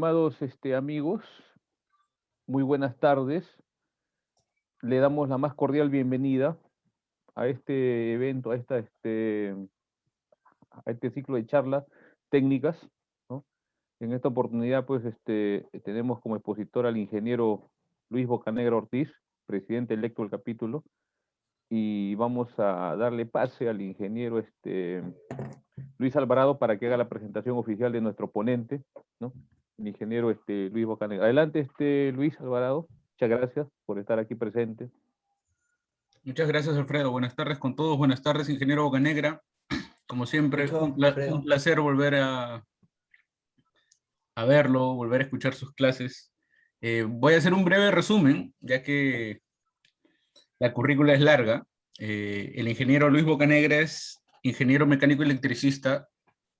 Estimados amigos, muy buenas tardes. Le damos la más cordial bienvenida a este evento, a este ciclo de charlas técnicas, ¿no? En esta oportunidad, pues, tenemos como expositor al ingeniero Luis Bocanegra Ortiz, presidente electo del capítulo, y vamos a darle pase al ingeniero Luis Alvarado para que haga la presentación oficial de nuestro ponente, ¿no? El ingeniero Luis Bocanegra. Adelante, Luis Alvarado. Muchas gracias por estar aquí presente. Muchas gracias, Alfredo. Buenas tardes con todos. Buenas tardes, ingeniero Bocanegra. Como siempre, Mucho, un Alfredo. placer volver a verlo, volver a escuchar sus clases. Voy a hacer un breve resumen, ya que la currícula es larga. El ingeniero Luis Bocanegra es ingeniero mecánico electricista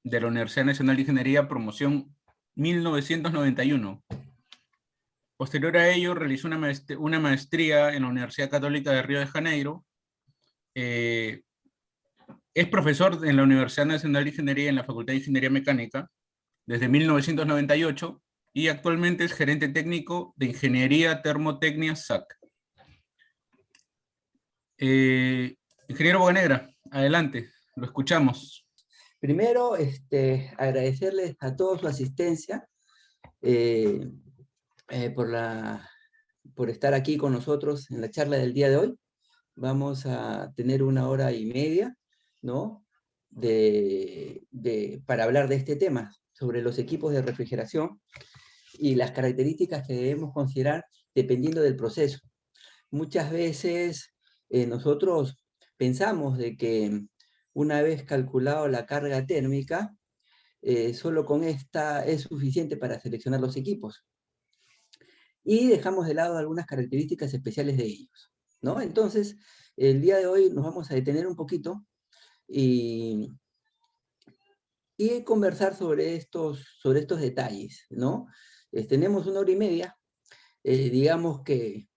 de la Universidad Nacional de Ingeniería, promoción 1991. Posterior a ello, realizó una maestría en la Universidad Católica de Río de Janeiro. Es profesor en la Universidad Nacional de Ingeniería en la Facultad de Ingeniería Mecánica desde 1998 y actualmente es gerente técnico de Ingeniería Termotecnia SAC. Ingeniero Bocanegra, adelante, lo escuchamos. Primero, agradecerles a todos su asistencia eh, por estar aquí con nosotros en la charla del día de hoy. Vamos a tener 1 hora y media, ¿no? Para hablar de este tema, sobre los equipos de refrigeración y las características que debemos considerar dependiendo del proceso. Muchas veces nosotros pensamos de que una vez calculado la carga térmica, solo con esta es suficiente para seleccionar los equipos. Y dejamos de lado algunas características especiales de ellos, ¿no? Entonces, el día de hoy nos vamos a detener un poquito y conversar sobre estos detalles, ¿no? Tenemos 1 hora y media, digamos que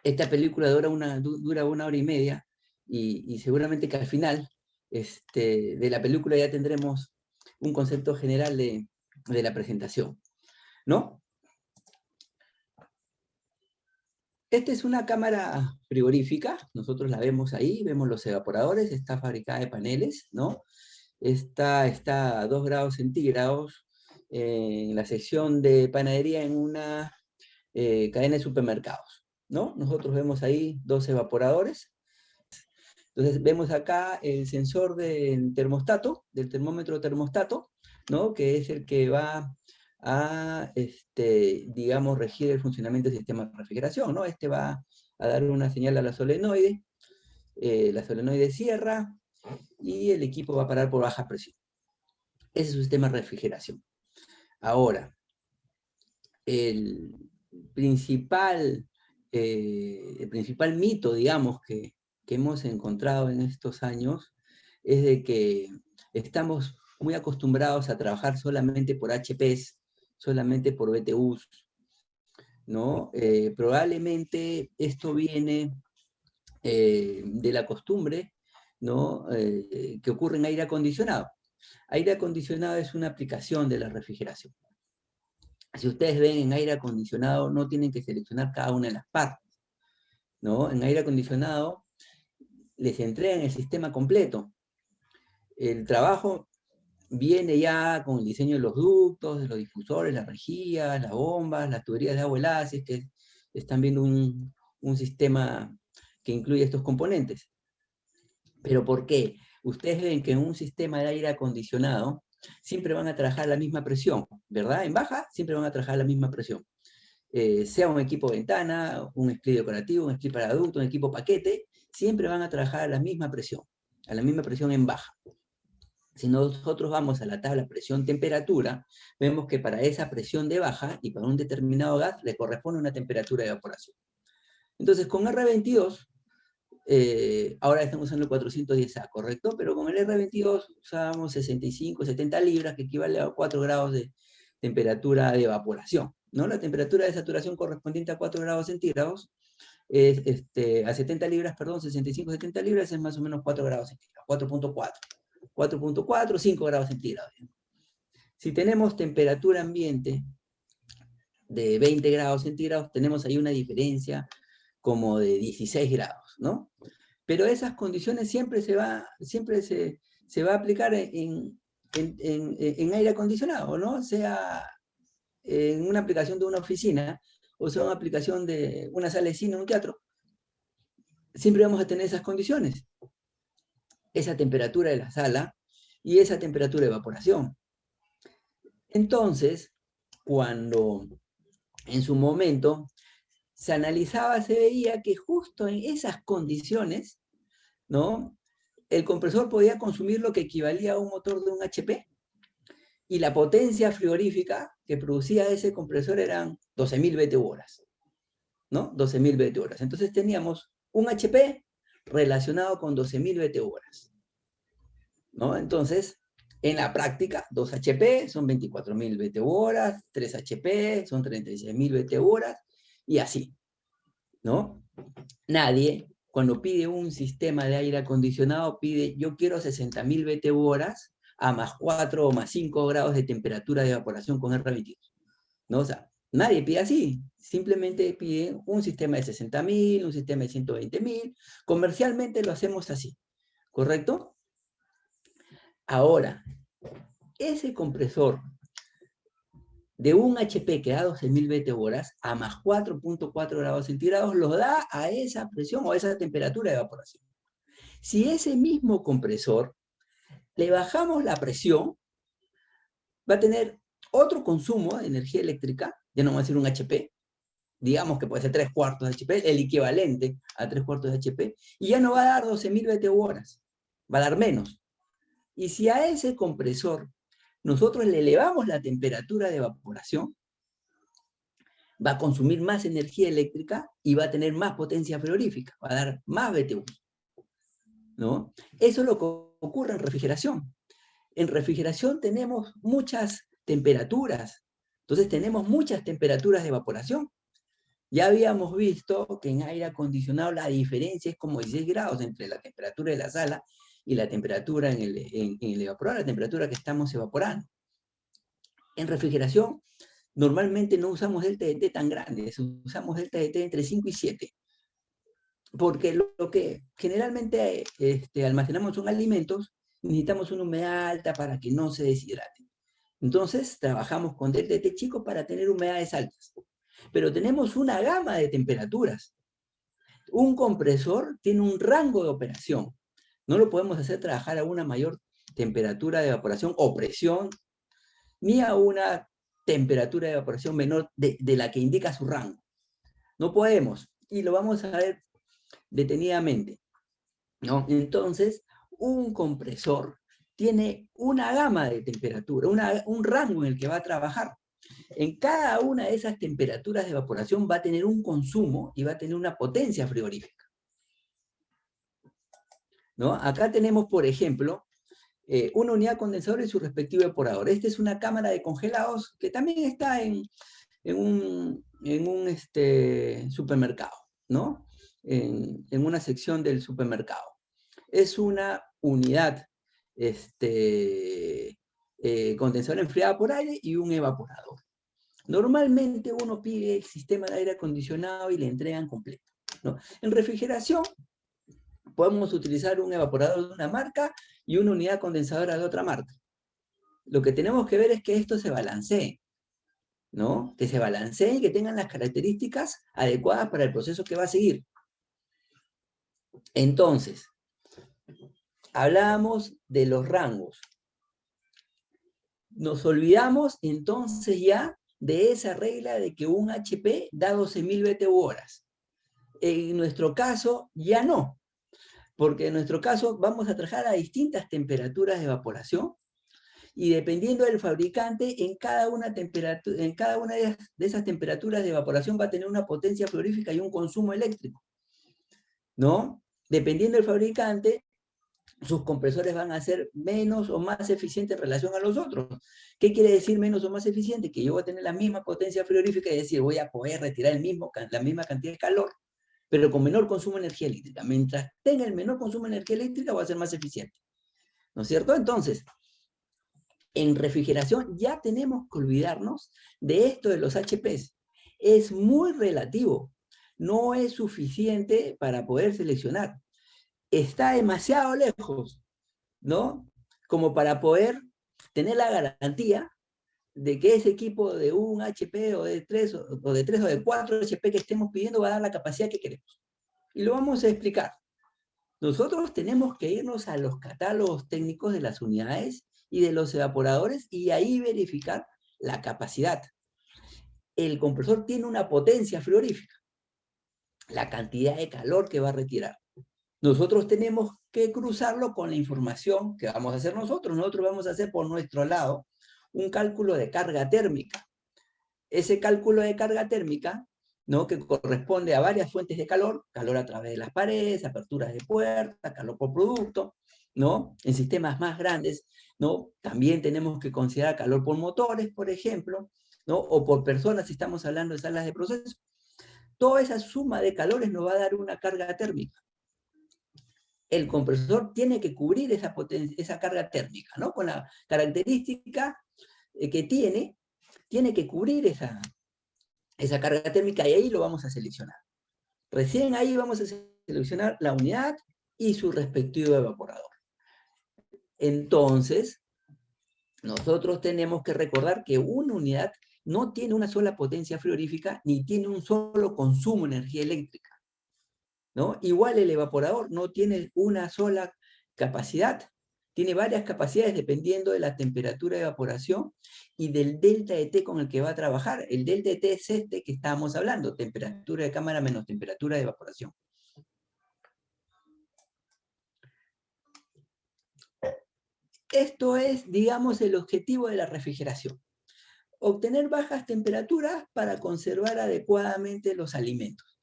esta película dura 1 hora y media y seguramente que al final de la película ya tendremos un concepto general de la presentación, ¿no? Esta es una cámara frigorífica, nosotros la vemos ahí, vemos los evaporadores, está fabricada de paneles, ¿no? Esta está a 2 grados centígrados en la sección de panadería en una cadena de supermercados, ¿no? Nosotros vemos ahí 2 evaporadores. Entonces vemos acá el sensor del termostato, del termómetro termostato, ¿no? Que es el que va a, digamos, regir el funcionamiento del sistema de refrigeración, ¿no? Este va a dar una señal a la solenoide cierra y el equipo va a parar por baja presión. Ese es su sistema de refrigeración. Ahora, el principal mito, digamos, que hemos encontrado en estos años es de que estamos muy acostumbrados a trabajar solamente por HPs, solamente por BTUs, ¿no? Probablemente esto viene de la costumbre, ¿no? Que ocurre en aire acondicionado. Aire acondicionado es una aplicación de la refrigeración. Si ustedes ven en aire acondicionado, no tienen que seleccionar cada una de las partes, ¿no? En aire acondicionado les entregan el sistema completo. El trabajo viene ya con el diseño de los ductos, de los difusores, las rejillas, las bombas, las tuberías de agua elástica, que están viendo un sistema que incluye estos componentes. ¿Pero por qué? Ustedes ven que en un sistema de aire acondicionado siempre van a trabajar a la misma presión, ¿verdad? En baja siempre van a trabajar a la misma presión. Sea un equipo ventana, un split decorativo, un split para ducto, un equipo paquete, siempre van a trabajar a la misma presión en baja. Si nosotros vamos a la tabla presión-temperatura, vemos que para esa presión de baja y para un determinado gas le corresponde una temperatura de evaporación. Entonces, con R22, ahora estamos usando el 410A, ¿correcto? Pero con el R22 usábamos 65, 70 libras, que equivale a 4 grados de temperatura de evaporación, ¿no? La temperatura de saturación correspondiente a 4 grados centígrados es, a 70 libras, perdón, 65, 70 libras es más o menos 4 grados centígrados, 4.4, 5 grados centígrados. Si tenemos temperatura ambiente de 20 grados centígrados, tenemos ahí una diferencia como de 16 grados, ¿no? Pero esas condiciones siempre se va a aplicar en aire acondicionado, ¿no? Sea en una aplicación de una oficina, o sea una aplicación de una sala de cine, un teatro. Siempre vamos a tener esas condiciones. Esa temperatura de la sala y esa temperatura de evaporación. Entonces, cuando en su momento se analizaba, se veía que justo en esas condiciones, ¿no? El compresor podía consumir lo que equivalía a un motor de un HP, y la potencia frigorífica que producía ese compresor eran 12.000 BTU, ¿no? 12.000 BTU. Entonces teníamos un HP relacionado con 12.000 BTU, ¿no? Entonces, en la práctica, 2 HP son 24.000 BTU, 3 HP son 36.000 BTU, y así, ¿no? Nadie, cuando pide un sistema de aire acondicionado, pide, yo quiero 60.000 BTU a más 4 o más 5 grados de temperatura de evaporación con R22, ¿no? O sea, nadie pide así, simplemente pide un sistema de 60.000, un sistema de 120.000, comercialmente lo hacemos así, ¿correcto? Ahora, ese compresor de un HP que da 12.000 BTU a más 4.4 grados centígrados lo da a esa presión o a esa temperatura de evaporación. Si ese mismo compresor le bajamos la presión, va a tener otro consumo de energía eléctrica, ya no va a ser un HP, digamos que puede ser 3/4 de HP, el equivalente a 3/4 de HP, y ya no va a dar 12.000 BTU, va a dar menos. Y si a ese compresor nosotros le elevamos la temperatura de evaporación, va a consumir más energía eléctrica y va a tener más potencia frigorífica, va a dar más BTU, ¿no? Eso es lo que ocurre en refrigeración. En refrigeración tenemos muchas temperaturas, entonces tenemos muchas temperaturas de evaporación. Ya habíamos visto que en aire acondicionado la diferencia es como 16 grados entre la temperatura de la sala y la temperatura en el evaporador, la temperatura que estamos evaporando. En refrigeración, normalmente no usamos delta de T tan grandes, usamos delta de T entre 5 y 7. Porque lo que generalmente almacenamos son alimentos, necesitamos una humedad alta para que no se deshidraten. Entonces, trabajamos con delta de T chico para tener humedades altas. Pero tenemos una gama de temperaturas. Un compresor tiene un rango de operación. No lo podemos hacer trabajar a una mayor temperatura de evaporación o presión, ni a una temperatura de evaporación menor de la que indica su rango. No podemos, y lo vamos a ver detenidamente, ¿no? Entonces, un compresor tiene una gama de temperatura, un rango en el que va a trabajar. En cada una de esas temperaturas de evaporación va a tener un consumo y va a tener una potencia frigorífica, ¿no? Acá tenemos, por ejemplo, una unidad condensadora y su respectivo evaporador. Esta es una cámara de congelados que también está en un supermercado, ¿no? En una sección del supermercado. Es una unidad condensadora enfriada por aire y un evaporador. Normalmente uno pide el sistema de aire acondicionado y le entregan completo, ¿no? En refrigeración podemos utilizar un evaporador de una marca y una unidad condensadora de otra marca. Lo que tenemos que ver es que esto se balancee, ¿no? Que se balancee y que tengan las características adecuadas para el proceso que va a seguir. Entonces, hablábamos de los rangos. Nos olvidamos entonces ya de esa regla de que un HP da 12.000 BTU. En nuestro caso, ya no. Porque en nuestro caso vamos a trabajar a distintas temperaturas de evaporación y dependiendo del fabricante, en cada una de esas temperaturas de evaporación va a tener una potencia frigorífica y un consumo eléctrico, ¿no? Dependiendo del fabricante, sus compresores van a ser menos o más eficientes en relación a los otros. ¿Qué quiere decir menos o más eficiente? Que yo voy a tener la misma potencia frigorífica, es decir, voy a poder retirar la misma cantidad de calor, pero con menor consumo de energía eléctrica. Mientras tenga el menor consumo de energía eléctrica, va a ser más eficiente, ¿no es cierto? Entonces, En refrigeración ya tenemos que olvidarnos de esto de los HPs. Es muy relativo. No es suficiente para poder seleccionar. Está demasiado lejos, ¿no? Como para poder tener la garantía de que ese equipo de un HP o de 3 o de 4 HP que estemos pidiendo va a dar la capacidad que queremos. Y lo vamos a explicar. Nosotros tenemos que irnos a los catálogos técnicos de las unidades y de los evaporadores y ahí verificar la capacidad. El compresor tiene una potencia frigorífica, la cantidad de calor que va a retirar. Nosotros tenemos que cruzarlo con la información que vamos a hacer nosotros. Nosotros vamos a hacer por nuestro lado un cálculo de carga térmica. Ese cálculo de carga térmica, ¿no? Que corresponde a varias fuentes de calor, calor a través de las paredes, aperturas de puertas, calor por producto, ¿no? En sistemas más grandes, ¿no? También tenemos que considerar calor por motores, por ejemplo, ¿no? O por personas si estamos hablando de salas de proceso. Toda esa suma de calores nos va a dar una carga térmica. El compresor tiene que cubrir esa carga térmica, ¿no? Con la característica que tiene que cubrir esa carga térmica y ahí lo vamos a seleccionar. Recién ahí vamos a seleccionar la unidad y su respectivo evaporador. Entonces, nosotros tenemos que recordar que una unidad no tiene una sola potencia frigorífica ni tiene un solo consumo de energía eléctrica, ¿no? Igual el evaporador no tiene una sola capacidad, tiene varias capacidades dependiendo de la temperatura de evaporación y del delta de T con el que va a trabajar. El delta de T es este que estábamos hablando, temperatura de cámara menos temperatura de evaporación. Esto es, digamos, el objetivo de la refrigeración. Obtener bajas temperaturas para conservar adecuadamente los alimentos.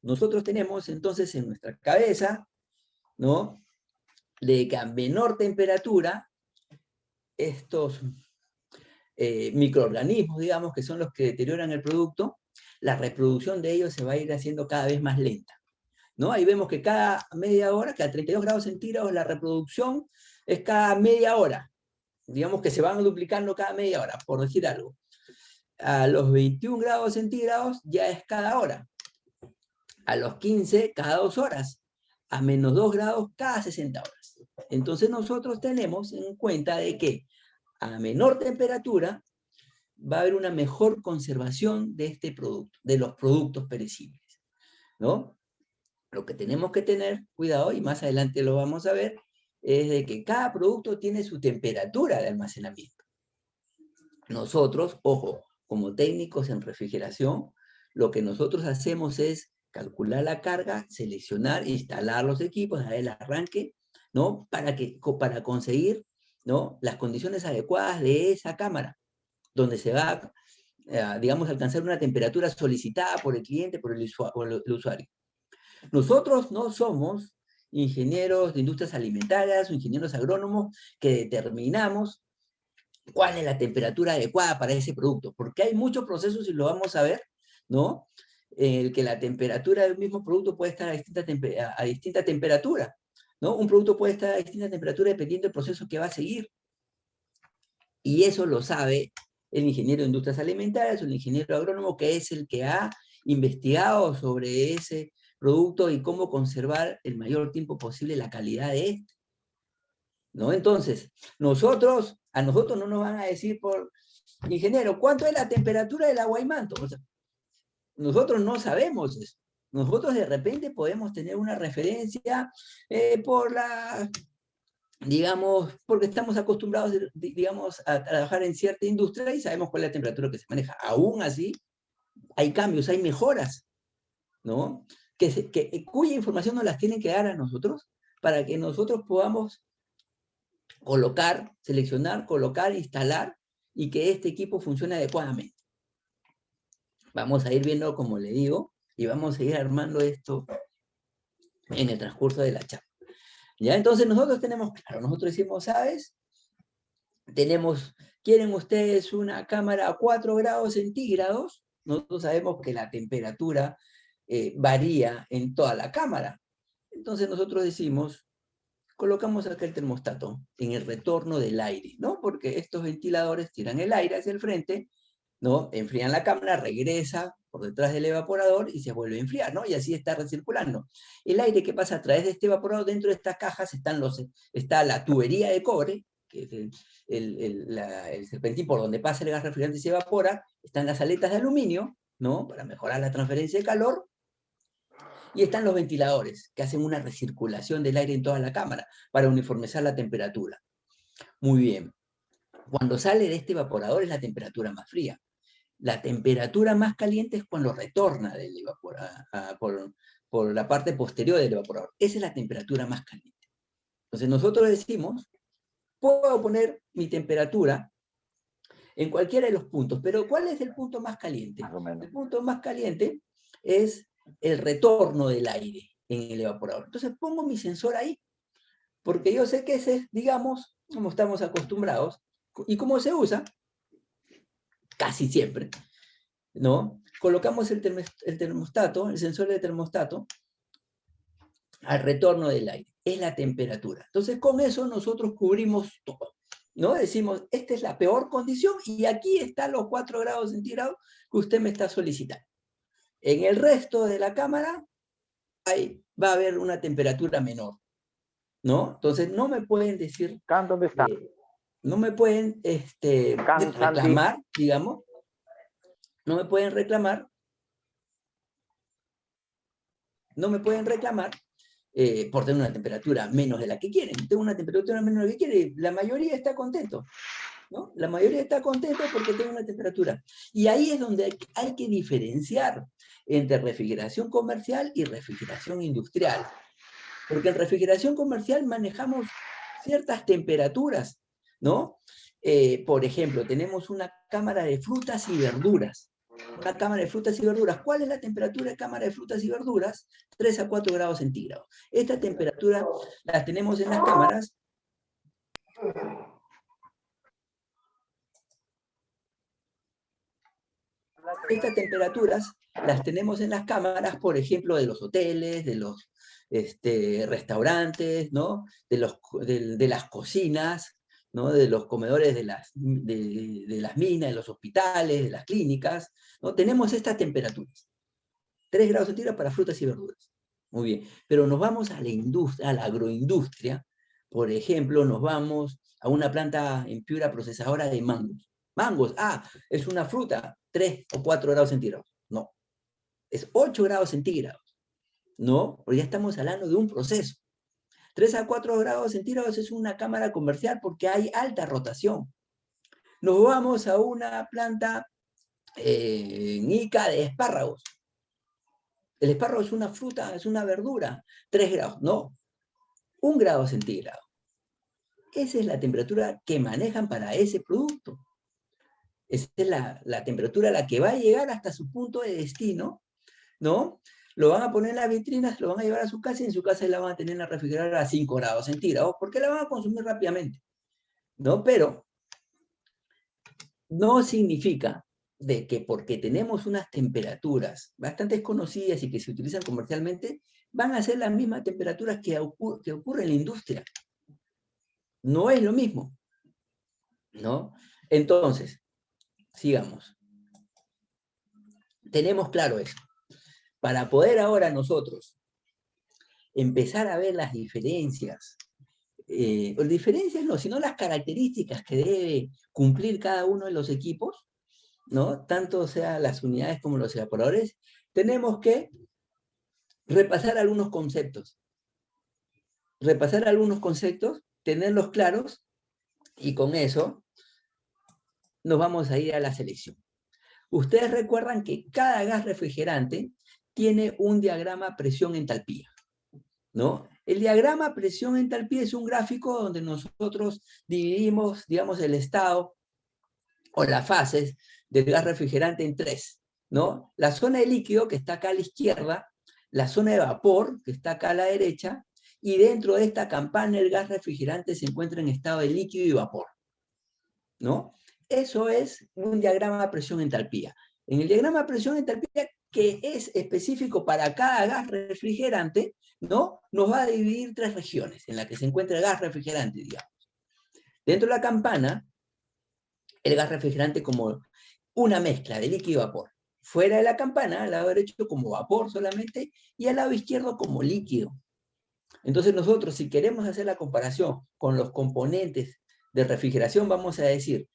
Nosotros tenemos entonces en nuestra cabeza, ¿no? De que a menor temperatura, estos microorganismos, digamos, que son los que deterioran el producto, la reproducción de ellos se va a ir haciendo cada vez más lenta, ¿no? Ahí vemos que cada media hora, cada 32 grados centígrados, la reproducción es cada media hora. Digamos que se van duplicando cada media hora, por decir algo. A los 21 grados centígrados ya es cada hora. A los 15, cada 2 horas. A menos 2 grados, cada 60 horas. Entonces nosotros tenemos en cuenta de que a menor temperatura va a haber una mejor conservación de este producto, de los productos perecibles, ¿no? Lo que tenemos que tener cuidado, y más adelante lo vamos a ver, es de que cada producto tiene su temperatura de almacenamiento. Nosotros, ojo, como técnicos en refrigeración, lo que nosotros hacemos es calcular la carga, seleccionar, instalar los equipos, dar el arranque, ¿no? Para conseguir, ¿no? Las condiciones adecuadas de esa cámara, donde se va, digamos, a alcanzar una temperatura solicitada por el cliente, por el usuario. Nosotros no somos ingenieros de industrias alimentarias o ingenieros agrónomos que determinamos cuál es la temperatura adecuada para ese producto, porque hay muchos procesos y lo vamos a ver, ¿no? El que la temperatura del mismo producto puede estar a distinta temperatura, ¿no? Un producto puede estar a distinta temperatura dependiendo del proceso que va a seguir. Y eso lo sabe el ingeniero de industrias alimentarias o el ingeniero agrónomo, que es el que ha investigado sobre ese producto y cómo conservar el mayor tiempo posible la calidad de este, ¿no? Entonces, a nosotros no nos van a decir por, ingeniero, ¿cuánto es la temperatura del aguaimanto? O sea, nosotros no sabemos eso. Nosotros de repente podemos tener una referencia digamos, porque estamos acostumbrados, digamos, a trabajar en cierta industria y sabemos cuál es la temperatura que se maneja. Aún así, hay cambios, hay mejoras, ¿no? Cuya información nos las tienen que dar a nosotros para que nosotros podamos seleccionar, colocar, instalar y que este equipo funcione adecuadamente. Vamos a ir viendo, como le digo, y vamos a ir armando esto en el transcurso de la charla. ¿Ya? Entonces nosotros tenemos, claro, nosotros decimos, ¿sabes? ¿Quieren ustedes una cámara a 4 grados centígrados? Nosotros sabemos que la temperatura varía en toda la cámara. Entonces nosotros decimos colocamos acá el termostato en el retorno del aire, ¿no? Porque estos ventiladores tiran el aire hacia el frente, ¿no? Enfrían la cámara, regresa por detrás del evaporador y se vuelve a enfriar, ¿no? Y así está recirculando. El aire que pasa a través de este evaporador, dentro de estas cajas está la tubería de cobre, que es el serpentín por donde pasa el gas refrigerante y se evapora, están las aletas de aluminio, ¿no? Para mejorar la transferencia de calor, y están los ventiladores, que hacen una recirculación del aire en toda la cámara para uniformizar la temperatura. Muy bien. Cuando sale de este evaporador es la temperatura más fría. La temperatura más caliente es cuando retorna del por la parte posterior del evaporador. Esa es la temperatura más caliente. Entonces nosotros decimos, puedo poner mi temperatura en cualquiera de los puntos, pero ¿cuál es el punto más caliente? El punto más caliente es el retorno del aire en el evaporador. Entonces pongo mi sensor ahí, porque yo sé que ese es, digamos, como estamos acostumbrados, y cómo se usa, casi siempre, ¿no? Colocamos el termostato, el sensor de termostato, al retorno del aire. Es la temperatura. Entonces, con eso nosotros cubrimos todo, ¿no? Decimos, esta es la peor condición y aquí están los 4 grados centígrados que usted me está solicitando. En el resto de la cámara, ahí va a haber una temperatura menor, ¿no? Entonces, no me pueden decir... ¿Dónde está? No me pueden reclamar, digamos, no me pueden reclamar por tener una temperatura menos de la que quieren. Tengo una temperatura menos de la que quieren, la mayoría está contento, ¿no? La mayoría está contento porque tengo una temperatura. Y ahí es donde hay que diferenciar entre refrigeración comercial y refrigeración industrial. Porque en refrigeración comercial manejamos ciertas temperaturas, ¿no? Por ejemplo, tenemos una cámara de frutas y verduras. Una cámara de frutas y verduras. ¿Cuál es la temperatura de cámara de frutas y verduras? 3 a 4 grados centígrados. Esta temperatura la tenemos en las cámaras. Estas temperaturas las tenemos en las cámaras, por ejemplo, de los hoteles, de los restaurantes, ¿no? De las cocinas, ¿no? De los comedores de las minas, de los hospitales, de las clínicas, ¿no? Tenemos estas temperaturas. 3 grados centígrados para frutas y verduras. Muy bien. Pero nos vamos a la industria, a la agroindustria. Por ejemplo, nos vamos a una planta en Piura procesadora de mangos. Mangos, es una fruta, 3 o 4 grados centígrados. No, es 8 grados centígrados. No, porque ya estamos hablando de un proceso. 3 a 4 grados centígrados es una cámara comercial porque hay alta rotación. Nos vamos a una planta nica de espárragos. El espárrago es una fruta, es una verdura. 3 grados, no, 1 grado centígrado. Esa es la temperatura que manejan para ese producto. Esa es la temperatura a la que va a llegar hasta su punto de destino, ¿no? Lo van a poner en las vitrinas, lo van a llevar a su casa y en su casa la van a tener en la refrigeradora a 5 grados centígrados, porque la van a consumir rápidamente, ¿no? Pero no significa de que porque tenemos unas temperaturas bastante conocidas y que se utilizan comercialmente, van a ser las mismas temperaturas que ocurre en la industria. No es lo mismo, ¿no? Entonces, sigamos. Tenemos claro eso. Para poder ahora nosotros empezar a ver las diferencias, no, sino las características que debe cumplir cada uno de los equipos, ¿no? Tanto sea las unidades como los evaporadores, tenemos que repasar algunos conceptos. Tenerlos claros, y con eso nos vamos a ir a la selección. Ustedes recuerdan que cada gas refrigerante tiene un diagrama presión-entalpía, ¿no? El diagrama presión-entalpía es un gráfico donde nosotros dividimos, digamos, el estado o las fases del gas refrigerante en 3, ¿no? La zona de líquido, que está acá a la izquierda, la zona de vapor, que está acá a la derecha, y dentro de esta campana el gas refrigerante se encuentra en estado de líquido y vapor, ¿no? Eso es un diagrama presión-entalpía. En el diagrama presión-entalpía, que es específico para cada gas refrigerante, ¿no? Nos va a dividir 3 regiones en las que se encuentra el gas refrigerante, digamos. Dentro de la campana, el gas refrigerante como una mezcla de líquido y vapor. Fuera de la campana, al lado derecho como vapor solamente, y al lado izquierdo como líquido. Entonces nosotros, si queremos hacer la comparación con los componentes de refrigeración, vamos a decir,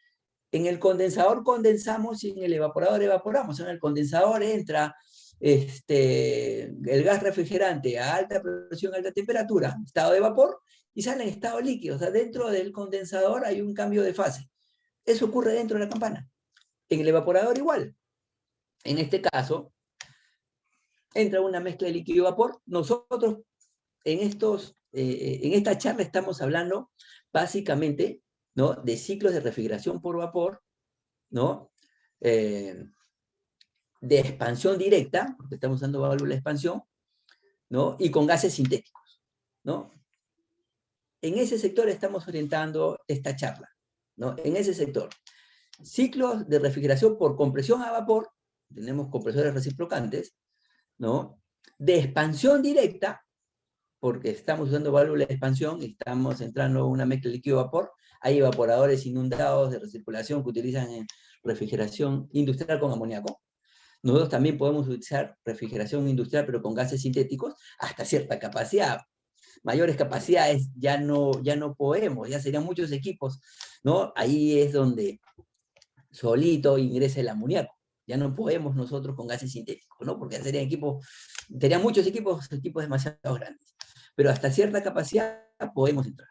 en el condensador condensamos y en el evaporador evaporamos. En el condensador entra el gas refrigerante a alta presión, alta temperatura, estado de vapor, y sale en estado líquido. O sea, dentro del condensador hay un cambio de fase. Eso ocurre dentro de la campana. En el evaporador igual. En este caso, entra una mezcla de líquido y vapor. Nosotros en esta charla estamos hablando básicamente, ¿no?, de ciclos de refrigeración por vapor, ¿no? De expansión directa, porque estamos usando válvula de expansión, ¿no? Y con gases sintéticos, ¿no? En ese sector estamos orientando esta charla, ¿no? En ese sector. Ciclos de refrigeración por compresión a vapor, tenemos compresores reciprocantes, ¿no? De expansión directa, porque estamos usando válvula de expansión y estamos entrando una mezcla de líquido-vapor. Hay evaporadores inundados de recirculación que utilizan en refrigeración industrial con amoníaco. Nosotros también podemos utilizar refrigeración industrial, pero con gases sintéticos, hasta cierta capacidad. Mayores capacidades ya no podemos, ya serían muchos equipos, ¿no? Ahí es donde solito ingresa el amoníaco. Ya no podemos nosotros con gases sintéticos, ¿no? Porque serían muchos equipos demasiado grandes. Pero hasta cierta capacidad podemos entrar,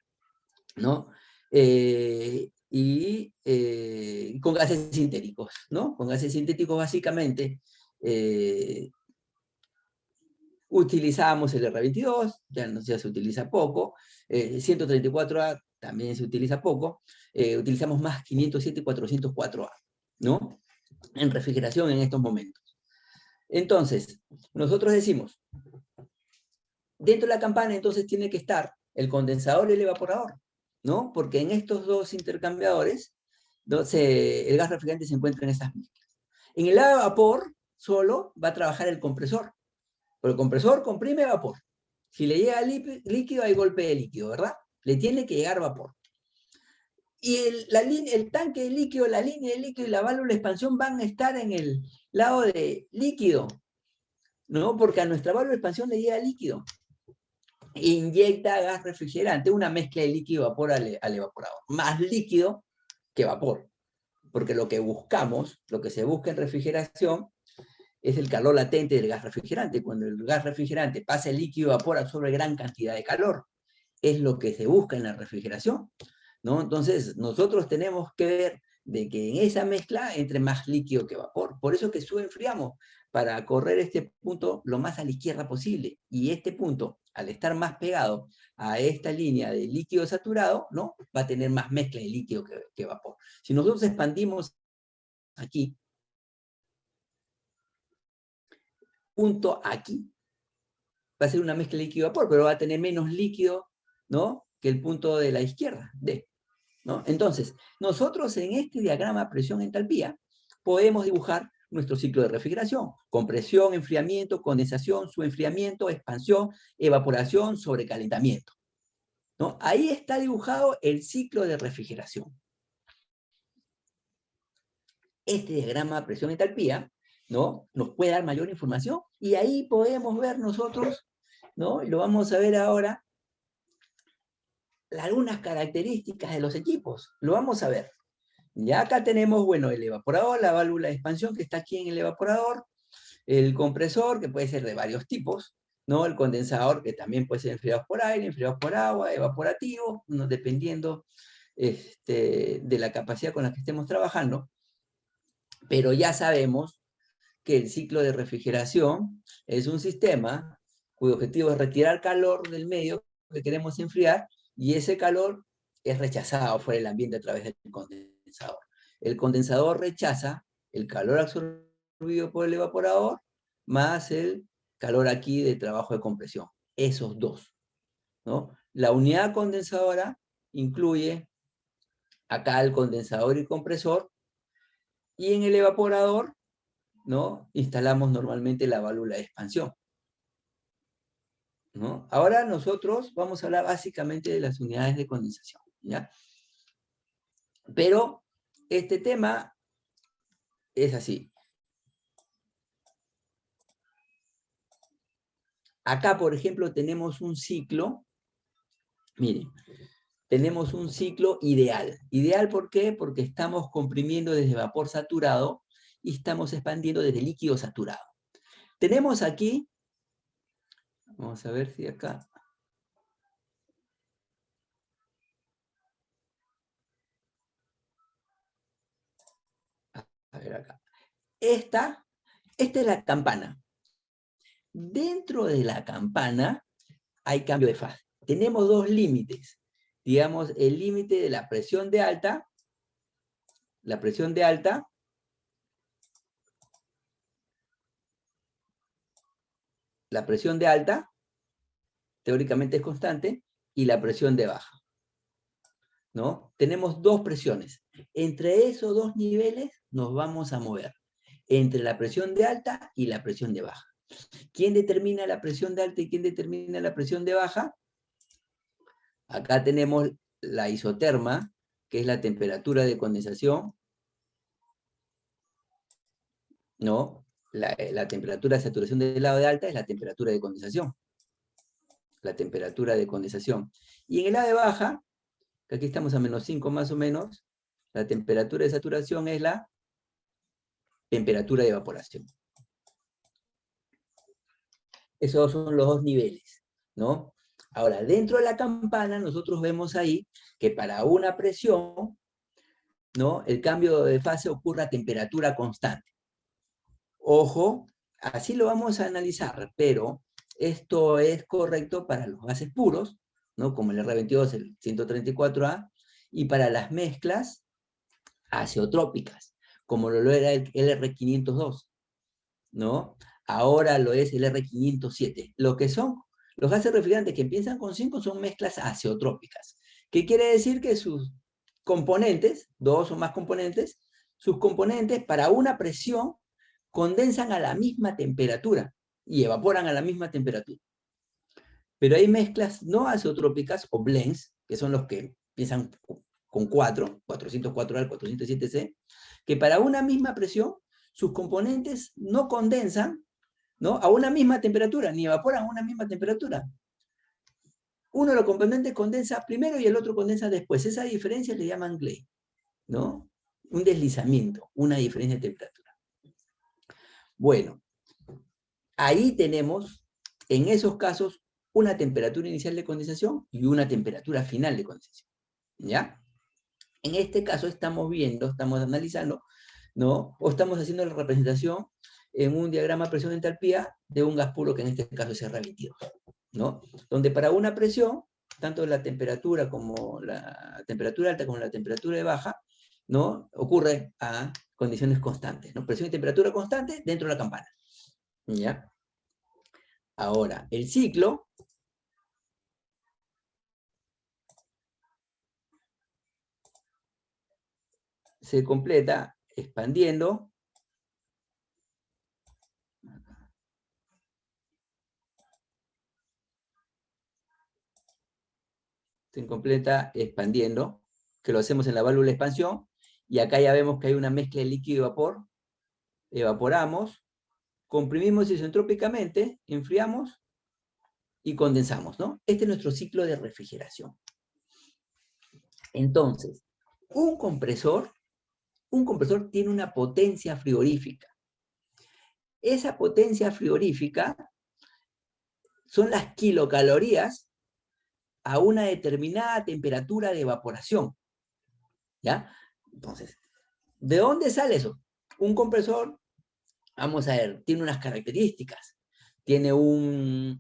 ¿no? Con gases sintéticos, ¿no? Con gases sintéticos básicamente utilizamos el R22, ya se utiliza poco, 134A también se utiliza poco, utilizamos más 507 y 404A, ¿no? En refrigeración en estos momentos. Entonces, nosotros decimos, dentro de la campana entonces tiene que estar el condensador y el evaporador, ¿no? Porque en estos dos intercambiadores, el gas refrigerante se encuentra en esas mezclas. En el lado de vapor solo va a trabajar el compresor, pero el compresor comprime vapor. Si le llega líquido, hay golpe de líquido, ¿verdad? Le tiene que llegar vapor. Y el tanque de líquido, la línea de líquido y la válvula de expansión van a estar en el lado de líquido, ¿no? Porque a nuestra válvula de expansión le llega líquido. Inyecta gas refrigerante, una mezcla de líquido y vapor al evaporador. Más líquido que vapor. Porque lo que buscamos, lo que se busca en refrigeración, es el calor latente del gas refrigerante. Cuando el gas refrigerante pasa el líquido y vapor, absorbe gran cantidad de calor. Es lo que se busca en la refrigeración, ¿no? Entonces, nosotros tenemos que ver de que en esa mezcla entre más líquido que vapor. Por eso que subenfriamos, para correr este punto lo más a la izquierda posible. Y este punto, al estar más pegado a esta línea de líquido saturado, ¿no?, va a tener más mezcla de líquido que vapor. Si nosotros expandimos aquí, punto aquí, va a ser una mezcla de líquido y vapor, pero va a tener menos líquido, ¿no?, que el punto de la izquierda, D, ¿no? Entonces, nosotros en este diagrama presión-entalpía podemos dibujar nuestro ciclo de refrigeración: compresión, enfriamiento, condensación, subenfriamiento, expansión, evaporación, sobrecalentamiento, ¿no? Ahí está dibujado el ciclo de refrigeración. Este diagrama presión-entalpía, ¿no?, nos puede dar mayor información, y ahí podemos ver nosotros, ¿no?, lo vamos a ver ahora, algunas características de los equipos. Lo vamos a ver. Ya acá tenemos, bueno, el evaporador, la válvula de expansión que está aquí en el evaporador, el compresor, que puede ser de varios tipos, ¿no? El condensador, que también puede ser enfriado por aire, enfriado por agua, evaporativo, ¿no?, dependiendo de la capacidad con la que estemos trabajando. Pero ya sabemos que el ciclo de refrigeración es un sistema cuyo objetivo es retirar calor del medio que queremos enfriar, y ese calor es rechazado fuera del ambiente a través del condensador. El condensador rechaza el calor absorbido por el evaporador más el calor aquí de trabajo de compresión. Esos dos, ¿no? La unidad condensadora incluye acá el condensador y compresor, y en el evaporador, ¿no? Instalamos normalmente la válvula de expansión, ¿no? Ahora nosotros vamos a hablar básicamente de las unidades de condensación, ¿ya? Pero este tema es así. Acá, por ejemplo, tenemos un ciclo, miren, tenemos un ciclo ideal. ¿Ideal por qué? Porque estamos comprimiendo desde vapor saturado y estamos expandiendo desde líquido saturado. Tenemos aquí, vamos a ver si acá, a ver acá. Esta es la campana. Dentro de la campana hay cambio de fase. Tenemos dos límites. Digamos, el límite de la presión de alta, la presión de alta, teóricamente es constante, y la presión de baja, ¿no? Tenemos dos presiones. Entre esos dos niveles nos vamos a mover, entre la presión de alta y la presión de baja. ¿Quién determina la presión de alta y quién determina la presión de baja? Acá tenemos la isoterma, que es la temperatura de condensación, ¿no? La temperatura de saturación del lado de alta es la temperatura de condensación. La temperatura de condensación. Y en el lado de baja, que aquí estamos a -5 más o menos, la temperatura de saturación es la temperatura de evaporación. Esos son los dos niveles, ¿no? Ahora, dentro de la campana, nosotros vemos ahí que para una presión, ¿no? El cambio de fase ocurre a temperatura constante. Ojo, así lo vamos a analizar, pero esto es correcto para los gases puros, ¿no? Como el R22, el 134A, y para las mezclas azeotrópicas, como lo era el R502, ¿no? Ahora lo es el R507. Lo que son los gases refrigerantes que empiezan con 5 son mezclas azeotrópicas. ¿Qué quiere decir? Que sus componentes, dos o más componentes, sus componentes para una presión condensan a la misma temperatura y evaporan a la misma temperatura. Pero hay mezclas no azeotrópicas o blends, que son los que empiezan con 404A, 407C, que para una misma presión sus componentes no condensan, ¿no?, a una misma temperatura, ni evaporan a una misma temperatura. Uno de los componentes condensa primero y el otro condensa después. Esa diferencia le llaman Gley, ¿no? Un deslizamiento, una diferencia de temperatura. Bueno, ahí tenemos, en esos casos, una temperatura inicial de condensación y una temperatura final de condensación, ¿ya? En este caso estamos viendo, estamos analizando, ¿no? O estamos haciendo la representación en un diagrama presión-entalpía de un gas puro, que en este caso es R22, ¿no? Donde para una presión, tanto la temperatura como la temperatura alta como la temperatura baja, ¿no?, ocurre a condiciones constantes, ¿no? Presión y temperatura constante dentro de la campana, ¿ya? Ahora, el ciclo se completa expandiendo que lo hacemos en la válvula de expansión, y acá ya vemos que hay una mezcla de líquido y vapor, evaporamos, comprimimos isentrópicamente, enfriamos y condensamos, ¿no? Este es nuestro ciclo de refrigeración. Entonces, un compresor tiene una potencia frigorífica. Esa potencia frigorífica son las kilocalorías a una determinada temperatura de evaporación, ¿ya? Entonces, ¿de dónde sale eso? Un compresor, vamos a ver, tiene unas características. Tiene un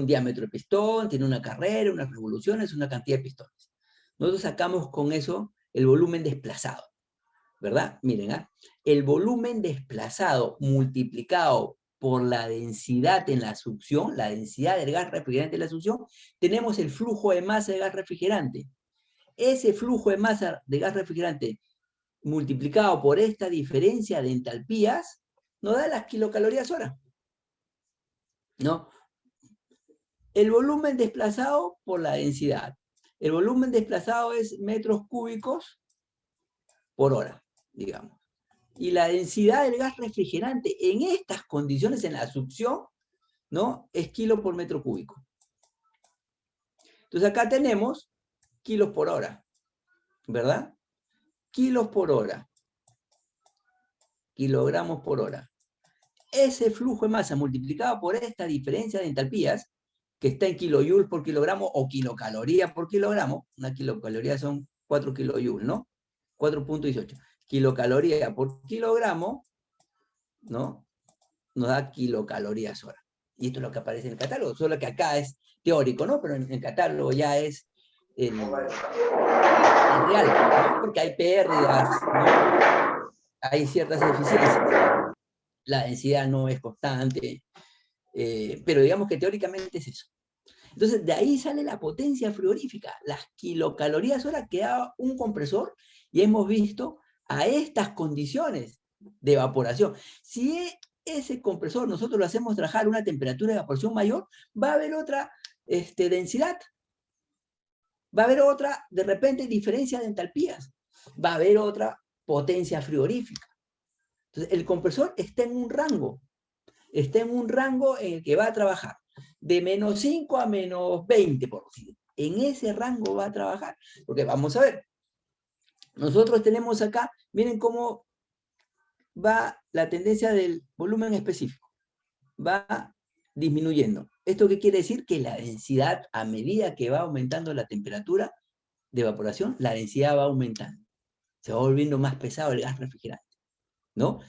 diámetro de pistón, tiene una carrera, unas revoluciones, una cantidad de pistones. Nosotros sacamos con eso el volumen desplazado, ¿verdad? Miren, ¿eh? El volumen desplazado multiplicado por la densidad en la succión, la densidad del gas refrigerante en la succión, tenemos el flujo de masa de gas refrigerante. Ese flujo de masa de gas refrigerante multiplicado por esta diferencia de entalpías, nos da las kilocalorías hora, ¿no? El volumen desplazado por la densidad. El volumen desplazado es metros cúbicos por hora, digamos. Y la densidad del gas refrigerante en estas condiciones, en la succión, ¿no? Es kilo por metro cúbico. Entonces acá tenemos kilos por hora, ¿verdad? Kilos por hora. Kilogramos por hora. Ese flujo de masa multiplicado por esta diferencia de entalpías, que está en kilojoules por kilogramo o kilocalorías por kilogramo, una kilocaloría son 4 kilojoules, ¿no? 4.18. Kilocaloría por kilogramo, ¿no? Nos da kilocalorías hora. Y esto es lo que aparece en el catálogo, solo que acá es teórico, ¿no? Pero en el catálogo ya es el real, ¿no? Porque hay pérdidas, ¿no? Hay ciertas deficiencias. La densidad no es constante, pero digamos que teóricamente es eso. Entonces, de ahí sale la potencia frigorífica, las kilocalorías hora que da un compresor, y hemos visto a estas condiciones de evaporación. Si ese compresor nosotros lo hacemos trabajar a una temperatura de evaporación mayor, va a haber otra densidad, va a haber otra, de repente, diferencia de entalpías, va a haber otra potencia frigorífica. Entonces, el compresor está en un rango en el que va a trabajar de menos 5 a menos 20, por decir. En ese rango va a trabajar, porque vamos a ver, nosotros tenemos acá, miren cómo va la tendencia del volumen específico, va disminuyendo. ¿Esto qué quiere decir? Que la densidad, a medida que va aumentando la temperatura de evaporación, la densidad va aumentando, se va volviendo más pesado el gas refrigerante, ¿no?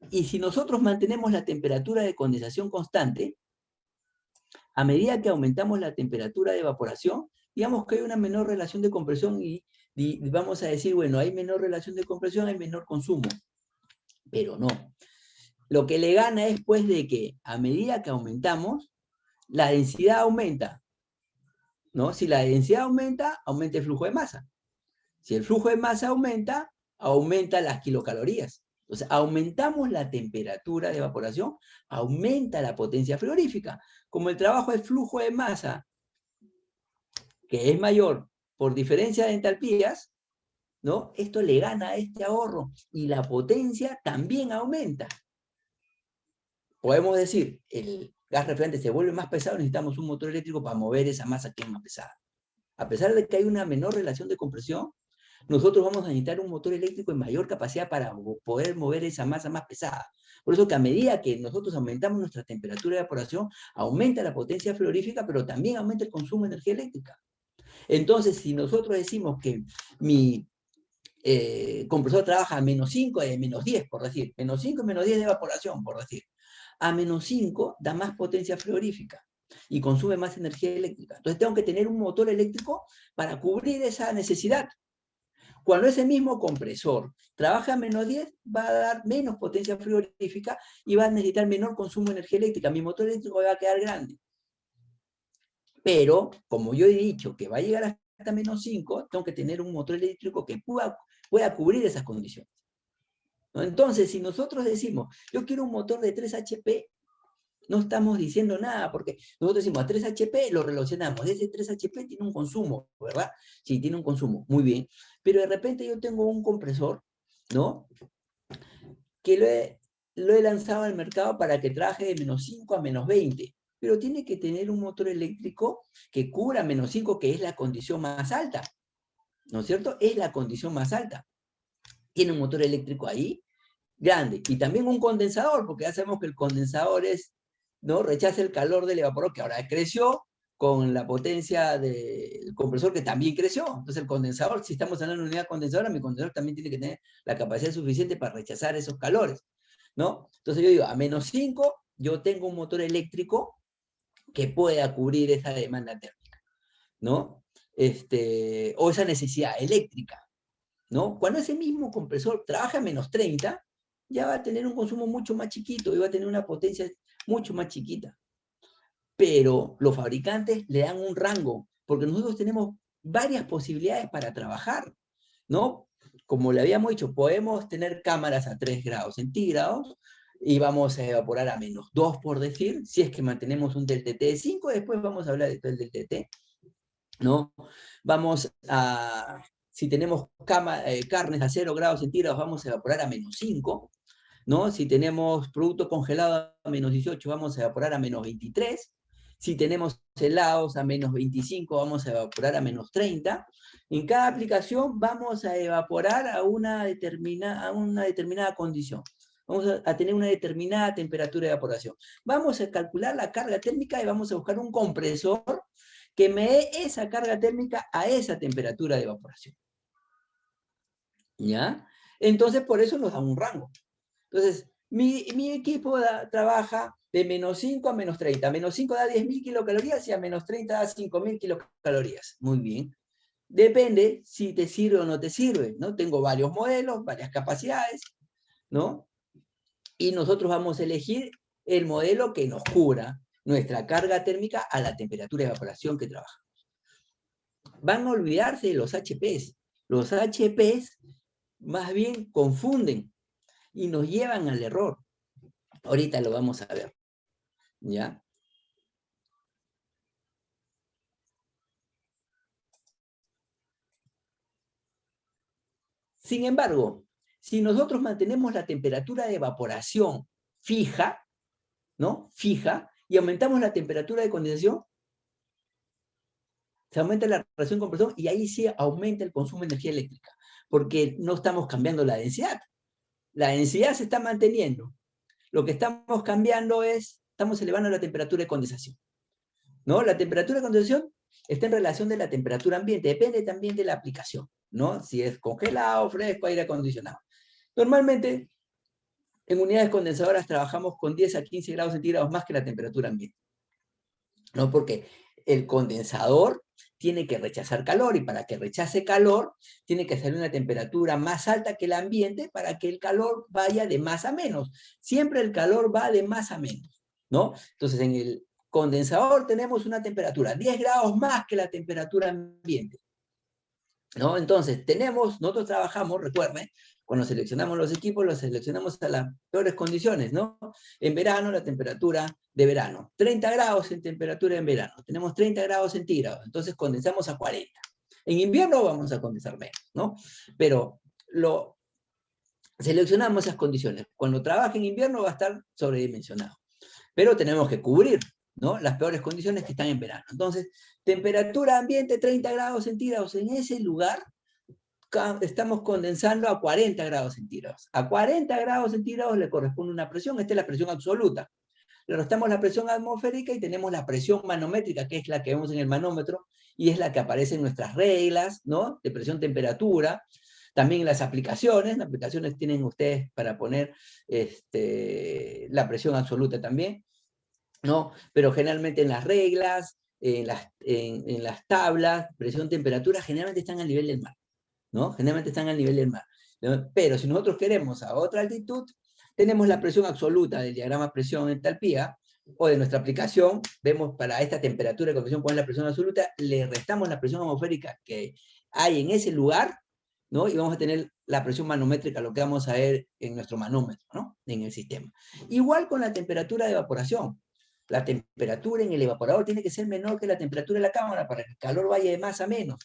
Y si nosotros mantenemos la temperatura de condensación constante, a medida que aumentamos la temperatura de evaporación, digamos que hay una menor relación de compresión y vamos a decir, bueno, hay menor relación de compresión, hay menor consumo. Pero no. Lo que le gana es, pues, de que a medida que aumentamos, la densidad aumenta, ¿no? Si la densidad aumenta, aumenta el flujo de masa. Si el flujo de masa aumenta, aumenta las kilocalorías. Entonces, aumentamos la temperatura de evaporación, aumenta la potencia frigorífica. Como el trabajo es flujo de masa, que es mayor por diferencia de entalpías, ¿no? Esto le gana a este ahorro y la potencia también aumenta. Podemos decir, el gas refrigerante se vuelve más pesado, necesitamos un motor eléctrico para mover esa masa que es más pesada. A pesar de que hay una menor relación de compresión, nosotros vamos a necesitar un motor eléctrico en mayor capacidad para poder mover esa masa más pesada. Por eso que a medida que nosotros aumentamos nuestra temperatura de evaporación, aumenta la potencia frigorífica, pero también aumenta el consumo de energía eléctrica. Entonces, si nosotros decimos que mi compresor trabaja a menos 5 de menos 10, por decir, menos 5 y menos 10 de evaporación, por decir, a menos 5 da más potencia frigorífica y consume más energía eléctrica. Entonces tengo que tener un motor eléctrico para cubrir esa necesidad. Cuando ese mismo compresor trabaja a menos 10, va a dar menos potencia frigorífica y va a necesitar menor consumo de energía eléctrica. Mi motor eléctrico va a quedar grande. Pero, como yo he dicho que va a llegar hasta menos 5, tengo que tener un motor eléctrico que pueda cubrir esas condiciones, ¿no? Entonces, si nosotros decimos, yo quiero un motor de 3 HP, no estamos diciendo nada, porque nosotros decimos a 3 HP lo relacionamos. Ese 3 HP tiene un consumo, ¿verdad? Sí, tiene un consumo, muy bien. Pero de repente yo tengo un compresor, ¿no? Que lo he lanzado al mercado para que trabaje de menos 5 a menos 20. Pero tiene que tener un motor eléctrico que cubra menos 5, que es la condición más alta, ¿no es cierto? Es la condición más alta. Tiene un motor eléctrico ahí, grande. Y también un condensador, porque ya sabemos que el condensador ¿no? Rechaza el calor del evaporador, que ahora creció con la potencia del compresor, que también creció. Entonces el condensador, si estamos hablando de una unidad condensadora, mi condensador también tiene que tener la capacidad suficiente para rechazar esos calores, ¿no? Entonces yo digo, a menos 5, yo tengo un motor eléctrico que pueda cubrir esa demanda térmica, ¿no? O esa necesidad eléctrica, ¿no? Cuando ese mismo compresor trabaja a menos 30, ya va a tener un consumo mucho más chiquito y va a tener una potencia mucho más chiquita. Pero los fabricantes le dan un rango, porque nosotros tenemos varias posibilidades para trabajar, ¿no? como le habíamos dicho, podemos tener cámaras a 3 grados centígrados y vamos a evaporar a -2, por decir, si es que mantenemos un del TT de 5, después vamos a hablar después del TT, ¿no? Vamos a, si tenemos carnes a 0 grados centígrados, vamos a evaporar a -5, ¿no? Si tenemos producto congelado a -18, vamos a evaporar a -23. Si tenemos helados a -25, vamos a evaporar a -30. En cada aplicación vamos a evaporar a una determinada condición. Vamos a tener una determinada temperatura de evaporación. Vamos a calcular la carga térmica y vamos a buscar un compresor que me dé esa carga térmica a esa temperatura de evaporación. ¿Ya? Entonces, por eso nos da un rango. Entonces, mi equipo trabaja de -5 a -30. -5 da 10.000 kilocalorías y a -30 da 5.000 kilocalorías. Muy bien. Depende si te sirve o no te sirve, ¿no? Tengo varios modelos, varias capacidades, ¿no? Y nosotros vamos a elegir el modelo que nos cubra nuestra carga térmica a la temperatura de evaporación que trabajamos. Van a olvidarse de los HPs. Los HPs más bien confunden y nos llevan al error. Ahorita lo vamos a ver, ¿ya? Sin embargo, si nosotros mantenemos la temperatura de evaporación fija, ¿no? Fija, y aumentamos la temperatura de condensación, se aumenta la presión de compresión y ahí sí aumenta el consumo de energía eléctrica, porque no estamos cambiando la densidad. La densidad se está manteniendo. Lo que estamos cambiando es, estamos elevando la temperatura de condensación, ¿no? La temperatura de condensación está en relación de la temperatura ambiente, depende también de la aplicación, ¿no? Si es congelado, fresco, aire acondicionado. Normalmente, en unidades condensadoras trabajamos con 10 a 15 grados centígrados más que la temperatura ambiente, ¿no? Porque el condensador tiene que rechazar calor, y para que rechace calor, tiene que salir una temperatura más alta que el ambiente para que el calor vaya de más a menos. Siempre el calor va de más a menos, ¿no? Entonces, en el condensador tenemos una temperatura 10 grados más que la temperatura ambiente, ¿no? Entonces, nosotros trabajamos, recuerden, cuando seleccionamos los equipos, los seleccionamos a las peores condiciones, ¿no? En verano, la temperatura de verano. 30 grados en temperatura en verano. Tenemos 30 grados centígrados, entonces condensamos a 40. En invierno vamos a condensar menos, ¿no? Pero seleccionamos esas condiciones. Cuando trabaje en invierno va a estar sobredimensionado. Pero tenemos que cubrir, ¿no? Las peores condiciones que están en verano. Entonces, temperatura ambiente 30 grados centígrados. En ese lugar estamos condensando a 40 grados centígrados. A 40 grados centígrados le corresponde una presión. Esta es la presión absoluta. Le restamos la presión atmosférica y tenemos la presión manométrica, que es la que vemos en el manómetro, y es la que aparece en nuestras reglas, ¿no? De presión-temperatura. También en las aplicaciones tienen ustedes para poner la presión absoluta también, ¿no? Pero generalmente en las reglas, en las tablas, presión-temperatura, generalmente están al nivel del mar, ¿no? Generalmente están al nivel del mar, ¿no? Pero si nosotros queremos a otra altitud, tenemos la presión absoluta del diagrama presión-entalpía, o de nuestra aplicación, vemos para esta temperatura de convección cuál es la presión absoluta, le restamos la presión atmosférica que hay en ese lugar, ¿no? Y vamos a tener la presión manométrica, lo que vamos a ver en nuestro manómetro, ¿no? En el sistema. Igual con la temperatura de evaporación. La temperatura en el evaporador tiene que ser menor que la temperatura de la cámara para que el calor vaya de más a menos.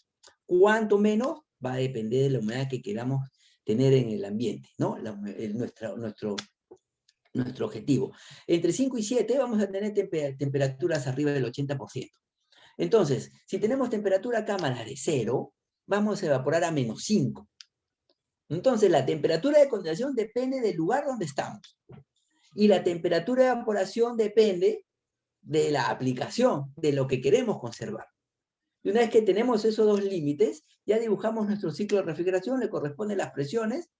¿Cuánto menos? Va a depender de la humedad que queramos tener en el ambiente, ¿no? Nuestro objetivo. Entre 5 y 7 vamos a tener temperaturas arriba del 80%. Entonces, si tenemos temperatura cámara de 0, vamos a evaporar a -5. Entonces, la temperatura de condensación depende del lugar donde estamos. Y la temperatura de evaporación depende de la aplicación, de lo que queremos conservar. Y una vez que tenemos esos dos límites, ya dibujamos nuestro ciclo de refrigeración, le corresponden las presiones,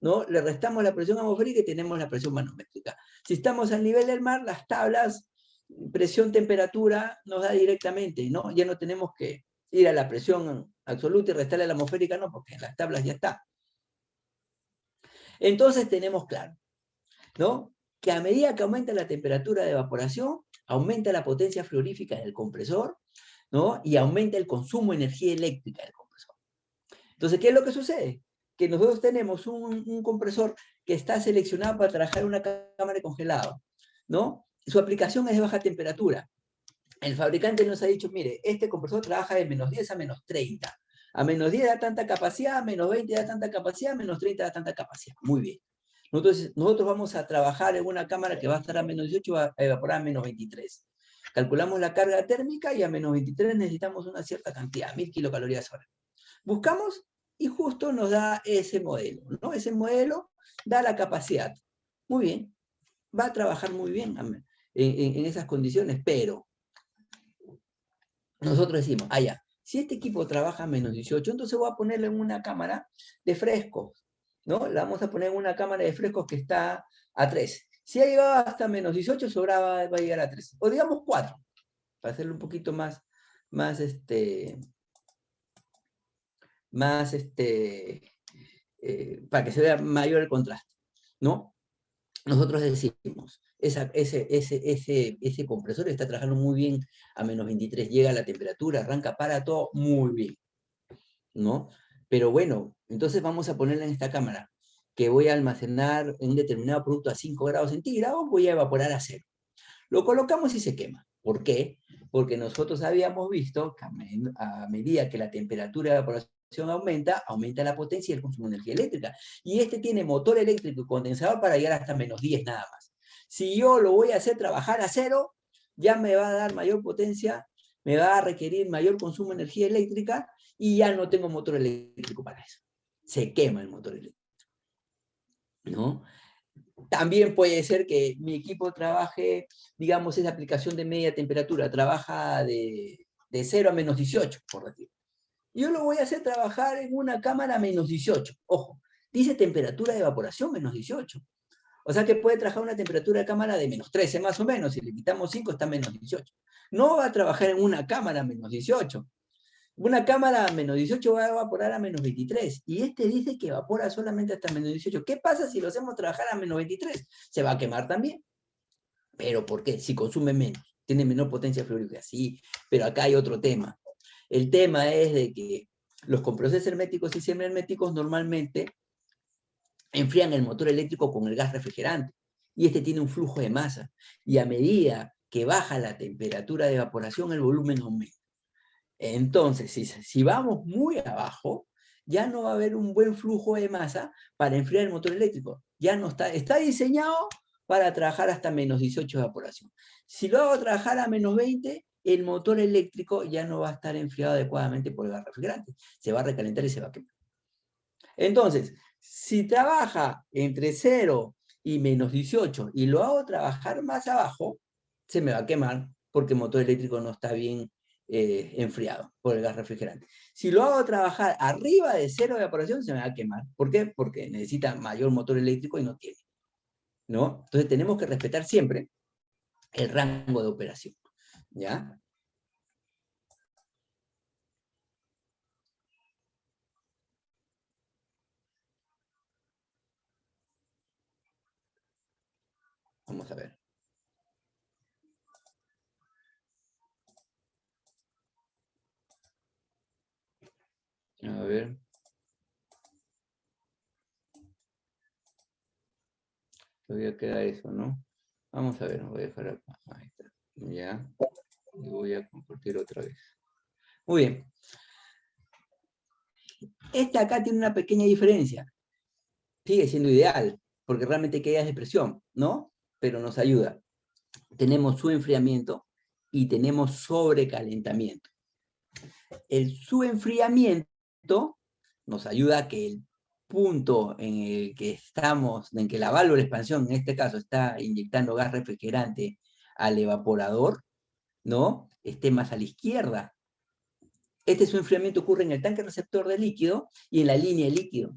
¿no? Le restamos la presión atmosférica y tenemos la presión manométrica. Si estamos al nivel del mar, las tablas, presión-temperatura, nos da directamente, ¿no? Ya no tenemos que ir a la presión absoluta y restarle a la atmosférica, no, porque en las tablas ya está. Entonces tenemos claro, ¿no? Que a medida que aumenta la temperatura de evaporación, aumenta la potencia frigorífica del compresor, ¿no? Y aumenta el consumo de energía eléctrica del compresor. Entonces, ¿qué es lo que sucede? que nosotros tenemos un compresor que está seleccionado para trabajar en una cámara de congelado, ¿no? Su aplicación es de baja temperatura. El fabricante nos ha dicho, mire, este compresor trabaja de -10 a -30. A -10 da tanta capacidad, a -20 da tanta capacidad, a -30 da tanta capacidad. Muy bien. Nosotros vamos a trabajar en una cámara que va a estar a -18 y va a evaporar a -23. Calculamos la carga térmica y a -23 necesitamos una cierta cantidad, 1000 kilocalorías hora. Buscamos y justo nos da ese modelo, ¿no? Ese modelo da la capacidad. Muy bien, va a trabajar muy bien en esas condiciones, pero nosotros decimos, ya, si este equipo trabaja a -18, entonces voy a ponerle en una cámara de frescos, ¿no? La vamos a poner en una cámara de frescos que está a 3. Si ha llegado hasta -18, sobraba, va a llegar a 3. O digamos 4, para hacerlo un poquito más para que se vea mayor el contraste, ¿no? Nosotros decimos, ese compresor está trabajando muy bien a -23, llega a la temperatura, arranca para todo muy bien, ¿no? Pero bueno, entonces vamos a ponerla en esta cámara, que voy a almacenar un determinado producto a 5 grados centígrados, voy a evaporar a 0. Lo colocamos y se quema. ¿Por qué? Porque nosotros habíamos visto que a medida que la temperatura de evaporación aumenta la potencia y el consumo de energía eléctrica. Y este tiene motor eléctrico y condensador para llegar hasta -10 nada más. Si yo lo voy a hacer trabajar a 0, ya me va a dar mayor potencia, me va a requerir mayor consumo de energía eléctrica y ya no tengo motor eléctrico para eso. Se quema el motor eléctrico, ¿no? También puede ser que mi equipo trabaje, digamos, esa aplicación de media temperatura, trabaja de 0 a -18, por decir. Yo lo voy a hacer trabajar en una cámara a -18. Ojo, dice temperatura de evaporación -18. O sea que puede trabajar una temperatura de cámara de -13 más o menos. Si le quitamos 5 está a -18. No va a trabajar en una cámara a -18. Una cámara a -18 va a evaporar a -23. Y este dice que evapora solamente hasta -18. ¿Qué pasa si lo hacemos trabajar a -23? Se va a quemar también. ¿Pero por qué? Si consume menos. Tiene menor potencia fluorífica. Sí, pero acá hay otro tema. El tema es de que los compresores herméticos y semiherméticos normalmente enfrían el motor eléctrico con el gas refrigerante. Y este tiene un flujo de masa. Y a medida que baja la temperatura de evaporación, el volumen aumenta. Entonces, si vamos muy abajo, ya no va a haber un buen flujo de masa para enfriar el motor eléctrico. Ya no está diseñado para trabajar hasta -18 de evaporación. Si lo hago trabajar a -20, el motor eléctrico ya no va a estar enfriado adecuadamente por el gas refrigerante. Se va a recalentar y se va a quemar. Entonces, si trabaja entre 0 y -18 y lo hago trabajar más abajo, se me va a quemar porque el motor eléctrico no está bien enfriado por el gas refrigerante. Si lo hago trabajar arriba de 0 de evaporación, se me va a quemar. ¿Por qué? Porque necesita mayor motor eléctrico y no tiene, ¿no? Entonces tenemos que respetar siempre el rango de operación, ¿ya? Vamos a ver. A ver. Todavía queda eso, ¿no? Vamos a ver, voy a dejar acá. Ahí está. Ya. Y voy a compartir otra vez. Muy bien. Esta acá tiene una pequeña diferencia. Sigue siendo ideal, porque realmente queda de presión, ¿no? Pero nos ayuda. Tenemos su enfriamiento y tenemos sobrecalentamiento. El subenfriamiento nos ayuda a que el punto en el que estamos, en que la válvula de expansión, en este caso, está inyectando gas refrigerante al evaporador, ¿no? Esté más a la izquierda. Este subenfriamiento ocurre en el tanque receptor de líquido y en la línea de líquido,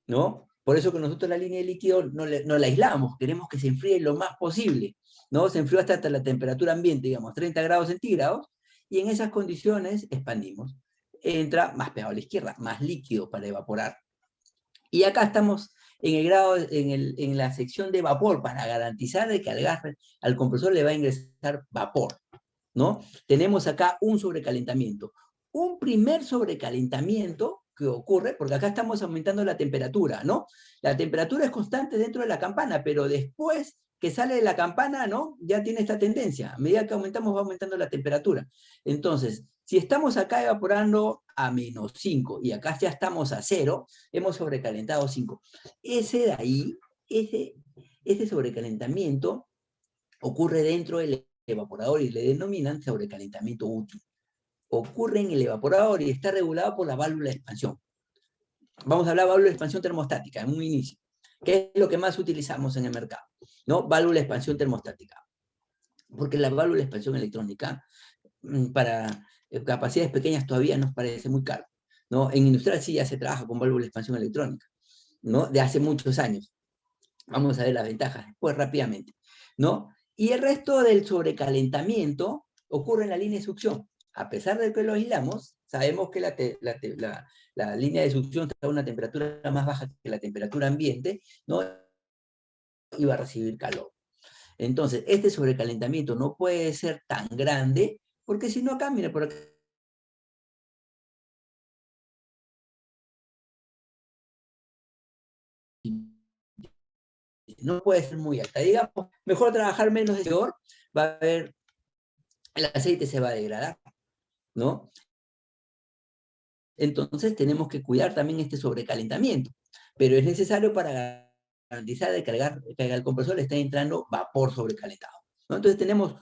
¿no? Por eso que nosotros la línea de líquido no la aislamos, queremos que se enfríe lo más posible, ¿no? Se enfrió hasta la temperatura ambiente, digamos, 30 grados centígrados, y en esas condiciones expandimos. Entra más pegado a la izquierda, más líquido para evaporar. Y acá estamos en el grado, en la sección de vapor, para garantizar de que al compresor le va a ingresar vapor, ¿no? Tenemos acá un sobrecalentamiento. Un primer sobrecalentamiento que ocurre, porque acá estamos aumentando la temperatura, ¿no? La temperatura es constante dentro de la campana, pero después que sale de la campana, ¿no? Ya tiene esta tendencia. A medida que aumentamos, va aumentando la temperatura. Entonces, si estamos acá evaporando a -5 y acá ya estamos a 0, hemos sobrecalentado 5. Ese de ahí, ese sobrecalentamiento ocurre dentro del evaporador y le denominan sobrecalentamiento útil. Ocurre en el evaporador y está regulado por la válvula de expansión. Vamos a hablar de válvula de expansión termostática en un inicio, que es lo que más utilizamos en el mercado, ¿no? Válvula de expansión termostática. Porque la válvula de expansión electrónica, para capacidades pequeñas todavía nos parece muy caro, ¿no? En industrial sí ya se trabaja con válvula de expansión electrónica, ¿no? De hace muchos años. Vamos a ver las ventajas después rápidamente, ¿no? Y el resto del sobrecalentamiento ocurre en la línea de succión. A pesar de que lo aislamos, sabemos que la línea de succión está a una temperatura más baja que la temperatura ambiente, ¿no? Y va a recibir calor. Entonces, este sobrecalentamiento no puede ser tan grande, porque si no, acá, mira, por acá. No puede ser muy alta. Digamos, mejor trabajar menos de peor, va a haber, el aceite se va a degradar, ¿no? Entonces tenemos que cuidar también este sobrecalentamiento, pero es necesario para garantizar de que al compresor le está entrando vapor sobrecalentado, ¿no? Entonces tenemos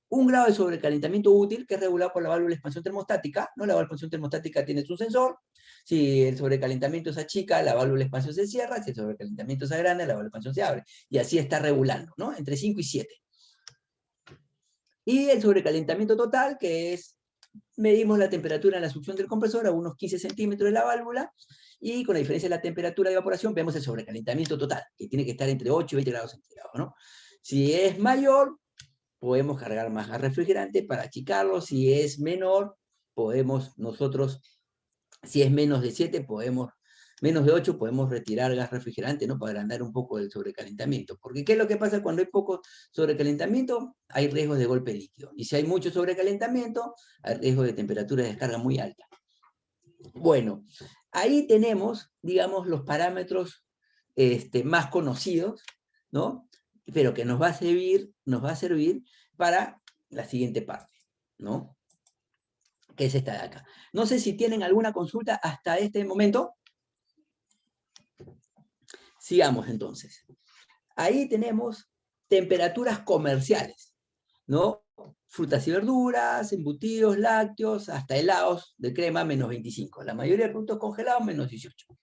un grado de sobrecalentamiento útil que es regulado por la válvula de expansión termostática, ¿no? La válvula de expansión termostática tiene su sensor. Si el sobrecalentamiento es chica, la válvula de expansión se cierra. Si el sobrecalentamiento es grande, la válvula de expansión se abre. Y así está regulando, ¿no? Entre 5 y 7. Y el sobrecalentamiento total, que es, medimos la temperatura en la succión del compresor a unos 15 centímetros de la válvula, y con la diferencia de la temperatura de evaporación vemos el sobrecalentamiento total, que tiene que estar entre 8 y 20 grados centígrados, ¿no? Si es mayor, podemos cargar más gas refrigerante para achicarlo. Si es menor, podemos nosotros, si es menos de 7, menos de 8, podemos retirar gas refrigerante, ¿no? Para agrandar un poco el sobrecalentamiento. Porque ¿qué es lo que pasa cuando hay poco sobrecalentamiento? Hay riesgos de golpe líquido. Y si hay mucho sobrecalentamiento, hay riesgo de temperatura de descarga muy alta. Bueno, ahí tenemos, digamos, los parámetros más conocidos, ¿no? Pero que nos va a servir para la siguiente parte, ¿no? Que es esta de acá. No sé si tienen alguna consulta hasta este momento. Sigamos entonces. Ahí tenemos temperaturas comerciales, ¿no? Frutas y verduras, embutidos, lácteos, hasta helados de crema, -25. La mayoría de productos congelados, -18.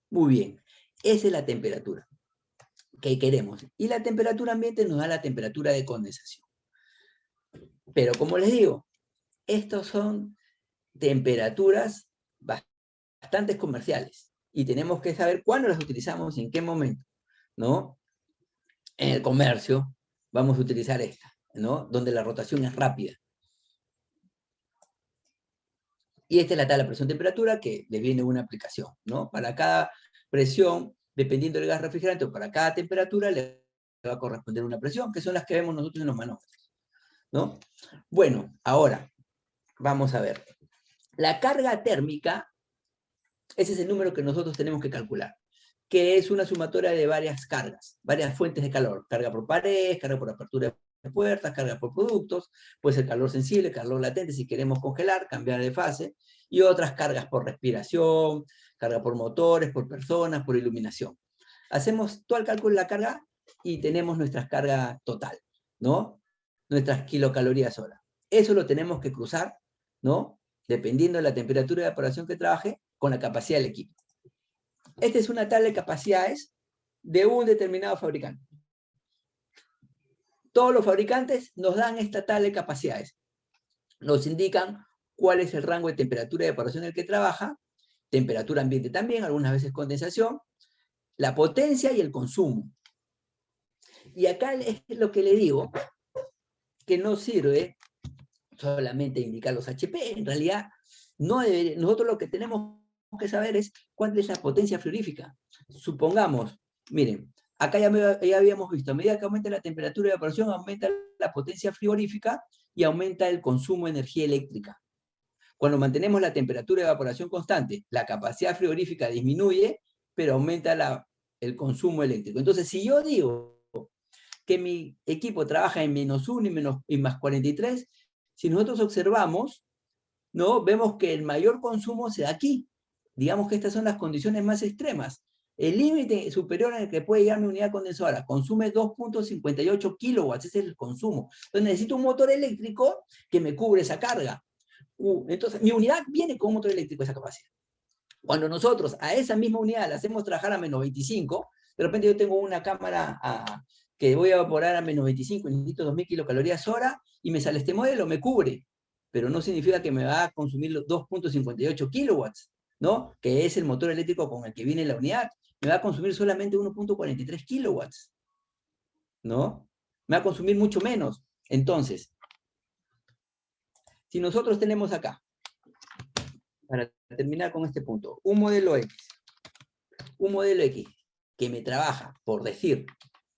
Muy bien. Esa es la temperatura que queremos. Y la temperatura ambiente nos da la temperatura de condensación. Pero como les digo, estos son temperaturas bastante comerciales. Y tenemos que saber cuándo las utilizamos y en qué momento, ¿no? En el comercio vamos a utilizar esta, ¿no? Donde la rotación es rápida. Y esta es la tabla de presión-temperatura que les viene una aplicación, ¿no? Para cada presión, dependiendo del gas refrigerante, o para cada temperatura le va a corresponder una presión, que son las que vemos nosotros en los manómetros, ¿no? Bueno, ahora vamos a ver. La carga térmica, ese es el número que nosotros tenemos que calcular, que es una sumatoria de varias cargas, varias fuentes de calor. Carga por pared, carga por apertura de puertas, carga por productos, puede ser calor sensible, calor latente, si queremos congelar, cambiar de fase, y otras cargas por respiración, carga por motores, por personas, por iluminación. Hacemos todo el cálculo de la carga y tenemos nuestra carga total, ¿no? Nuestras kilocalorías hora. Eso lo tenemos que cruzar, ¿no? Dependiendo de la temperatura de evaporación que trabaje, con la capacidad del equipo. Esta es una tabla de capacidades de un determinado fabricante. Todos los fabricantes nos dan esta tabla de capacidades. Nos indican cuál es el rango de temperatura de evaporación en el que trabaja, temperatura ambiente también, algunas veces condensación, la potencia y el consumo. Y acá es lo que le digo, que no sirve solamente indicar los HP, en realidad nosotros lo que tenemos que saber es cuál es la potencia frigorífica. Supongamos, miren, acá ya habíamos visto, a medida que aumenta la temperatura de evaporación, aumenta la potencia frigorífica y aumenta el consumo de energía eléctrica. Cuando mantenemos la temperatura de evaporación constante, la capacidad frigorífica disminuye, pero aumenta el consumo eléctrico. Entonces, si yo digo que mi equipo trabaja en -1 y más 43, si nosotros observamos, ¿no? Vemos que el mayor consumo se da aquí. Digamos que estas son las condiciones más extremas. El límite superior en el que puede llegar mi unidad condensadora consume 2.58 kilowatts, ese es el consumo. Entonces necesito un motor eléctrico que me cubre esa carga. Entonces mi unidad viene con un motor eléctrico esa capacidad. Cuando nosotros a esa misma unidad la hacemos trabajar a -25, de repente yo tengo una cámara que voy a evaporar a -25 y necesito 2000 kilocalorías hora, y me sale este modelo, me cubre, pero no significa que me va a consumir los 2.58 kilowatts, ¿no? Que es el motor eléctrico con el que viene la unidad. Me va a consumir solamente 1.43 kilowatts, ¿no? Me va a consumir mucho menos. Entonces, si nosotros tenemos acá, para terminar con este punto, un modelo X que me trabaja, por decir,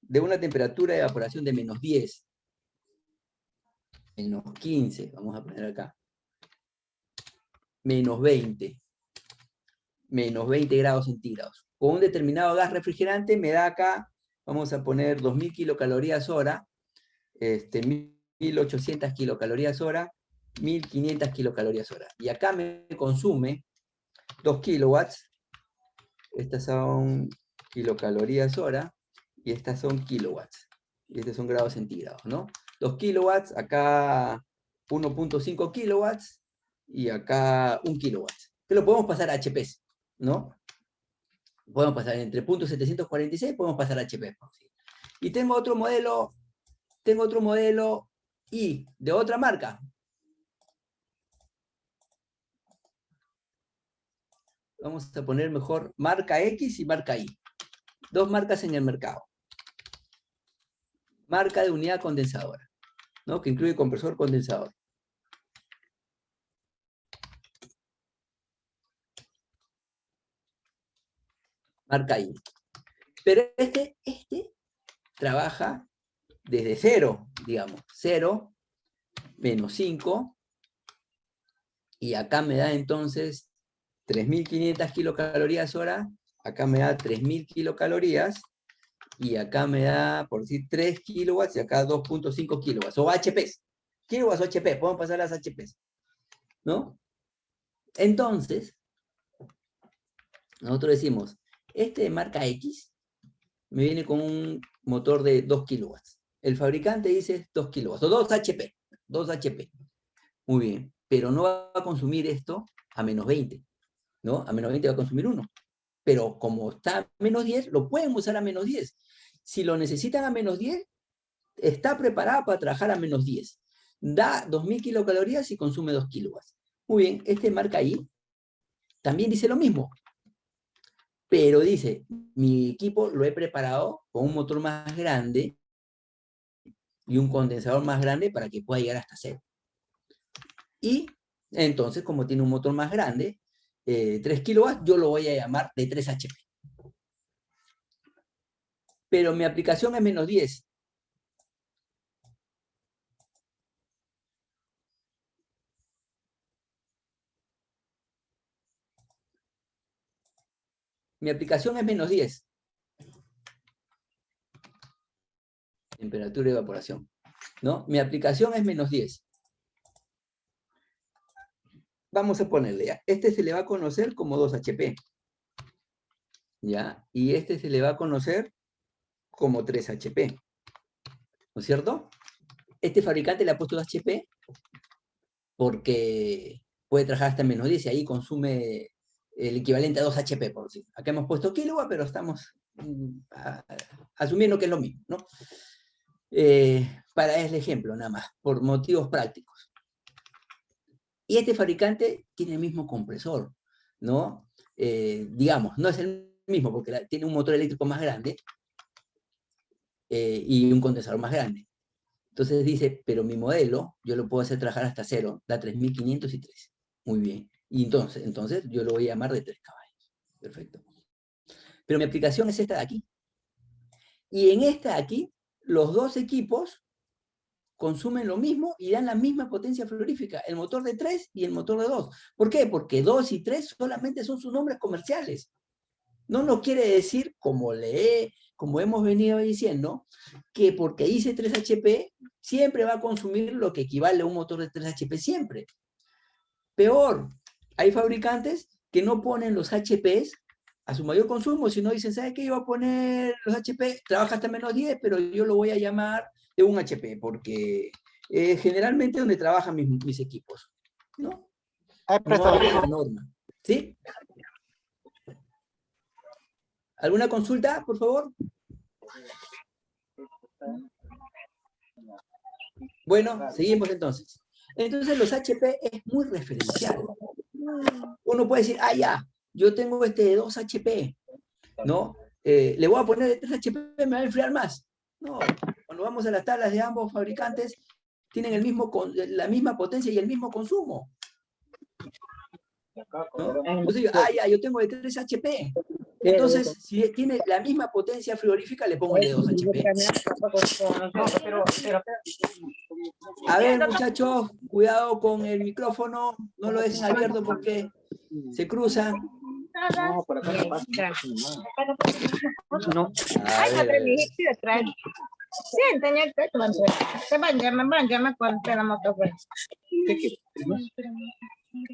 de una temperatura de evaporación de -10, -15, vamos a poner acá, -20, -20 grados centígrados, con un determinado gas refrigerante me da acá, vamos a poner 2000 kilocalorías hora, 1800 kilocalorías hora, 1500 kilocalorías hora. Y acá me consume 2 kilowatts, estas son kilocalorías hora, y estas son kilowatts, y estos son grados centígrados, ¿no? 2 kilowatts, acá 1.5 kilowatts, y acá 1 kilowatt. Que lo podemos pasar a HPs, ¿no? Podemos pasar entre .746, podemos pasar a HP. Y tengo otro modelo Y de otra marca. Vamos a poner mejor marca X y marca Y. Dos marcas en el mercado. Marca de unidad condensadora, ¿no? Que incluye compresor condensador. Marca Y. Pero este trabaja desde 0, digamos, 0, -5, y acá me da entonces 3500 kilocalorías hora, acá me da 3000 kilocalorías, y acá me da, por decir, 3 kilowatts, y acá 2.5 kilowatts, o HPs. Kilowatts o HP, podemos pasar las HPs, ¿no? Entonces, nosotros decimos, este de marca X me viene con un motor de 2 kilowatts. El fabricante dice 2 kilowatts, o 2 HP, 2 HP. Muy bien, pero no va a consumir esto a -20, ¿no? A -20 va a consumir 1. Pero como está a -10, lo pueden usar a -10. Si lo necesitan a -10, está preparada para trabajar a -10. Da 2000 kilocalorías y consume 2 kilowatts. Muy bien, este marca Y también dice lo mismo. Pero dice, mi equipo lo he preparado con un motor más grande y un condensador más grande para que pueda llegar hasta 0. Y entonces, como tiene un motor más grande, 3 kilowatts, yo lo voy a llamar de 3 HP. Pero mi aplicación es -10. Mi aplicación es -10. Temperatura de evaporación, ¿no? Mi aplicación es -10. Vamos a ponerle ya. Este se le va a conocer como 2 HP. ¿Ya? Y este se le va a conocer como 3 HP. ¿No es cierto? Este fabricante le ha puesto 2 HP porque puede trabajar hasta -10 y ahí consume el equivalente a 2 HP, por decir. Acá hemos puesto kilowatt, pero estamos asumiendo que es lo mismo, ¿no? Para el ejemplo, nada más, por motivos prácticos. Y este fabricante tiene el mismo compresor, ¿no? Digamos, no es el mismo porque tiene un motor eléctrico más grande y un condensador más grande. Entonces dice, pero mi modelo, yo lo puedo hacer trabajar hasta 0, da 3500 y 3. Muy bien. Y entonces yo lo voy a llamar de 3 caballos. Perfecto. Pero mi aplicación es esta de aquí. Y en esta de aquí, los dos equipos consumen lo mismo y dan la misma potencia florífica, el motor de 3 y el motor de 2. ¿Por qué? Porque 2 y 3 solamente son sus nombres comerciales. No nos quiere decir, como hemos venido diciendo, que porque dice 3 HP, siempre va a consumir lo que equivale a un motor de 3 HP siempre. Peor, hay fabricantes que no ponen los HPs a su mayor consumo, sino dicen, ¿sabes qué? Yo voy a poner los HP, trabaja hasta menos 10, pero yo lo voy a llamar de 1 HP, porque generalmente donde trabajan mis equipos, ¿no? No hay una norma, ¿sí? ¿Alguna consulta, por favor? Bueno, seguimos entonces. Entonces los HP es muy referencial. Uno puede decir, ya, yo tengo este de 2 HP, ¿no? Le voy a poner de 3 HP, me va a enfriar más. No, cuando vamos a las tablas de ambos fabricantes, tienen la misma potencia y el mismo consumo, ¿no? Entonces, yo tengo de 3 HP. Entonces, si tiene la misma potencia frigorífica, le pongo el de 2 HP. A ver, muchachos, cuidado con el micrófono, no lo dejen abierto porque se cruza. No, por acá no pasa. No.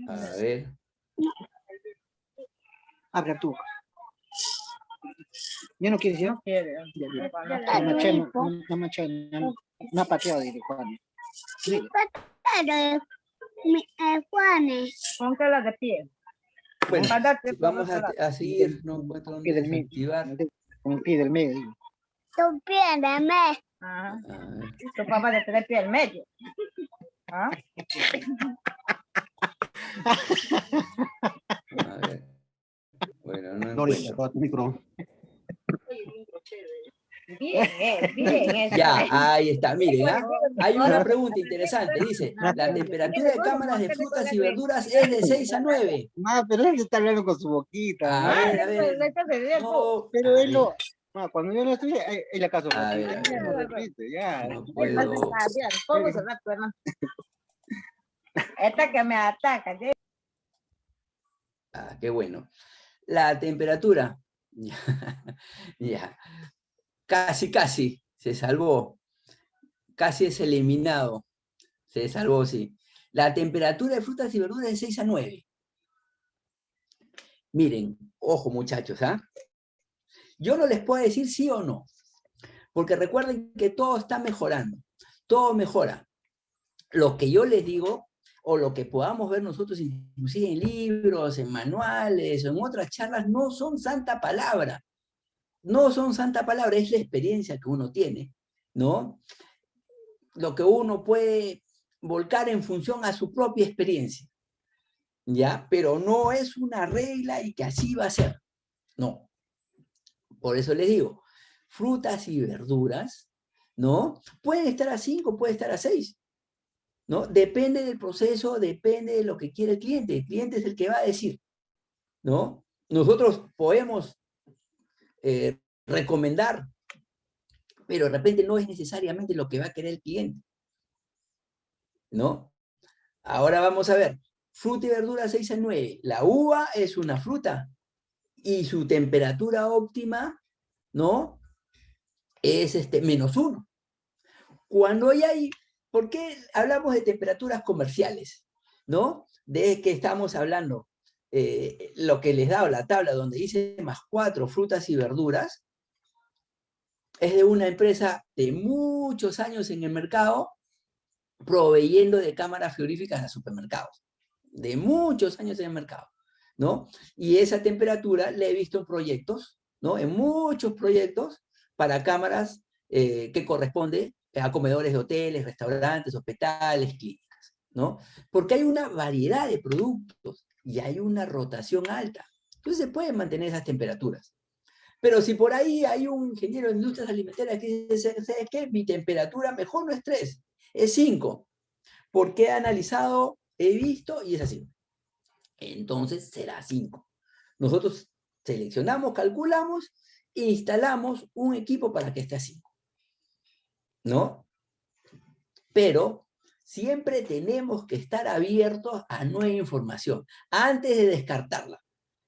A ver. Habla tú. Yo no quiero decir. No quiere. No ha pateado, diré Juan. Ponte la de pie. Bueno, vamos a seguir, no encuentro dónde desactivar. Con el pie del medio, digo. Tu pie de medio. A Tu papá de 3 pies al medio. ver. Bueno, no Doris, encuentro. tu micro. Bien. Ya, ahí está, miren, hay una pregunta interesante, dice, la temperatura de cámaras de frutas y verduras es de 6 a 9. Pero él está hablando con su boquita. A ver. No, Pero él no. Cuando yo no estoy, él acaso A ver, repite. No repite, ya. no puedo. Esta que me ataca. Qué bueno. La temperatura, ya, casi, se salvó. Casi es eliminado. Se salvó, sí. La temperatura de frutas y verduras es de 6 a 9. Miren, ojo muchachos, yo no les puedo decir sí o no, porque recuerden que todo está mejorando, todo mejora. Lo que yo les digo, o lo que podamos ver nosotros, inclusive en libros, en manuales, o en otras charlas, no son santa palabra. No son santa palabra, es la experiencia que uno tiene, ¿no? Lo que uno puede volcar en función a su propia experiencia, ¿ya? Pero no es una regla y que así va a ser, no. Por eso les digo, frutas y verduras, ¿no? Pueden estar a 5, pueden estar a 6, ¿no? Depende del proceso, depende de lo que quiere el cliente es el que va a decir, ¿no? Nosotros podemos recomendar, pero de repente no es necesariamente lo que va a querer el cliente, ¿no? Ahora vamos a ver, fruta y verdura 6 a 9, la uva es una fruta, y su temperatura óptima, ¿no? Es -1. Cuando hay, ¿por qué hablamos de temperaturas comerciales? ¿No? De que estamos hablando, lo que les da la tabla donde dice +4 frutas y verduras, es de una empresa de muchos años en el mercado, proveyendo de cámaras frigoríficas a supermercados. De muchos años en el mercado, ¿no? Y esa temperatura la he visto en proyectos, ¿no? En muchos proyectos para cámaras que corresponde a comedores de hoteles, restaurantes, hospitales, clínicas, ¿no? Porque hay una variedad de productos y hay una rotación alta. Entonces se pueden mantener esas temperaturas. Pero si por ahí hay un ingeniero de industrias alimentarias que dice, ¿sabes qué? Mi temperatura mejor no es 3, es 5. Porque he analizado, he visto y es así. Entonces será 5. Nosotros seleccionamos, calculamos e instalamos un equipo para que esté a 5. ¿No? Pero siempre tenemos que estar abiertos a nueva información antes de descartarla.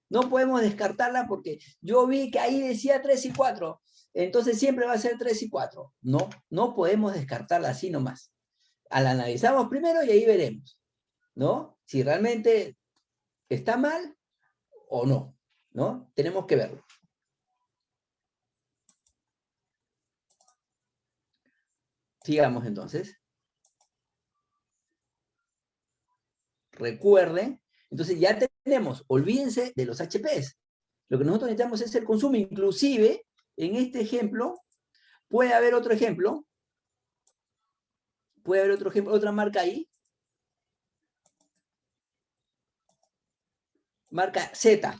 No podemos descartarla porque yo vi que ahí decía 3 y 4, entonces siempre va a ser 3 y 4. No, no podemos descartarla así nomás. La analizamos primero y ahí veremos, ¿no? Si realmente está mal o no, ¿no? Tenemos que verlo. Sigamos entonces. Recuerden, entonces ya tenemos, olvídense de los HPs. Lo que nosotros necesitamos es el consumo. Inclusive, en este ejemplo, puede haber otro ejemplo. Puede haber otro ejemplo, otra marca ahí. Marca Z.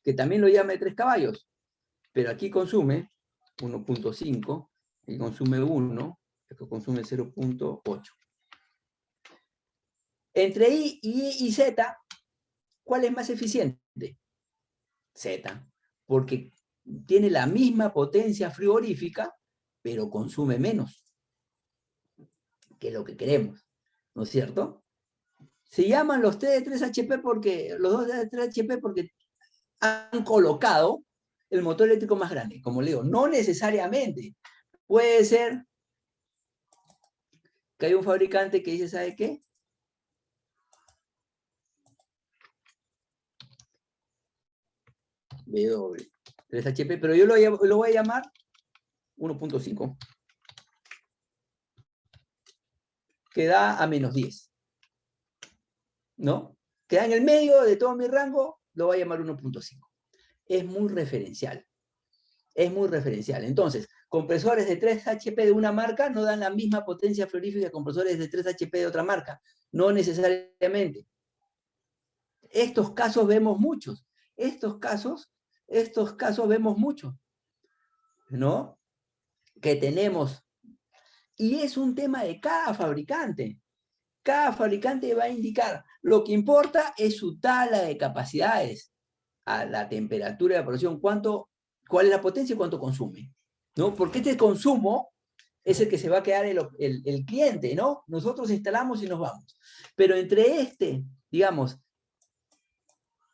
Que también lo llama de 3 caballos. Pero aquí consume 1.5. Y consume 1. Esto consume 0.8. Entre I y Z, ¿cuál es más eficiente? Z. Porque tiene la misma potencia frigorífica, pero consume menos, que es lo que queremos, ¿no es cierto? Se llaman los T de 3 HP porque, los dos de 3 HP porque han colocado el motor eléctrico más grande. Como le digo, no necesariamente. Puede ser que hay un fabricante que dice, ¿sabe qué? W, 3 HP, pero yo lo voy a llamar 1.5. Que da a menos 10. ¿No? Queda en el medio de todo mi rango, lo voy a llamar 1.5. Es muy referencial. Es muy referencial. Entonces, compresores de 3 HP de una marca no dan la misma potencia frigorífica que compresores de 3 HP de otra marca. No necesariamente. Estos casos vemos muchos. Estos casos vemos muchos. ¿No? Que tenemos. Y es un tema de cada fabricante. Cada fabricante va a indicar. Lo que importa es su tabla de capacidades, a la temperatura de evaporación, cuál es la potencia y cuánto consume, ¿no? Porque este consumo es el que se va a quedar el cliente, ¿no? Nosotros instalamos y nos vamos. Pero entre digamos,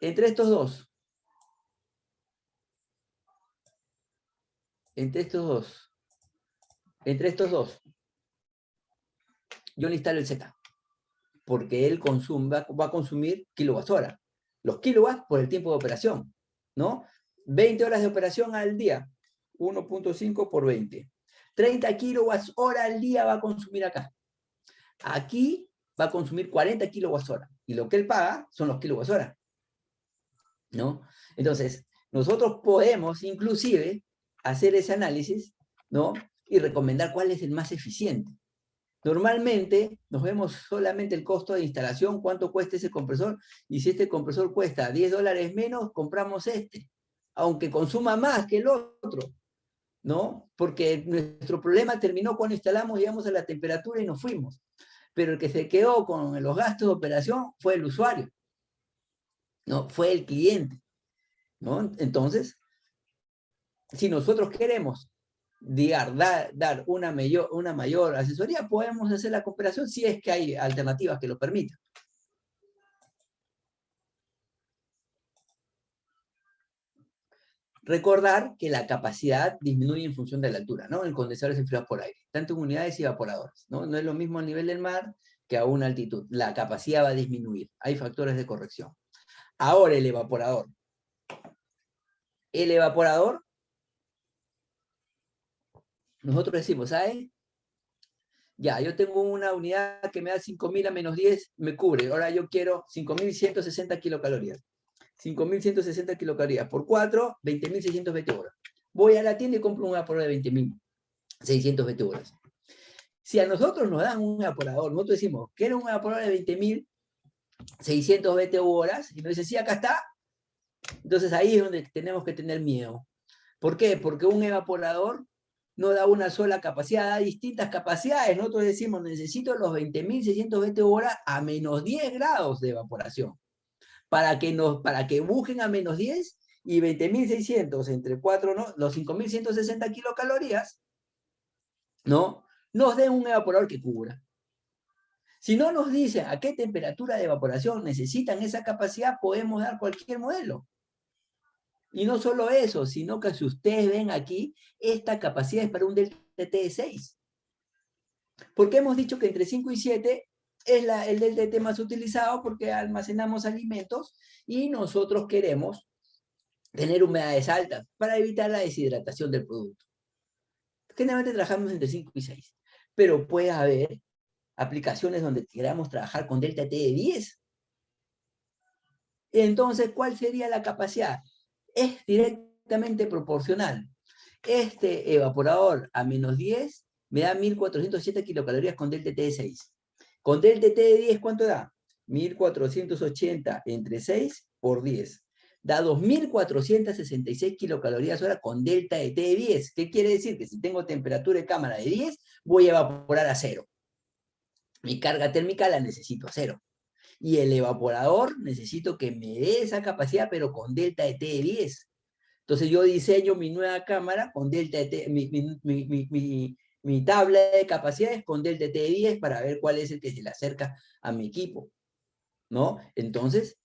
entre estos dos, yo le instalo el Z. Porque él va a consumir kilowatts-hora. Los kilowatts por el tiempo de operación, ¿no? 20 horas de operación al día, 1.5 por 20. 30 kilowatts-hora al día va a consumir acá. Aquí va a consumir 40 kilowatts-hora. Y lo que él paga son los kilowatts-hora, ¿no? Entonces, nosotros podemos inclusive hacer ese análisis, ¿no? Y recomendar cuál es el más eficiente. Normalmente nos vemos solamente el costo de instalación, cuánto cuesta ese compresor, y si este compresor cuesta $10 menos, compramos este, aunque consuma más que el otro, ¿no? Porque nuestro problema terminó cuando instalamos, llegamos a la temperatura y nos fuimos. Pero el que se quedó con los gastos de operación fue el usuario, ¿no? Fue el cliente, ¿no? Entonces, si nosotros queremos dar una mayor asesoría, podemos hacer la cooperación si es que hay alternativas que lo permitan. Recordar que la capacidad disminuye en función de la altura, ¿no? En condensadores enfriados por aire, tanto en unidades y evaporadores, ¿no? No es lo mismo a nivel del mar que a una altitud. La capacidad va a disminuir. Hay factores de corrección. Ahora el evaporador. El evaporador, nosotros decimos, ¿sabes? Ya, yo tengo una unidad que me da 5.000 a menos 10, me cubre. Ahora yo quiero 5.160 kilocalorías. 5.160 kilocalorías por 4, 20.600 BTH. Voy a la tienda y compro un evaporador de 20.600 BTH. Si a nosotros nos dan un evaporador, nosotros decimos, quiero un evaporador de 20.600 BTH, y nos dicen, sí, acá está. Entonces ahí es donde tenemos que tener miedo. ¿Por qué? Porque un evaporador no da una sola capacidad, da distintas capacidades. Nosotros decimos, necesito los 20.600 BTH a menos 10 grados de evaporación. Para que busquen a menos 10 y 20.600 entre 4, ¿no? Los 5.160 kilocalorías, ¿no? nos den un evaporador que cubra. Si no nos dicen a qué temperatura de evaporación necesitan esa capacidad, podemos dar cualquier modelo. Y no solo eso, sino que si ustedes ven aquí, esta capacidad es para un delta T de 6. Porque hemos dicho que entre 5 y 7 es el delta T más utilizado porque almacenamos alimentos y nosotros queremos tener humedades altas para evitar la deshidratación del producto. Generalmente trabajamos entre 5 y 6, pero puede haber aplicaciones donde queramos trabajar con delta T de 10. Entonces, ¿cuál sería la capacidad? Es directamente proporcional. Este evaporador a menos 10 me da 1407 kilocalorías con delta T de 6. Con delta T de 10, ¿cuánto da? 1480 entre 6 por 10. Da 2466 kilocalorías hora con delta de T de 10. ¿Qué quiere decir? Que si tengo temperatura de cámara de 10, voy a evaporar a 0. Mi carga térmica la necesito a 0. Y el evaporador necesito que me dé esa capacidad, pero con delta de T de 10. Entonces yo diseño mi nueva cámara con delta de T, mi tabla de capacidades con delta de T de 10 para ver cuál es el que se le acerca a mi equipo, ¿no? Entonces,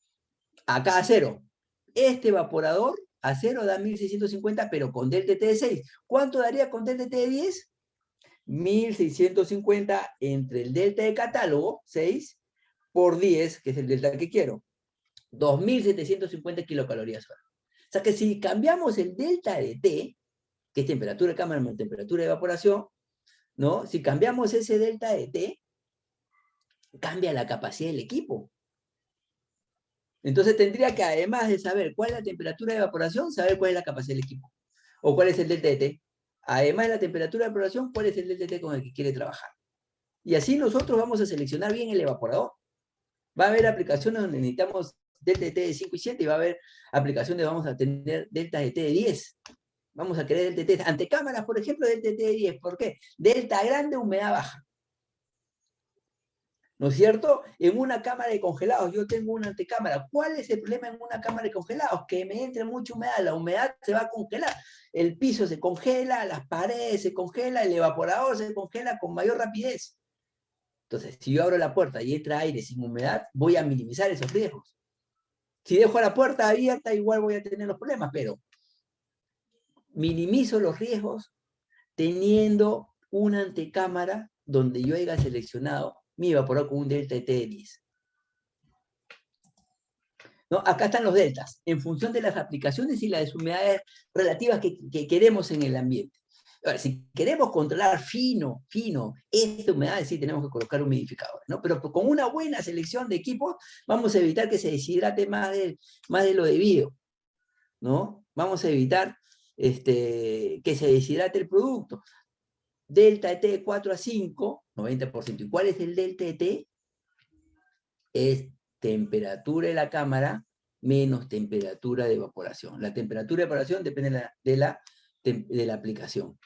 acá a 0. Este evaporador a 0 da 1650, pero con delta de T de 6. ¿Cuánto daría con delta de T de 10? 1650 entre el delta de catálogo, 6, por 10, que es el delta que quiero. 2750 kilocalorías hora. O sea que si cambiamos el delta de T, que es temperatura de cámara más temperatura de evaporación, ¿no? Si cambiamos ese delta de T, cambia la capacidad del equipo. Entonces tendría que, además de saber cuál es la temperatura de evaporación, saber cuál es la capacidad del equipo. O cuál es el delta de T. Además de la temperatura de evaporación, cuál es el delta de T con el que quiere trabajar. Y así nosotros vamos a seleccionar bien el evaporador. Va a haber aplicaciones donde necesitamos delta de T de 5 y 7, y va a haber aplicaciones donde vamos a tener delta de T de 10. Vamos a querer delta de T. Ante cámaras, por ejemplo, delta de T de 10. ¿Por qué? Delta grande, humedad baja. ¿No es cierto? En una cámara de congelados, yo tengo una antecámara. ¿Cuál es el problema en una cámara de congelados? Que me entre mucha humedad, la humedad se va a congelar. El piso se congela, las paredes se congelan, el evaporador se congela con mayor rapidez. Entonces, si yo abro la puerta y entra aire sin humedad, voy a minimizar esos riesgos. Si dejo la puerta abierta, igual voy a tener los problemas, pero minimizo los riesgos teniendo una antecámara donde yo haya seleccionado mi evaporador con un delta de T de 10. ¿No? Acá están los deltas, en función de las aplicaciones y las humedades relativas que queremos en el ambiente. Ahora, si queremos controlar fino esta humedad, sí tenemos que colocar humidificadores, ¿no? Pero con una buena selección de equipos vamos a evitar que se deshidrate más de lo debido, ¿no? Vamos a evitar que se deshidrate el producto. Delta de T de 4 a 5, 90%. ¿Y cuál es el delta de T? Es temperatura de la cámara menos temperatura de evaporación. La temperatura de evaporación depende de la aplicación.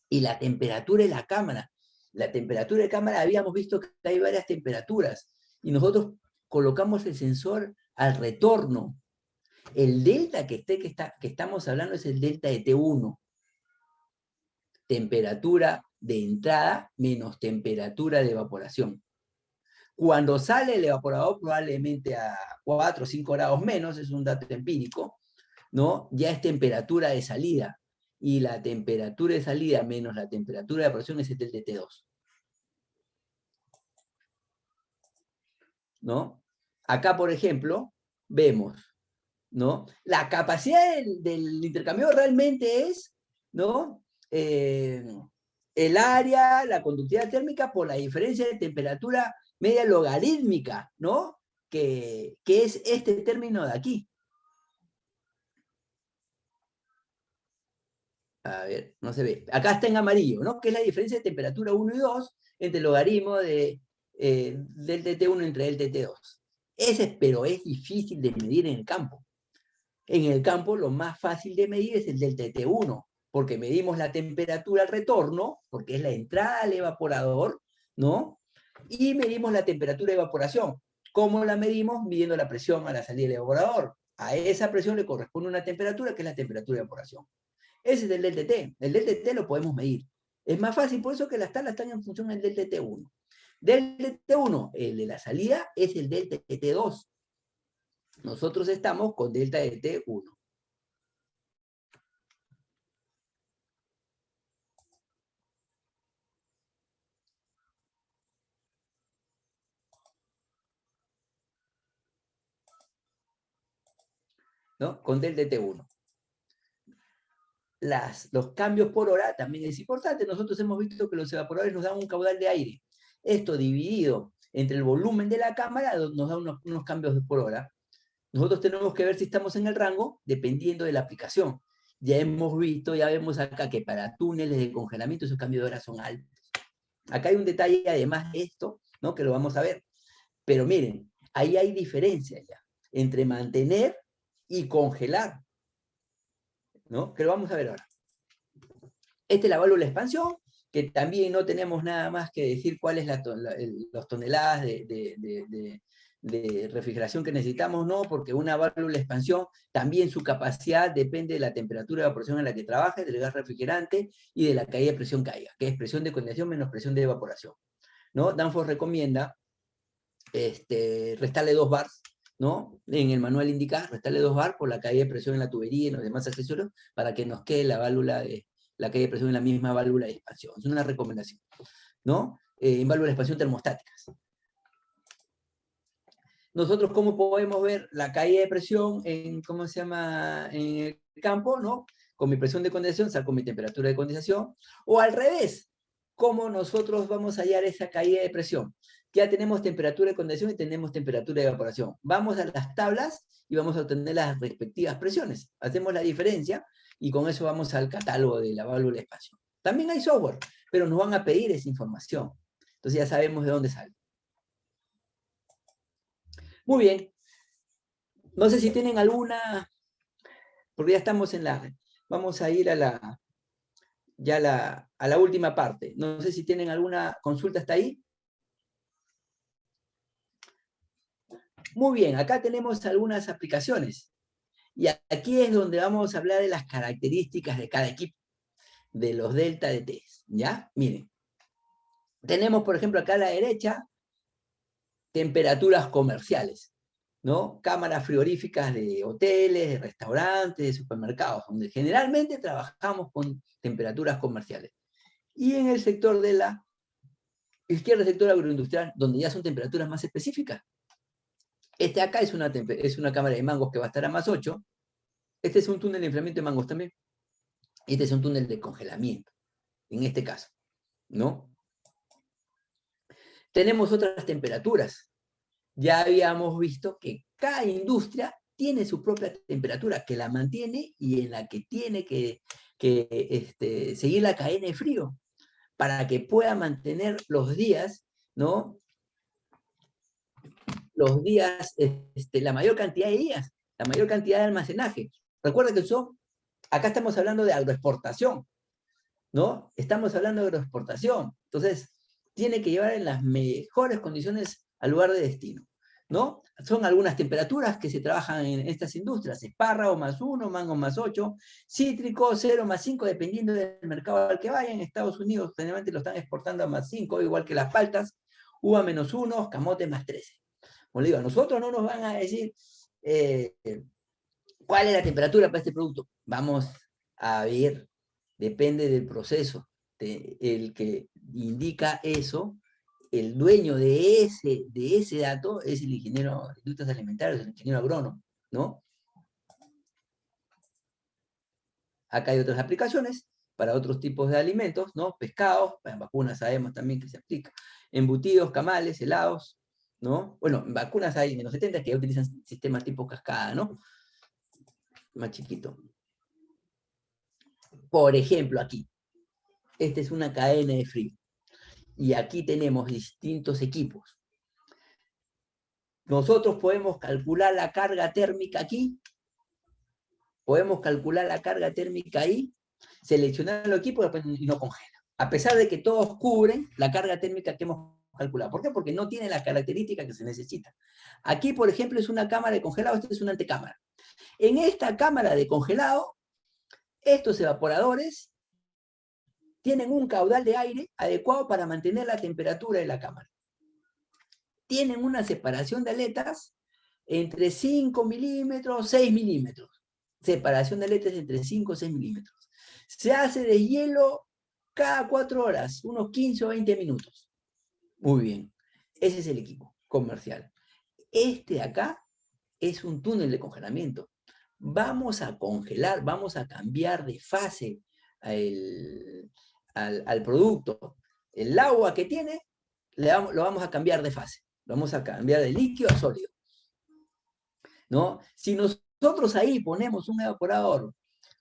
Y la temperatura de la cámara. La temperatura de cámara, habíamos visto que hay varias temperaturas. Y nosotros colocamos el sensor al retorno. El delta que estamos hablando es el delta de T1. Temperatura de entrada menos temperatura de evaporación. Cuando sale el evaporador, probablemente a 4 o 5 grados menos, es un dato empírico, ¿no? Ya es temperatura de salida. Y la temperatura de salida menos la temperatura de evaporación es el delta T2. ¿No? Acá, por ejemplo, vemos, ¿no? La capacidad del intercambio realmente es, ¿no? El área, la conductividad térmica por la diferencia de temperatura media logarítmica, ¿no? Que es este término de aquí. A ver, no se ve. Acá está en amarillo, ¿no? Que es la diferencia de temperatura 1 y 2 entre el logaritmo del T1 entre el T2. Pero es difícil de medir en el campo. En el campo lo más fácil de medir es el delta T1, porque medimos la temperatura al retorno, porque es la entrada al evaporador, ¿no? Y medimos la temperatura de evaporación. ¿Cómo la medimos? Midiendo la presión a la salida del evaporador. A esa presión le corresponde una temperatura, que es la temperatura de evaporación. Ese es el delta T. El delta T lo podemos medir. Es más fácil, por eso que las tablas están en función del delta T1. Delta T1, el de la salida, es el delta T2. Nosotros estamos con delta de T1. ¿No? Con delta T1. Los cambios por hora también es importante. Nosotros hemos visto que los evaporadores nos dan un caudal de aire. Esto dividido entre el volumen de la cámara nos da unos cambios por hora. Nosotros tenemos que ver si estamos en el rango dependiendo de la aplicación. Ya hemos visto, ya vemos acá que para túneles de congelamiento esos cambios de hora son altos. Acá hay un detalle además de esto, ¿no? Que lo vamos a ver. Pero miren, ahí hay diferencia ya entre mantener y congelar, ¿no? Que lo vamos a ver ahora. Esta es la válvula de expansión, que también no tenemos nada más que decir cuál es las toneladas de refrigeración que necesitamos, ¿no? Porque una válvula de expansión, también su capacidad depende de la temperatura de evaporación en la que trabaje, del gas refrigerante y de la caída de presión que haya, que es presión de condensación menos presión de evaporación, ¿no? Danfoss recomienda restarle 2 bars, ¿no? En el manual indica restarle 2 bars por la caída de presión en la tubería y en los demás accesorios para que nos quede la caída de presión en la misma válvula de expansión. Es una recomendación, ¿no? En válvulas de expansión termostáticas. Nosotros, ¿cómo podemos ver la caída de presión en, ¿cómo se llama? En el campo, ¿no? Con mi presión de condensación, saco mi temperatura de condensación. O al revés, ¿cómo nosotros vamos a hallar esa caída de presión? Ya tenemos temperatura de condensación y tenemos temperatura de evaporación. Vamos a las tablas y vamos a obtener las respectivas presiones. Hacemos la diferencia y con eso vamos al catálogo de la válvula de expansión. También hay software, pero nos van a pedir esa información. Entonces ya sabemos de dónde sale. Muy bien. No sé si tienen alguna, porque ya estamos en la, vamos a ir a la última parte. No sé si tienen alguna consulta hasta ahí. Muy bien, acá tenemos algunas aplicaciones. Y aquí es donde vamos a hablar de las características de cada equipo, de los delta de T, ¿ya? Miren. Tenemos, por ejemplo, acá a la derecha, temperaturas comerciales, ¿no? Cámaras frigoríficas de hoteles, de restaurantes, de supermercados, donde generalmente trabajamos con temperaturas comerciales. Y en el sector de la izquierda, el sector agroindustrial, donde ya son temperaturas más específicas. Este acá es una cámara de mangos que va a estar a +8. Este es un túnel de enfriamiento de mangos también. Este es un túnel de congelamiento, en este caso, ¿no? Tenemos otras temperaturas. Ya habíamos visto que cada industria tiene su propia temperatura, que la mantiene y en la que tiene que seguir la cadena de frío, para que pueda mantener los días, ¿no? Los días, la mayor cantidad de días, la mayor cantidad de almacenaje. Recuerda que acá estamos hablando de agroexportación, ¿no? Estamos hablando de agroexportación. Entonces, tiene que llevar en las mejores condiciones al lugar de destino, ¿no? Son algunas temperaturas que se trabajan en estas industrias: espárrago +1, mango +8, cítrico 0 +5, dependiendo del mercado al que vayan. En Estados Unidos generalmente lo están exportando a +5, igual que las paltas, uva -1, camote +13. Como le digo, a nosotros no nos van a decir cuál es la temperatura para este producto. Vamos a ver, depende del proceso. El que indica eso, el dueño de ese dato es el ingeniero de industrias alimentarias, el ingeniero agrónomo, ¿no? Acá hay otras aplicaciones para otros tipos de alimentos, ¿no? Pescados, en vacunas sabemos también que se aplica. Embutidos, camales, helados, ¿no? Bueno, en vacunas hay en los 70 que ya utilizan sistemas tipo cascada, ¿no? Más chiquito. Por ejemplo, aquí. Esta es una cadena de frío. Y aquí tenemos distintos equipos. Nosotros podemos calcular la carga térmica aquí. Podemos calcular la carga térmica ahí. Seleccionar los equipos y no congela. A pesar de que todos cubren la carga térmica que hemos calculado. ¿Por qué? Porque no tiene la característica que se necesita. Aquí, por ejemplo, es una cámara de congelado. Esta es una antecámara. En esta cámara de congelado, estos evaporadores tienen un caudal de aire adecuado para mantener la temperatura de la cámara. Tienen una separación de aletas entre 5 milímetros, 6 milímetros. Separación de aletas entre 5 y 6 milímetros. Se hace de hielo cada 4 horas, unos 15 o 20 minutos. Muy bien. Ese es el equipo comercial. Este de acá es un túnel de congelamiento. Vamos a congelar, vamos a cambiar de fase al producto. El agua que tiene, lo vamos a cambiar de fase. Lo vamos a cambiar de líquido a sólido. ¿No? Si nosotros ahí ponemos un evaporador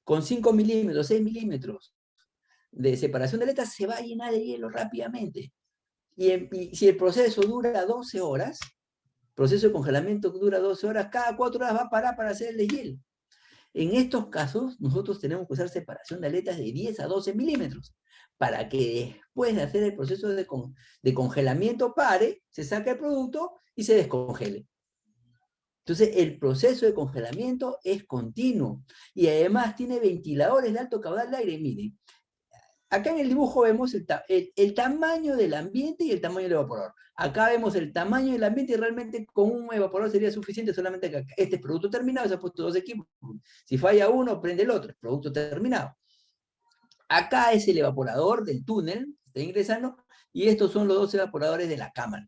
con 5 milímetros, 6 milímetros de separación de aletas, se va a llenar de hielo rápidamente. Y si el proceso dura 12 horas, el proceso de congelamiento dura 12 horas, cada 4 horas va a parar para hacer el deshielo. En estos casos, nosotros tenemos que usar separación de aletas de 10 a 12 milímetros, para que después de hacer el proceso de congelamiento pare, se saque el producto y se descongele. Entonces, el proceso de congelamiento es continuo, y además tiene ventiladores de alto caudal de aire. Miren, acá en el dibujo vemos el tamaño del ambiente y el tamaño del evaporador. Acá vemos el tamaño del ambiente y realmente con un evaporador sería suficiente, solamente que este es producto terminado, se ha puesto 2 equipos. Si falla uno, prende el otro, es producto terminado. Acá es el evaporador del túnel, está ingresando, y estos son los 2 evaporadores de la cámara,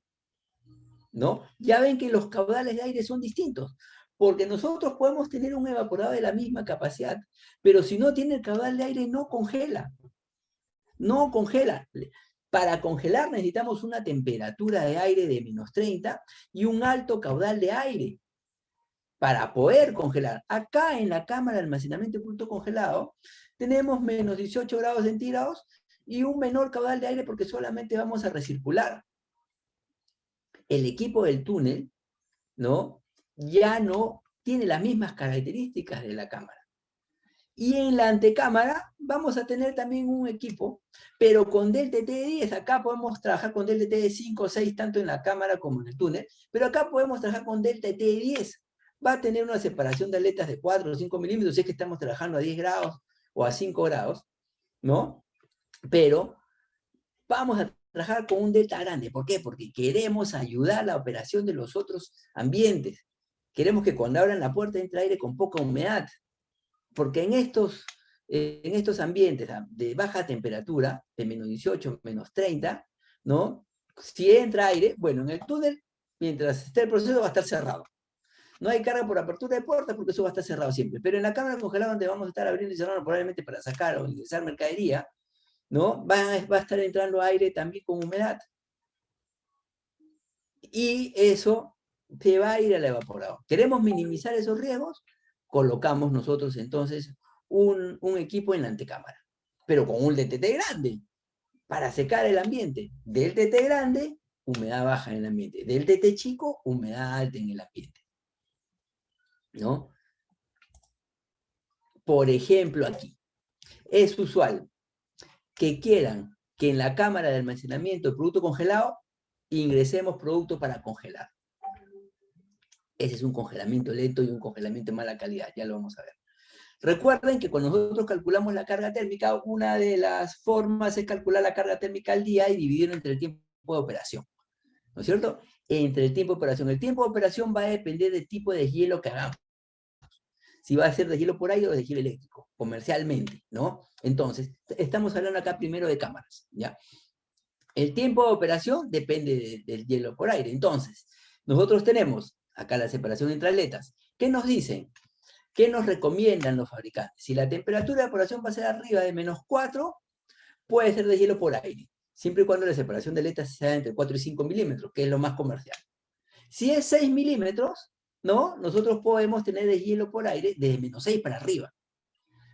¿no? Ya ven que los caudales de aire son distintos, porque nosotros podemos tener un evaporador de la misma capacidad, pero si no tiene el caudal de aire no congela. No congela. Para congelar necesitamos una temperatura de aire de -30 y un alto caudal de aire para poder congelar. Acá en la cámara de almacenamiento de producto congelado tenemos -18 grados centígrados y un menor caudal de aire porque solamente vamos a recircular. El equipo del túnel, ¿no? Ya no tiene las mismas características de la cámara. Y en la antecámara vamos a tener también un equipo, pero con DLTT de 10. Acá podemos trabajar con DLTT de 5 o 6, tanto en la cámara como en el túnel, pero acá podemos trabajar con DLTT de 10. Va a tener una separación de aletas de 4 o 5 milímetros, si es que estamos trabajando a 10 grados o a 5 grados, ¿no? Pero vamos a trabajar con un delta grande. ¿Por qué? Porque queremos ayudar a la operación de los otros ambientes. Queremos que cuando abran la puerta entre aire con poca humedad. Porque en estos ambientes de baja temperatura, de -18, -30, ¿no? Si entra aire, bueno, en el túnel, mientras esté el proceso, va a estar cerrado. No hay carga por apertura de puertas porque eso va a estar cerrado siempre. Pero en la cámara congelada, donde vamos a estar abriendo y cerrando probablemente para sacar o ingresar mercadería, ¿no? Va a estar entrando aire también con humedad. Y eso se va a ir al evaporador. ¿Queremos minimizar esos riesgos? Colocamos nosotros entonces un equipo en la antecámara, pero con un DTT grande, para secar el ambiente. Del DTT grande, humedad baja en el ambiente. Del DTT chico, humedad alta en el ambiente. ¿No? Por ejemplo, aquí, es usual que quieran que en la cámara de almacenamiento de producto congelado ingresemos producto para congelar. Ese es un congelamiento lento y un congelamiento de mala calidad, ya lo vamos a ver. Recuerden que cuando nosotros calculamos la carga térmica, una de las formas es calcular la carga térmica al día y dividirlo entre el tiempo de operación. ¿No es cierto? Entre el tiempo de operación. El tiempo de operación va a depender del tipo de hielo que hagamos. Si va a ser de hielo por aire o de hielo eléctrico, comercialmente, ¿no? Entonces, estamos hablando acá primero de cámaras, ¿ya? El tiempo de operación depende del hielo por aire. Entonces, nosotros tenemos acá la separación entre aletas. ¿Qué nos dicen? ¿Qué nos recomiendan los fabricantes? Si la temperatura de operación va a ser arriba de -4, puede ser de hielo por aire, siempre y cuando la separación de aletas sea entre 4 y 5 milímetros, que es lo más comercial. Si es 6 milímetros, ¿no? Nosotros podemos tener de hielo por aire desde -6 para arriba,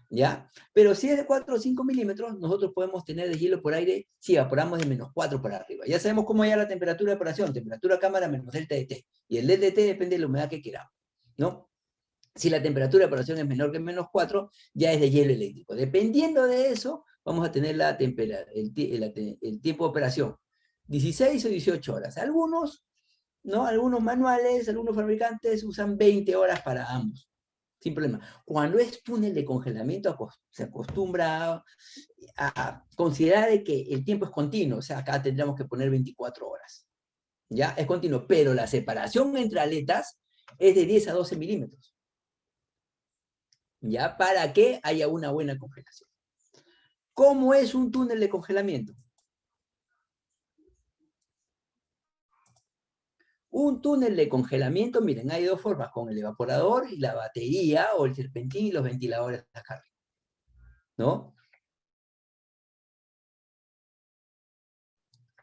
¿ya? Pero si es de 4 o 5 milímetros, nosotros podemos tener de hielo por aire si evaporamos de -4 para arriba. Ya sabemos cómo hallar la temperatura de operación, temperatura cámara menos delta de T, y el delta de T depende de la humedad que queramos, ¿no? Si la temperatura de operación es menor que -4, ya es de hielo eléctrico. Dependiendo de eso, vamos a tener el tiempo de operación, 16 o 18 horas. Algunos, ¿no? Algunos manuales, algunos fabricantes usan 20 horas para ambos. sin problema. Cuando es túnel de congelamiento, se acostumbra a considerar de que el tiempo es continuo, o sea, acá tendríamos que poner 24 horas. ¿Ya? Es continuo, pero la separación entre aletas es de 10 a 12 milímetros. ¿Ya? Para que haya una buena congelación. ¿Cómo es un túnel de congelamiento? Un túnel de congelamiento, miren, hay dos formas, con el evaporador y la batería, o el serpentín y los ventiladores acá arriba, ¿no?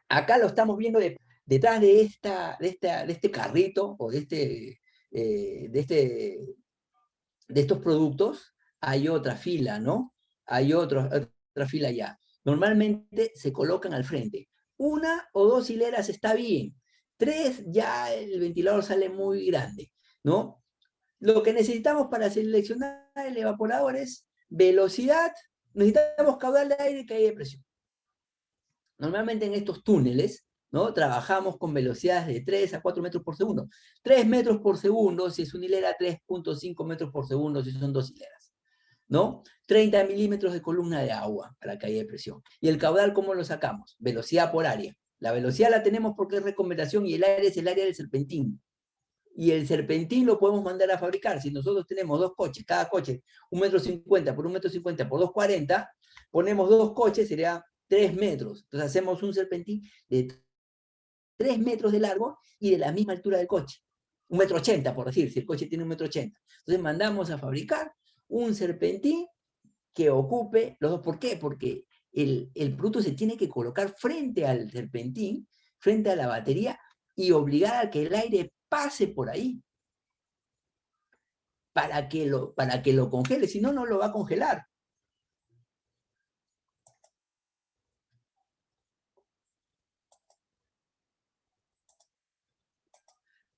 Acá lo estamos viendo detrás de este carrito, o de estos productos, hay otra fila, ¿no? Hay otra fila ya. Normalmente se colocan al frente. Una o dos hileras está bien. 3 ya el ventilador sale muy grande, ¿no? Lo que necesitamos para seleccionar el evaporador es velocidad, necesitamos caudal de aire y caída de presión. Normalmente en estos túneles, ¿no? Trabajamos con velocidades de 3 a 4 metros por segundo. 3 metros por segundo si es una hilera, 3.5 metros por segundo si son dos hileras, ¿no? 30 milímetros de columna de agua para caída de presión. ¿Y el caudal cómo lo sacamos? Velocidad por área. La velocidad la tenemos porque es recomendación y el área es el área del serpentín. Y el serpentín lo podemos mandar a fabricar. Si nosotros tenemos dos coches, cada coche 1,50 m por 1,50 m por 2,40, ponemos dos coches, sería 3 metros. Entonces hacemos un serpentín de 3 metros de largo y de la misma altura del coche. 1,80 m, por decir, si el coche tiene 1,80 m. Entonces mandamos a fabricar un serpentín que ocupe los dos. ¿Por qué? Porque el producto se tiene que colocar frente al serpentín, frente a la batería, y obligar a que el aire pase por ahí para que lo congele, si no, no lo va a congelar.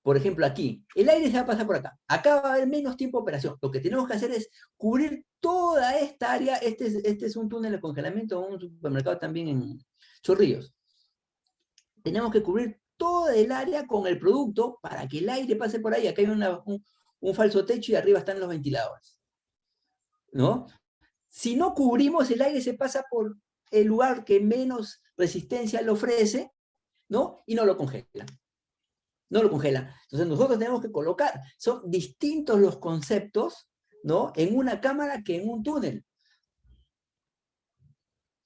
Por ejemplo, aquí, el aire se va a pasar por acá. Acá va a haber menos tiempo de operación. Lo que tenemos que hacer es cubrir toda esta área. Este es un túnel de congelamiento, un supermercado también en Chorrillos. Tenemos que cubrir toda el área con el producto para que el aire pase por ahí. Acá hay un falso techo y arriba están los ventiladores, ¿no? Si no cubrimos, el aire se pasa por el lugar que menos resistencia le ofrece, ¿no? Y no lo congela. No lo congela. Entonces nosotros tenemos que colocar, son distintos los conceptos, ¿no? En una cámara que en un túnel.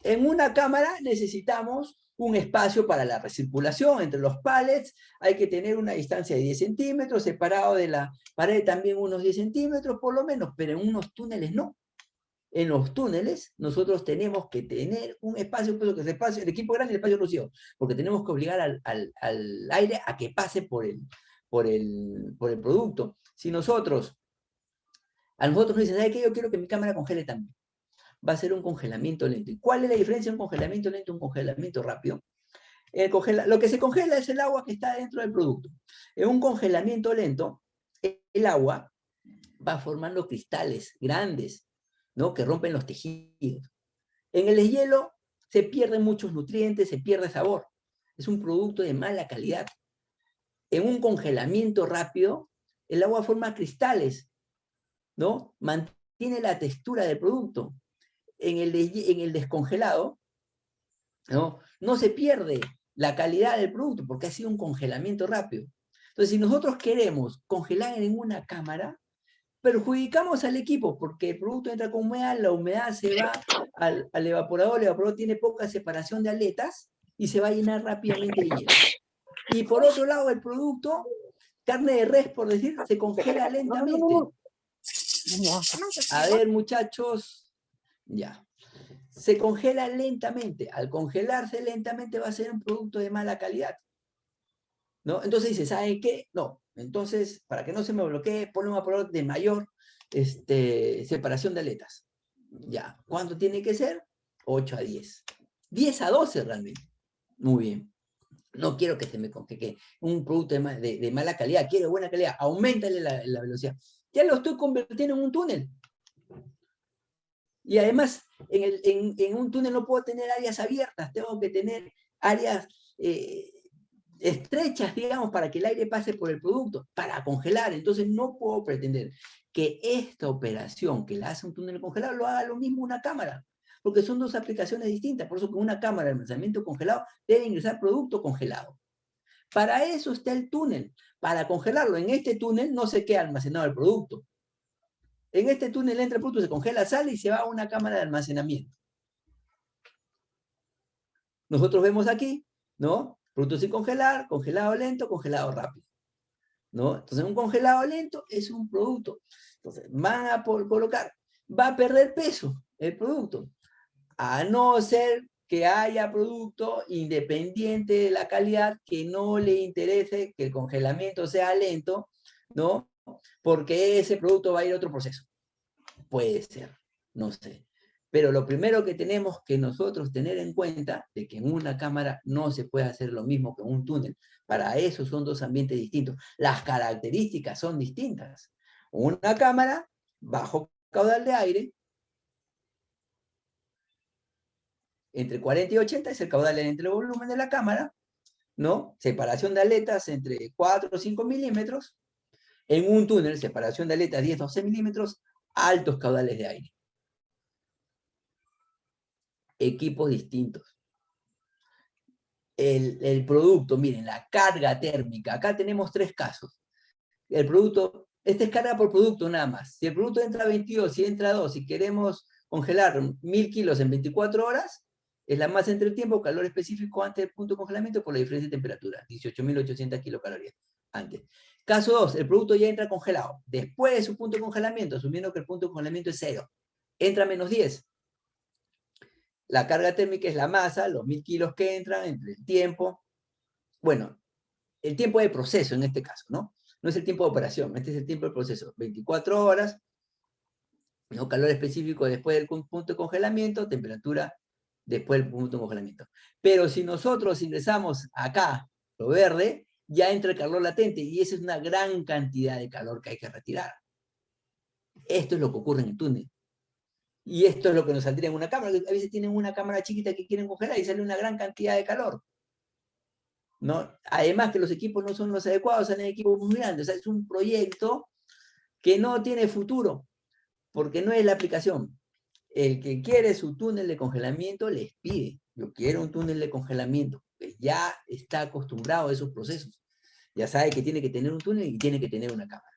En una cámara necesitamos un espacio para la recirculación entre los pallets, hay que tener una distancia de 10 centímetros, separado de la pared también unos 10 centímetros por lo menos, pero en unos túneles no. En los túneles nosotros tenemos que tener un espacio, pues, que es espacio, el equipo grande y el espacio reducido, porque tenemos que obligar al aire a que pase por el producto. Si a nosotros nos dicen, ¿sabe qué? Yo quiero que mi cámara congele también. Va a ser un congelamiento lento. ¿Y cuál es la diferencia de un congelamiento lento y un congelamiento rápido? Lo que se congela es el agua que está dentro del producto. En un congelamiento lento, el agua va formando cristales grandes, ¿no? Que rompen los tejidos. En el deshielo se pierden muchos nutrientes, se pierde sabor. Es un producto de mala calidad. En un congelamiento rápido, el agua forma cristales, ¿no? Mantiene la textura del producto. En el descongelado, ¿no? No se pierde la calidad del producto porque ha sido un congelamiento rápido. Entonces, si nosotros queremos congelar en una cámara, perjudicamos al equipo porque el producto entra con humedad, la humedad se va al evaporador, el evaporador tiene poca separación de aletas y se va a llenar rápidamente de hielo. Y por otro lado, el producto, carne de res, por decir, se congela lentamente. A ver, muchachos, ya. Se congela lentamente. Al congelarse lentamente va a ser un producto de mala calidad, ¿no? Entonces dice, ¿saben qué? No. Entonces, para que no se me bloquee, ponle un evaporador de mayor separación de aletas. Ya. ¿Cuánto tiene que ser? 8 a 10. 10 a 12 realmente. Muy bien. No quiero que se me congele un producto de mala calidad, quiero buena calidad. Auméntale la velocidad. Ya lo estoy convirtiendo en un túnel. Y además, en un túnel no puedo tener áreas abiertas, tengo que tener áreas estrechas, digamos, para que el aire pase por el producto, para congelar. Entonces no puedo pretender que esta operación que la hace un túnel congelado lo haga lo mismo una cámara, porque son dos aplicaciones distintas. Por eso con una cámara de almacenamiento congelado debe ingresar producto congelado. Para eso está el túnel, para congelarlo. En este túnel no se queda almacenado el producto. En este túnel entra el producto, se congela, sale y se va a una cámara de almacenamiento. Nosotros vemos aquí, ¿no? Producto sin congelar, congelado lento, congelado rápido, ¿no? Entonces un congelado lento es un producto. Entonces van a colocar, va a perder peso el producto, a no ser que haya producto independiente de la calidad que no le interese que el congelamiento sea lento, ¿no? Porque ese producto va a ir a otro proceso. Puede ser, no sé. Pero lo primero que tenemos que nosotros tener en cuenta es que en una cámara no se puede hacer lo mismo que en un túnel. Para eso son dos ambientes distintos. Las características son distintas. Una cámara, bajo caudal de aire, entre 40 y 80 es el caudal entre el volumen de la cámara, ¿no? Separación de aletas entre 4 o 5 milímetros. En un túnel, separación de aletas 10 o 12 milímetros, altos caudales de aire. Equipos distintos. El producto, miren, la carga térmica. Acá tenemos tres casos. El producto, esta es carga por producto nada más. Si el producto entra a 22, si entra a 2, si queremos congelar 1000 kilos en 24 horas, es la masa entre el tiempo, calor específico antes del punto de congelamiento por la diferencia de temperatura, 18.800 kilocalorías antes. Caso 2, el producto ya entra congelado. Después de su punto de congelamiento, asumiendo que el punto de congelamiento es 0, entra a menos 10. La carga térmica es la masa, los 1000 kilos que entran, entre el tiempo. Bueno, el tiempo de proceso en este caso, ¿no? No es el tiempo de operación, este es el tiempo de proceso. 24 horas, ¿no? Calor específico después del punto de congelamiento, temperatura después del punto de congelamiento. Pero si nosotros ingresamos acá, lo verde, ya entra el calor latente y esa es una gran cantidad de calor que hay que retirar. Esto es lo que ocurre en el túnel. Y esto es lo que nos saldría en una cámara. A veces tienen una cámara chiquita que quieren congelar y sale una gran cantidad de calor, ¿no? Además que los equipos no son los adecuados, salen equipos muy grandes. O sea, es un proyecto que no tiene futuro, porque no es la aplicación. El que quiere su túnel de congelamiento les pide, yo quiero un túnel de congelamiento, que ya está acostumbrado a esos procesos. Ya sabe que tiene que tener un túnel y tiene que tener una cámara.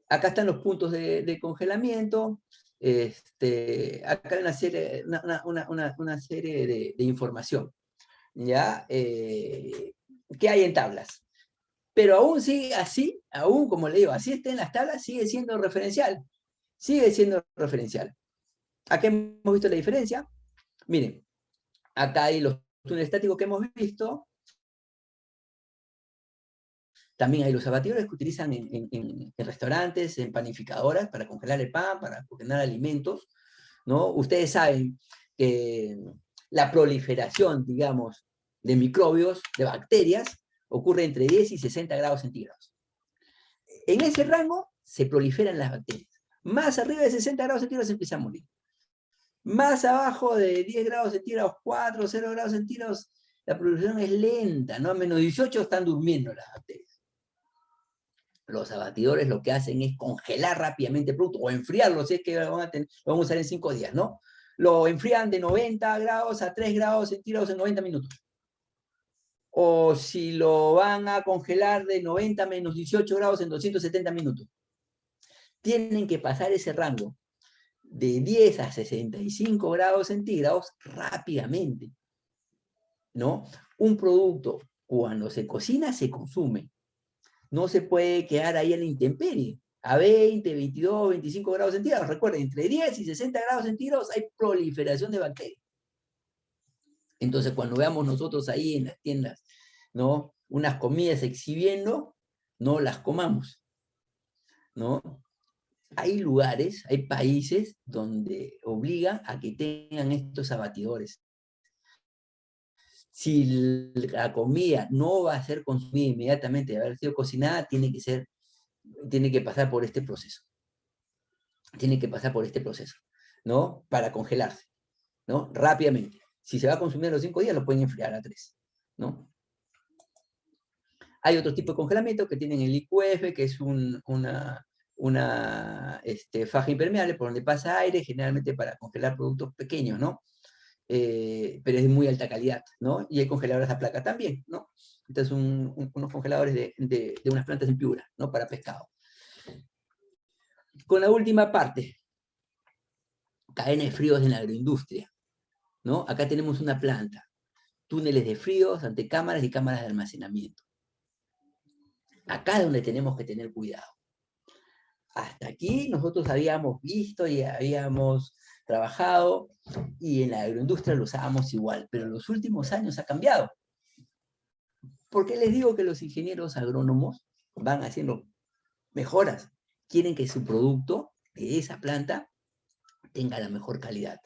Acá están los puntos de congelamiento. Acá hay una serie de información, ¿ya? Que hay en tablas. Pero aún sigue así, aún como le digo, así está en las tablas, sigue siendo referencial. Sigue siendo referencial. Acá hemos visto la diferencia. Miren, acá hay los túneles estáticos que hemos visto. También hay los abatidores que utilizan en restaurantes, en panificadoras, para congelar el pan, para congelar alimentos, ¿no? Ustedes saben que la proliferación, digamos, de microbios, de bacterias, ocurre entre 10 y 60 grados centígrados. En ese rango se proliferan las bacterias. Más arriba de 60 grados centígrados se empieza a morir. Más abajo de 10 grados centígrados, 4, 0 grados centígrados, la proliferación es lenta, ¿no? A menos 18 están durmiendo las bacterias. Los abatidores lo que hacen es congelar rápidamente el producto, o enfriarlo, si es que lo vamos a usar en 5 días, ¿no? Lo enfrían de 90 grados a 3 grados centígrados en 90 minutos. O si lo van a congelar de 90 a menos 18 grados en 270 minutos. Tienen que pasar ese rango de 10 a 65 grados centígrados rápidamente, ¿no? Un producto, cuando se cocina, se consume. No se puede quedar ahí en la intemperie. A 20, 22, 25 grados centígrados. Recuerden, entre 10 y 60 grados centígrados hay proliferación de bacterias. Entonces, cuando veamos nosotros ahí en las tiendas, ¿no? Unas comidas exhibiendo, no las comamos, ¿no? Hay lugares, hay países donde obligan a que tengan estos abatidores. Si la comida no va a ser consumida inmediatamente de haber sido cocinada, tiene que pasar por este proceso. Tiene que pasar por este proceso, ¿no? Para congelarse, ¿no? Rápidamente. Si se va a consumir a los 5 días, lo pueden enfriar a 3. ¿no? Hay otro tipo de congelamiento que tienen el IQF, que es una faja impermeable por donde pasa aire, generalmente para congelar productos pequeños, ¿no? Pero es de muy alta calidad, ¿no? Y hay congeladores a placa también, ¿no? Entonces, unos congeladores de unas plantas en Piura, ¿no? Para pescado. Con la última parte, cadena de fríos en la agroindustria, ¿no? Acá tenemos una planta, túneles de fríos, antecámaras y cámaras de almacenamiento. Acá es donde tenemos que tener cuidado. Hasta aquí nosotros habíamos visto y habíamos trabajado, y en la agroindustria lo usábamos igual, pero en los últimos años ha cambiado. ¿Por qué les digo que los ingenieros agrónomos van haciendo mejoras? Quieren que su producto de esa planta tenga la mejor calidad.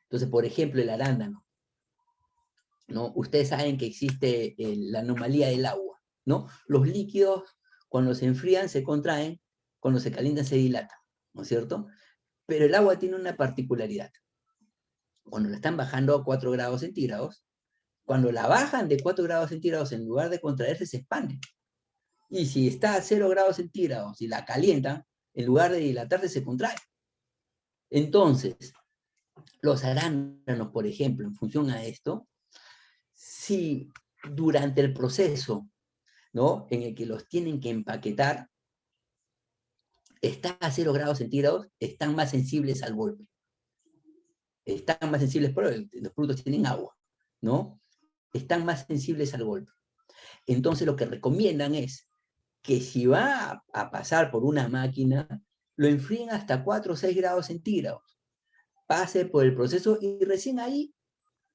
Entonces, por ejemplo, el arándano, ¿no? Ustedes saben que existe la anomalía del agua, ¿no? Los líquidos, cuando se enfrían, se contraen, cuando se calientan, se dilatan, ¿no es cierto? Pero el agua tiene una particularidad. Cuando la están bajando a 4 grados centígrados, cuando la bajan de 4 grados centígrados, en lugar de contraerse, se expande. Y si está a 0 grados centígrados y la calientan, en lugar de dilatarse, se contrae. Entonces, los arándanos, por ejemplo, en función a esto, si durante el proceso, ¿no?, en el que los tienen que empaquetar, está a 0 grados centígrados, están más sensibles al golpe. Están más sensibles, porque los productos tienen agua, ¿no? Están más sensibles al golpe. Entonces lo que recomiendan es que si va a pasar por una máquina, lo enfríen hasta 4 o 6 grados centígrados. Pase por el proceso y recién ahí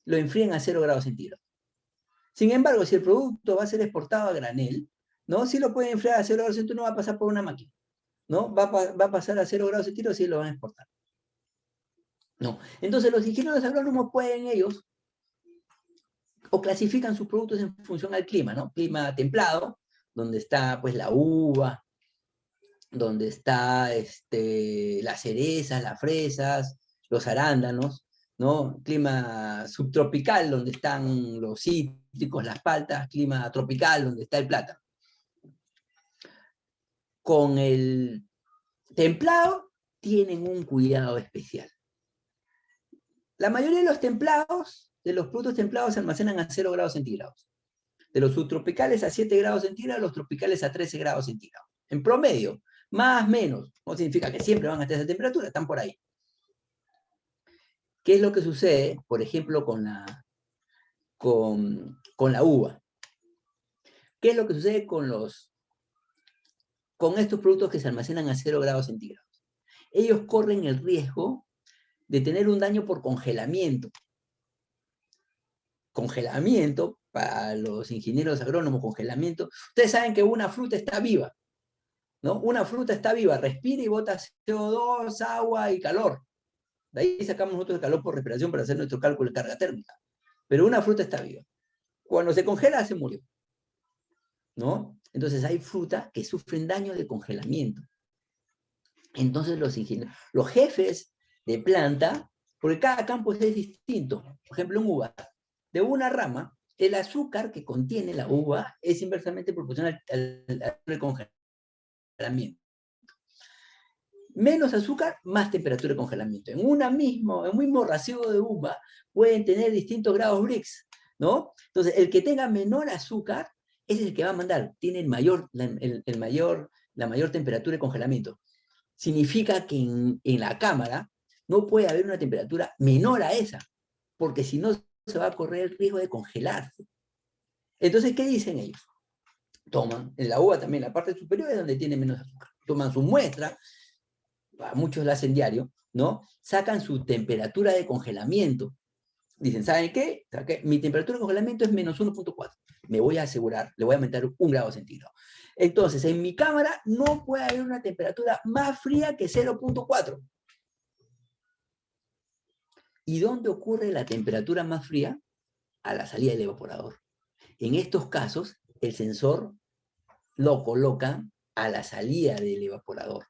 lo enfríen a 0 grados centígrados. Sin embargo, si el producto va a ser exportado a granel, ¿no? Si lo pueden enfriar a 0 grados centígrados, no va a pasar por una máquina, ¿no? Va a pasar a 0 grados centígrados y lo van a exportar. No. Entonces los ingenieros agrónomos pueden ellos, o clasifican sus productos en función al clima, ¿no? Clima templado, donde está pues la uva, donde está las cerezas, las fresas, los arándanos, ¿no? Clima subtropical, donde están los cítricos, las paltas, clima tropical, donde está el plátano. Con el templado tienen un cuidado especial. La mayoría de los templados, de los productos templados, se almacenan a 0 grados centígrados. De los subtropicales a 7 grados centígrados, los tropicales a 13 grados centígrados. En promedio, más o menos. No significa que siempre van a estar a esa temperatura, están por ahí. ¿Qué es lo que sucede, por ejemplo, con la uva? ¿Qué es lo que sucede con estos productos que se almacenan a 0 grados centígrados? Ellos corren el riesgo de tener un daño por congelamiento. Congelamiento, para los ingenieros agrónomos, congelamiento. Ustedes saben que una fruta está viva, ¿no? Una fruta está viva, respira y bota CO2, agua y calor. De ahí sacamos nosotros el calor por respiración para hacer nuestro cálculo de carga térmica. Pero una fruta está viva. Cuando se congela, se murió, ¿no? Entonces hay frutas que sufren daño de congelamiento. Entonces los jefes de planta, porque cada campo es distinto. Por ejemplo, en uva, de una rama, el azúcar que contiene la uva es inversamente proporcional al congelamiento. Menos azúcar, más temperatura de congelamiento. En un mismo racimo de uva pueden tener distintos grados Brix, ¿no? Entonces, el que tenga menor azúcar es el que va a mandar, tiene la mayor temperatura de congelamiento. Significa que en la cámara no puede haber una temperatura menor a esa, porque si no se va a correr el riesgo de congelarse. Entonces, ¿qué dicen ellos? Toman, en la uva también, la parte superior es donde tiene menos azúcar. Toman su muestra, a muchos la hacen diario, ¿no? Sacan su temperatura de congelamiento. Dicen, ¿saben qué? Mi temperatura de congelamiento es menos 1.4. Me voy a asegurar, le voy a aumentar 1 grado centígrado. Entonces, en mi cámara no puede haber una temperatura más fría que 0.4. ¿Y dónde ocurre la temperatura más fría? A la salida del evaporador. En estos casos, el sensor lo coloca a la salida del evaporador.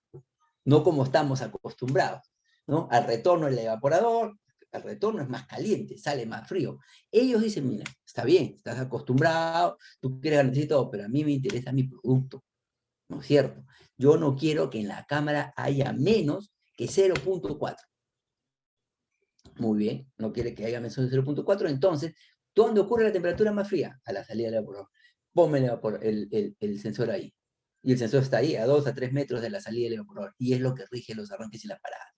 No como estamos acostumbrados, ¿no? Al retorno del evaporador, el retorno es más caliente, sale más frío. Ellos dicen, mira, está bien, estás acostumbrado, tú quieres garantizar todo, pero a mí me interesa mi producto, ¿no es cierto? Yo no quiero que en la cámara haya menos que 0.4. Muy bien, no quiere que haya menos de 0.4, entonces, ¿dónde ocurre la temperatura más fría? A la salida del evaporador. Ponme el sensor ahí. Y el sensor está ahí, a 2 a 3 metros de la salida del evaporador. Y es lo que rige los arranques y las paradas,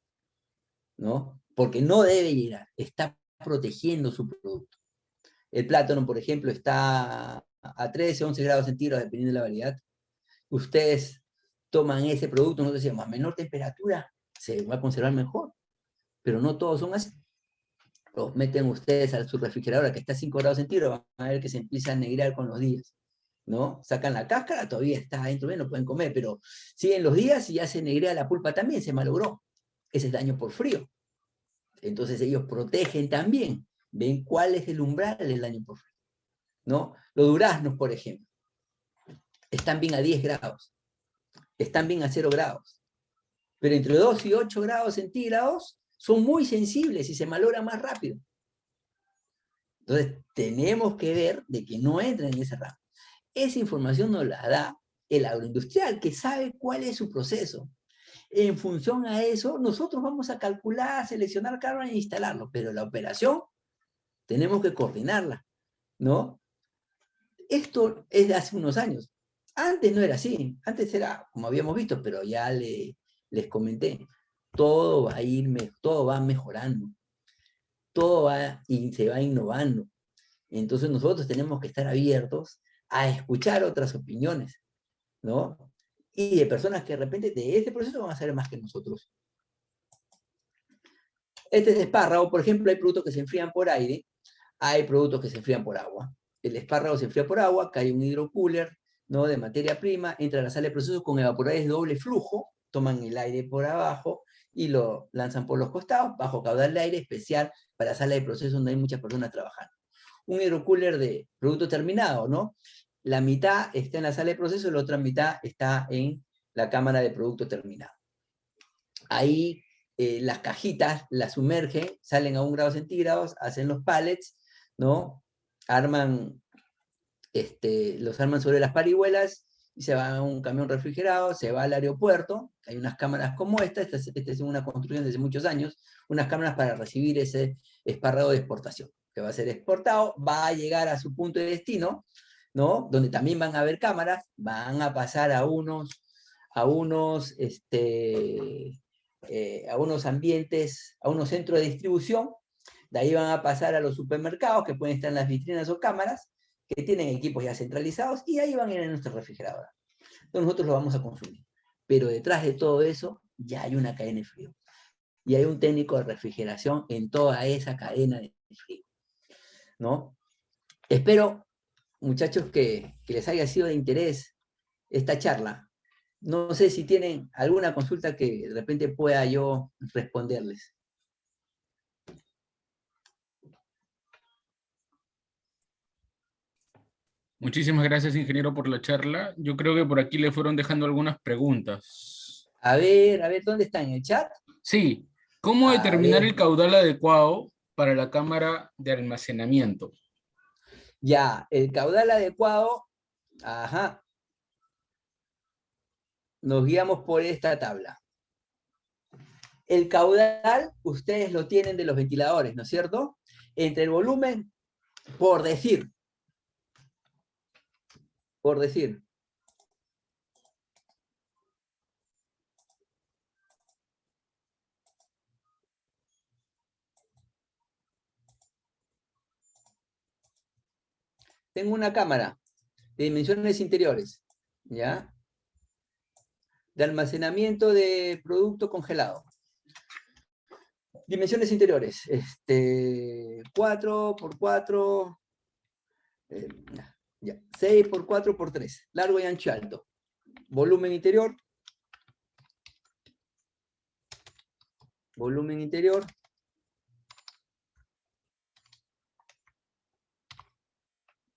¿no? Porque no debe llegar, está protegiendo su producto. El plátano, por ejemplo, está a 13, 11 grados centígrados, dependiendo de la variedad. Ustedes toman ese producto, nosotros decíamos, a menor temperatura se va a conservar mejor, pero no todos son así. Los meten ustedes a su refrigeradora que está a 5 grados centígrados, van a ver que se empieza a negrear con los días, ¿no? Sacan la cáscara, todavía está adentro, bien, lo pueden comer, pero siguen los días y ya se negrea la pulpa también, se malogró. Ese es daño por frío. Entonces ellos protegen también, ven cuál es el umbral del daño por frío, ¿no? Los duraznos, por ejemplo, están bien a 10 grados, están bien a 0 grados, pero entre 2 y 8 grados centígrados son muy sensibles y se malogran más rápido. Entonces, tenemos que ver de que no entren en ese rango. Esa información nos la da el agroindustrial, que sabe cuál es su proceso. En función a eso, nosotros vamos a calcular, seleccionar carbón e instalarlo, pero la operación tenemos que coordinarla, ¿no? Esto es de hace unos años. Antes no era así. Antes era, como habíamos visto, pero ya les comenté, todo va a ir, todo va mejorando. Todo va y se va innovando. Entonces nosotros tenemos que estar abiertos a escuchar otras opiniones, ¿no? Y de personas que de repente de este proceso van a saber más que nosotros. Este es espárrago, por ejemplo, hay productos que se enfrían por aire, hay productos que se enfrían por agua. El espárrago se enfría por agua, cae un hidrocooler, ¿no? De materia prima, entra a la sala de procesos con evaporadores de doble flujo, toman el aire por abajo y lo lanzan por los costados, bajo caudal de aire especial para sala de procesos donde hay muchas personas trabajando. Un hidrocooler de producto terminado, ¿no? La mitad está en la sala de proceso, la otra mitad está en la cámara de producto terminado. Ahí las cajitas las sumergen, salen a 1 grado centígrados, hacen los pallets, ¿no? Los arman sobre las parihuelas y se va a un camión refrigerado, se va al aeropuerto, hay unas cámaras como esta es una construcción desde muchos años, unas cámaras para recibir ese espárrago de exportación, que va a ser exportado, va a llegar a su punto de destino, ¿no? Donde también van a haber cámaras, van a pasar a unos ambientes, a unos centros de distribución, de ahí van a pasar a los supermercados, que pueden estar en las vitrinas o cámaras, que tienen equipos ya centralizados, y ahí van a ir a nuestra refrigeradora. Entonces nosotros lo vamos a consumir. Pero detrás de todo eso, ya hay una cadena de frío. Y hay un técnico de refrigeración en toda esa cadena de frío, ¿no? Espero, muchachos, que les haya sido de interés esta charla. No sé si tienen alguna consulta que de repente pueda yo responderles. Muchísimas gracias, ingeniero, por la charla. Yo creo que por aquí le fueron dejando algunas preguntas. A ver, ¿dónde está? ¿En el chat? Sí, ¿cómo A determinar ver. el caudal adecuado para la cámara de almacenamiento? Ya, el caudal adecuado, ajá, nos guiamos por esta tabla. El caudal, ustedes lo tienen de los ventiladores, ¿no es cierto? Entre el volumen, por decir, tengo una cámara de dimensiones interiores, ¿ya? De almacenamiento de producto congelado. Dimensiones interiores, 4 por 4, 6 por 4 por 3, largo y ancho alto. Volumen interior,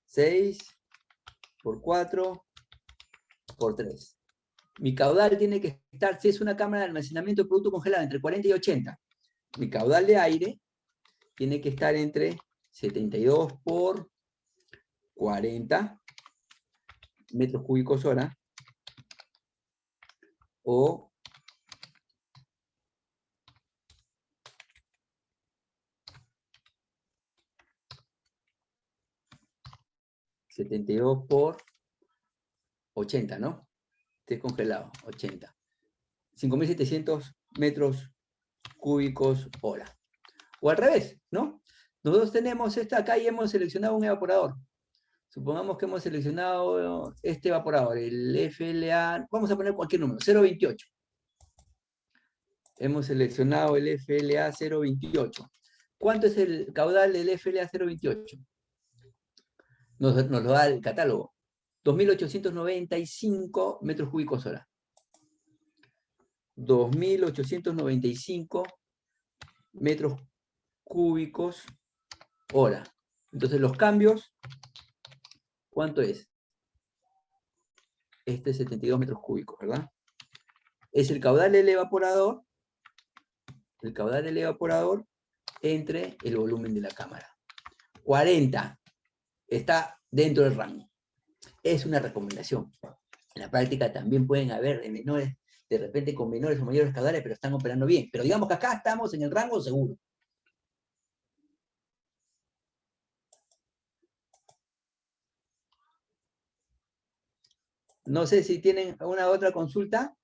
6 por 4 por 3. Mi caudal tiene que estar, si es una cámara de almacenamiento de producto congelado, entre 40 y 80. Mi caudal de aire tiene que estar entre 72 por 40 metros cúbicos hora, o 72 por 80, ¿no? Esté congelado, 80. 5.700 metros cúbicos hora. O al revés, ¿no? Nosotros tenemos esta acá y hemos seleccionado un evaporador. Supongamos que hemos seleccionado este evaporador, el FLA, vamos a poner cualquier número, 0.28. Hemos seleccionado el FLA 0.28. ¿Cuánto es el caudal del FLA 0.28? Nos lo da el catálogo. 2.895 metros cúbicos hora. 2.895 metros cúbicos hora. Entonces los cambios, ¿cuánto es? Este es 72 metros cúbicos, ¿verdad? Es el caudal del evaporador entre el volumen de la cámara. 40 está dentro del rango. Es una recomendación. En la práctica también pueden haber menores, de repente con menores o mayores caudales, pero están operando bien. Pero digamos que acá estamos en el rango seguro. No sé si tienen alguna otra consulta.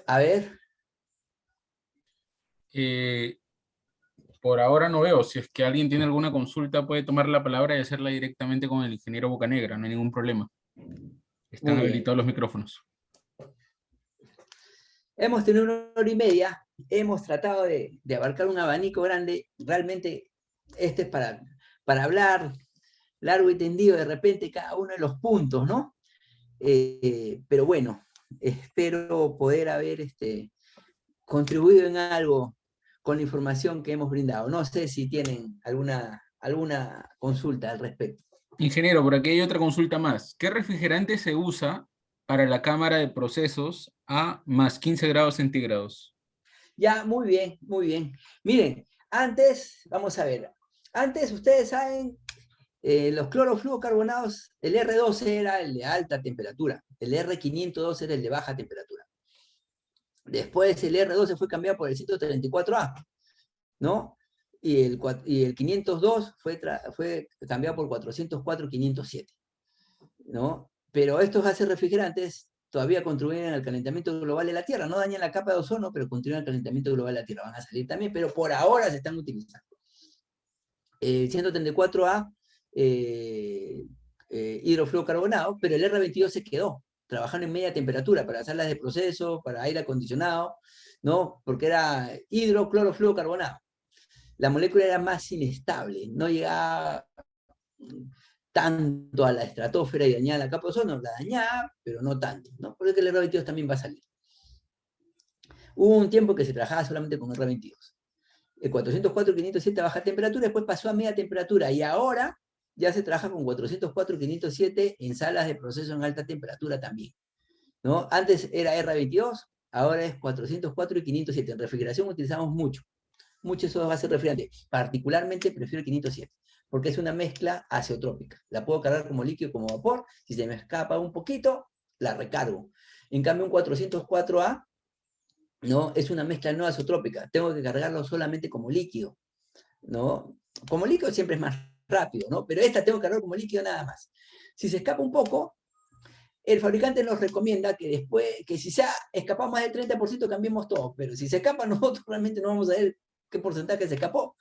A ver. Por ahora no veo. Si es que alguien tiene alguna consulta, puede tomar la palabra y hacerla directamente con el ingeniero Bocanegra, no hay ningún problema. Están Muy bien. habilitados los micrófonos. Hemos tenido 1 hora y media, hemos tratado de abarcar un abanico grande. Realmente este es para hablar largo y tendido de repente cada uno de los puntos, ¿no? Pero bueno, espero poder haber contribuido en algo con la información que hemos brindado. No sé si tienen alguna consulta al respecto. Ingeniero, por aquí hay otra consulta más. ¿Qué refrigerante se usa para la cámara de procesos a más 15 grados centígrados? Ya, muy bien, muy bien. Miren, antes, vamos a ver, antes ustedes saben, los clorofluorocarbonados, el R12 era el de alta temperatura, el R502 era el de baja temperatura. Después el R12 fue cambiado por el 134A, ¿no? Y el 502 fue cambiado por 404-507, ¿no? Pero estos gases refrigerantes todavía contribuyen al calentamiento global de la Tierra, no dañan la capa de ozono, pero contribuyen al calentamiento global de la Tierra, van a salir también, pero por ahora se están utilizando. El 134A, hidrofluorocarbonado, pero el R22 se quedó, trabajando en media temperatura, para salas de proceso, para aire acondicionado, ¿no? Porque era hidroclorofluorocarbonato. La molécula era más inestable, no llegaba tanto a la estratosfera y dañaba la capa de ozono, la dañaba, pero no tanto, ¿no? Por eso que el R22 también va a salir. Hubo un tiempo que se trabajaba solamente con R22. El 404 y 507 a baja temperatura, después pasó a media temperatura, y ahora ya se trabaja con 404 y 507 en salas de proceso en alta temperatura también, ¿no? Antes era R22, ahora es 404 y 507. En refrigeración utilizamos mucho esos gases refrigerantes. Particularmente prefiero el 507, porque es una mezcla azeotrópica. La puedo cargar como líquido, como vapor. Si se me escapa un poquito, la recargo. En cambio, un 404A, ¿no? Es una mezcla no azeotrópica. Tengo que cargarlo solamente como líquido, ¿no? Como líquido siempre es más rápido, ¿no? Pero esta tengo que cargar como líquido nada más. Si se escapa un poco, el fabricante nos recomienda que después, que si se ha escapado más del 30%, cambiemos todo. Pero si se escapa, nosotros realmente no vamos a ver qué porcentaje se escapó,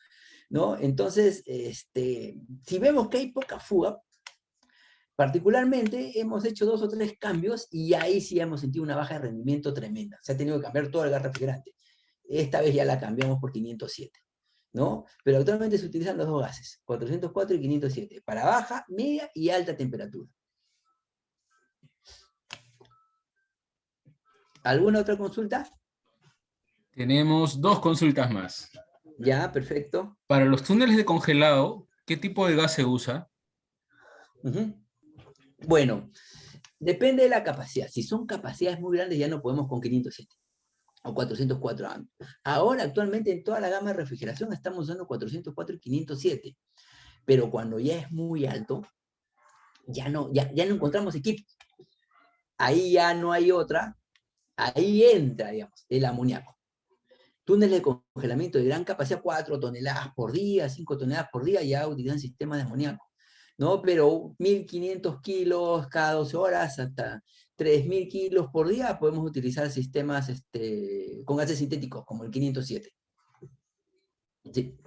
¿no? Entonces, si vemos que hay poca fuga, particularmente hemos hecho 2 o 3 cambios y ahí sí hemos sentido una baja de rendimiento tremenda. Se ha tenido que cambiar todo el gas refrigerante. Esta vez ya la cambiamos por 507, ¿no? Pero actualmente se utilizan los 2 gases, 404 y 507, para baja, media y alta temperatura. ¿Alguna otra consulta? Tenemos 2 consultas más. Ya, perfecto. Para los túneles de congelado, ¿qué tipo de gas se usa? Bueno, depende de la capacidad. Si son capacidades muy grandes, ya no podemos con 507. o 404 amperes. Ahora, actualmente, en toda la gama de refrigeración estamos usando 404 y 507. Pero cuando ya es muy alto, ya no encontramos equipos. Ahí ya no hay otra. Ahí entra, digamos, el amoníaco. Túneles de congelamiento de gran capacidad, 4 toneladas por día, 5 toneladas por día, ya utilizan sistemas de amoníaco, ¿no? Pero 1.500 kilos cada 12 horas, hasta 3.000 kilos por día, podemos utilizar sistemas con gases sintéticos, como el 507. Sí.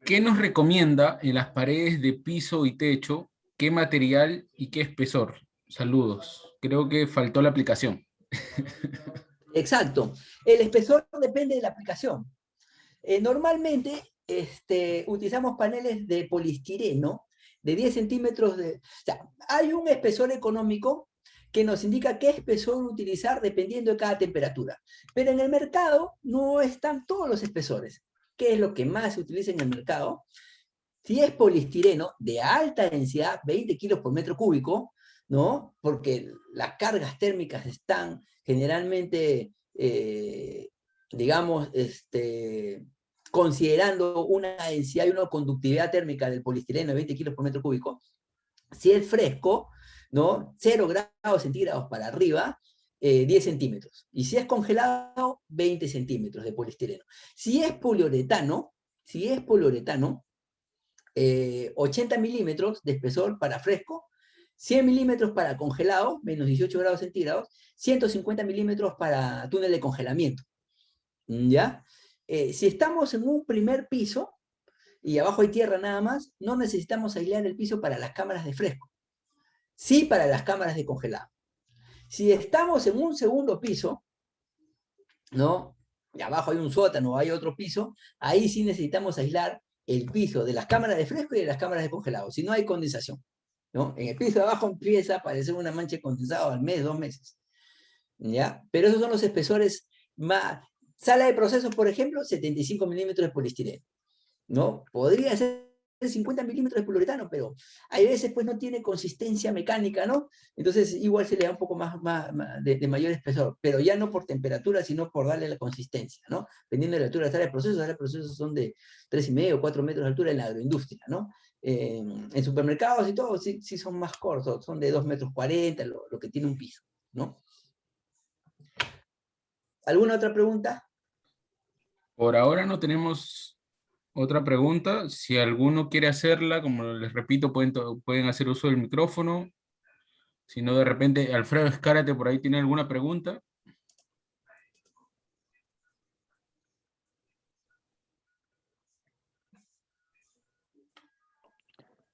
¿Qué nos recomienda en las paredes de piso y techo? ¿Qué material y qué espesor? Saludos. Creo que faltó la aplicación. Exacto. El espesor depende de la aplicación. Normalmente utilizamos paneles de poliestireno de 10 centímetros o sea, hay un espesor económico que nos indica qué espesor utilizar dependiendo de cada temperatura. Pero en el mercado no están todos los espesores. ¿Qué es lo que más se utiliza en el mercado? Si es poliestireno de alta densidad, 20 kilos por metro cúbico, ¿no? Porque las cargas térmicas están generalmente, digamos, considerando una densidad y una conductividad térmica del poliestireno de 20 kilos por metro cúbico. Si es fresco, ¿no? 0 grados centígrados para arriba, 10 centímetros. Y si es congelado, 20 centímetros de poliestireno. Si es poliuretano, 80 milímetros de espesor para fresco, 100 milímetros para congelado, menos 18 grados centígrados, 150 milímetros para túnel de congelamiento. ¿Ya? Si estamos en un primer piso y abajo hay tierra nada más, no necesitamos aislar el piso para las cámaras de fresco. Sí para las cámaras de congelado. Si estamos en un segundo piso, ¿no? Y abajo hay un sótano o hay otro piso, ahí sí necesitamos aislar el piso de las cámaras de fresco y de las cámaras de congelado, si no hay condensación, ¿no? En el piso de abajo empieza a aparecer una mancha de condensado al mes, 2 meses, ¿ya? Pero esos son los espesores más... Sala de procesos, por ejemplo, 75 milímetros de poliestireno, ¿no? Podría ser 50 milímetros de poliuretano, pero hay veces pues no tiene consistencia mecánica, ¿no? Entonces igual se le da un poco más de mayor espesor, pero ya no por temperatura, sino por darle la consistencia, ¿no? Dependiendo de la altura de la sala de procesos son de 3,5 o 4 metros de altura en la agroindustria, ¿no? En supermercados y todo sí son más cortos, son de 2,40 metros, lo que tiene un piso, ¿no? ¿Alguna otra pregunta? Por ahora no tenemos otra pregunta. Si alguno quiere hacerla, como les repito, pueden hacer uso del micrófono. Si no, de repente, Alfredo Escárate por ahí tiene alguna pregunta.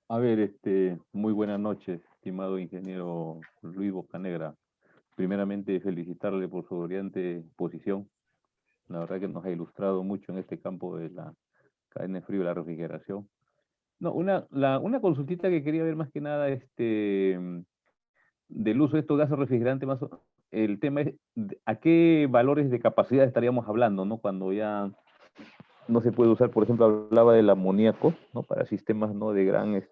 A ver, muy buenas noches, estimado ingeniero Luis Bocanegra. Primeramente, felicitarle por su brillante posición. La verdad que nos ha ilustrado mucho en este campo de la cadena de frío y la refrigeración. No, una consultita que quería ver más que nada, del uso de estos gases refrigerantes, el tema es a qué valores de capacidad estaríamos hablando, ¿no? Cuando ya no se puede usar, por ejemplo, hablaba del amoníaco, ¿no? Para sistemas, ¿no? De gran,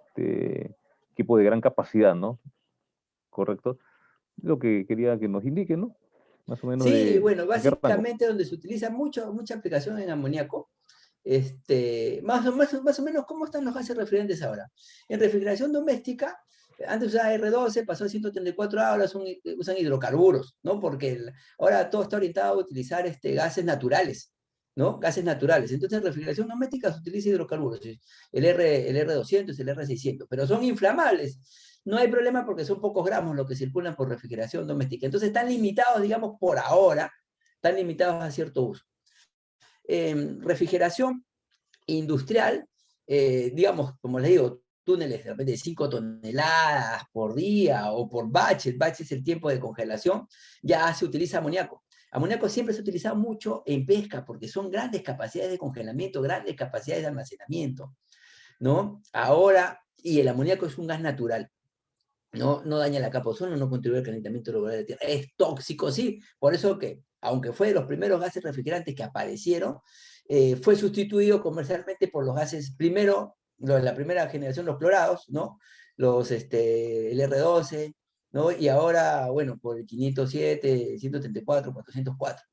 equipo de gran capacidad, ¿no? ¿Correcto? Lo que quería que nos indique, ¿no? Más o menos Sí, bueno, ¿a qué rango? básicamente donde se utiliza mucha aplicación en amoníaco, más o menos, ¿cómo están los gases refrigerantes ahora? En refrigeración doméstica, antes usaba R12, pasó a 134, ahora usan hidrocarburos, ¿no? Porque ahora todo está orientado a utilizar gases naturales, ¿no? Gases naturales. Entonces, en refrigeración doméstica se utiliza hidrocarburos, el R200, el R600, pero son inflamables. No hay problema porque son pocos gramos lo que circulan por refrigeración doméstica. Entonces, están limitados, digamos, por ahora, están limitados a cierto uso. Refrigeración industrial, digamos, como les digo, túneles de repente de 5 toneladas por día o por batch, el batch es el tiempo de congelación, ya se utiliza amoníaco. Amoníaco siempre se ha utilizado mucho en pesca porque son grandes capacidades de congelamiento, grandes capacidades de almacenamiento, ¿no? Ahora, y el amoníaco es un gas natural. No daña la capa de ozono, no contribuye al calentamiento global de la Tierra. Es tóxico, sí, por eso que, aunque fue de los primeros gases refrigerantes que aparecieron, fue sustituido comercialmente por los gases, primero, la primera generación, los clorados, ¿no? El R12, ¿no? Y ahora, bueno, por el 507, 134, 404,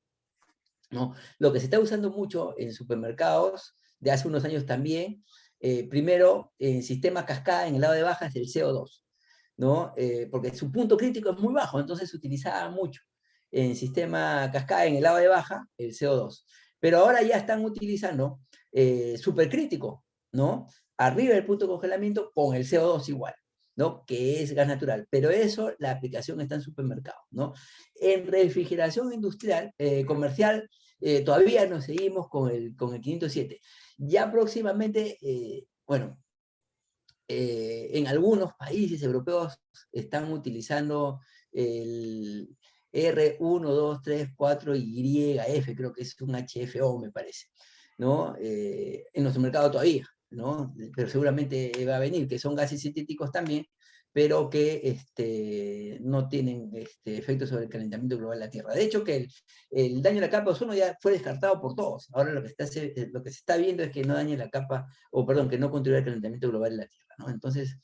¿no? Lo que se está usando mucho en supermercados, de hace unos años también, primero, en sistema cascada en el lado de baja es el CO2, ¿no? Porque su punto crítico es muy bajo, entonces se utilizaba mucho en sistema cascada en el lado de baja el CO2. Pero ahora ya están utilizando supercrítico, ¿no? Arriba del punto de congelamiento con el CO2 igual, ¿no? Que es gas natural. Pero eso, la aplicación está en supermercados, ¿no? En refrigeración industrial, comercial, todavía nos seguimos con el 507. Ya próximamente, bueno, en algunos países europeos están utilizando el R1234YF, creo que es un HFO, me parece, ¿no? En nuestro mercado todavía, ¿no? Pero seguramente va a venir, que son gases sintéticos también, pero que no tienen efectos sobre el calentamiento global de la Tierra. De hecho, que el daño a la capa de ozono ya fue descartado por todos. Ahora lo que se está viendo es que no dañe la capa, o perdón, que no contribuya al calentamiento global de la Tierra, ¿no? Entonces,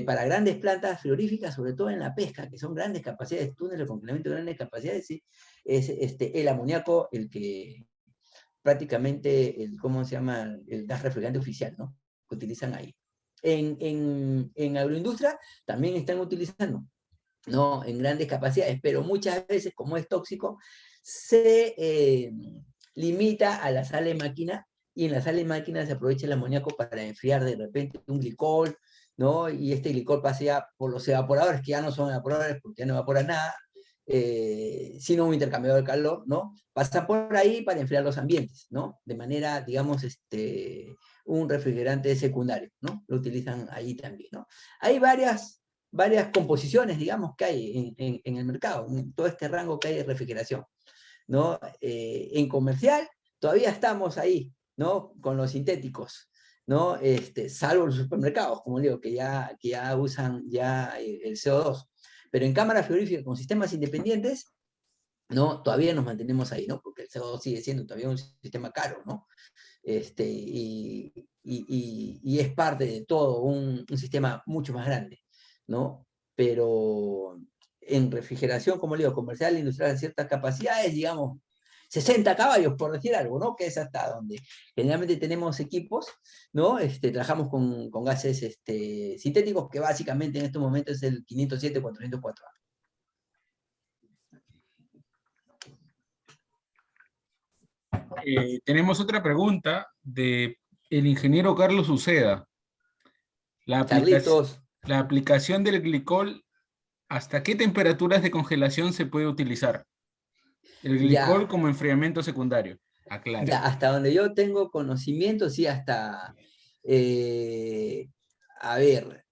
para grandes plantas frigoríficas, sobre todo en la pesca, que son grandes capacidades, túneles de congelamiento de grandes capacidades, ¿sí? Es el amoníaco el que prácticamente, ¿cómo se llama? El gas refrigerante oficial, ¿no? Que utilizan ahí. En agroindustria también están utilizando, ¿no? En grandes capacidades, pero muchas veces, como es tóxico, se limita a la sala de máquina, y en la sala de máquina se aprovecha el amoníaco para enfriar de repente un glicol, ¿no? Y este glicol pasea por los evaporadores, que ya no son evaporadores porque ya no evaporan nada, sino un intercambiador de calor, ¿no? Pasa por ahí para enfriar los ambientes, ¿no? De manera, digamos, un refrigerante secundario, ¿no? Lo utilizan ahí también, ¿no? Hay varias composiciones, digamos, que hay en el mercado, en todo este rango que hay de refrigeración, ¿no? En comercial todavía estamos ahí, ¿no? Con los sintéticos, ¿no? Salvo los supermercados, como digo, que ya usan ya el CO2. Pero en cámaras frigoríficas con sistemas independientes, ¿no? Todavía nos mantenemos ahí, ¿no? Porque el CO2 sigue siendo todavía un sistema caro, ¿no? Y es parte de todo un sistema mucho más grande, ¿no? Pero en refrigeración, como le digo, comercial, industrial, de ciertas capacidades, digamos, 60 caballos, por decir algo, ¿no? Que es hasta donde generalmente tenemos equipos, ¿no? Trabajamos con gases sintéticos, que básicamente en estos momentos es el 507-404. Tenemos otra pregunta de el ingeniero Carlos Uceda. Carlitos. La aplicación del glicol, ¿hasta qué temperaturas de congelación se puede ulitzar? El glicol Ya. como enfriamiento secundario. Aclara. Ya, hasta donde yo tengo conocimiento, sí, hasta, a ver,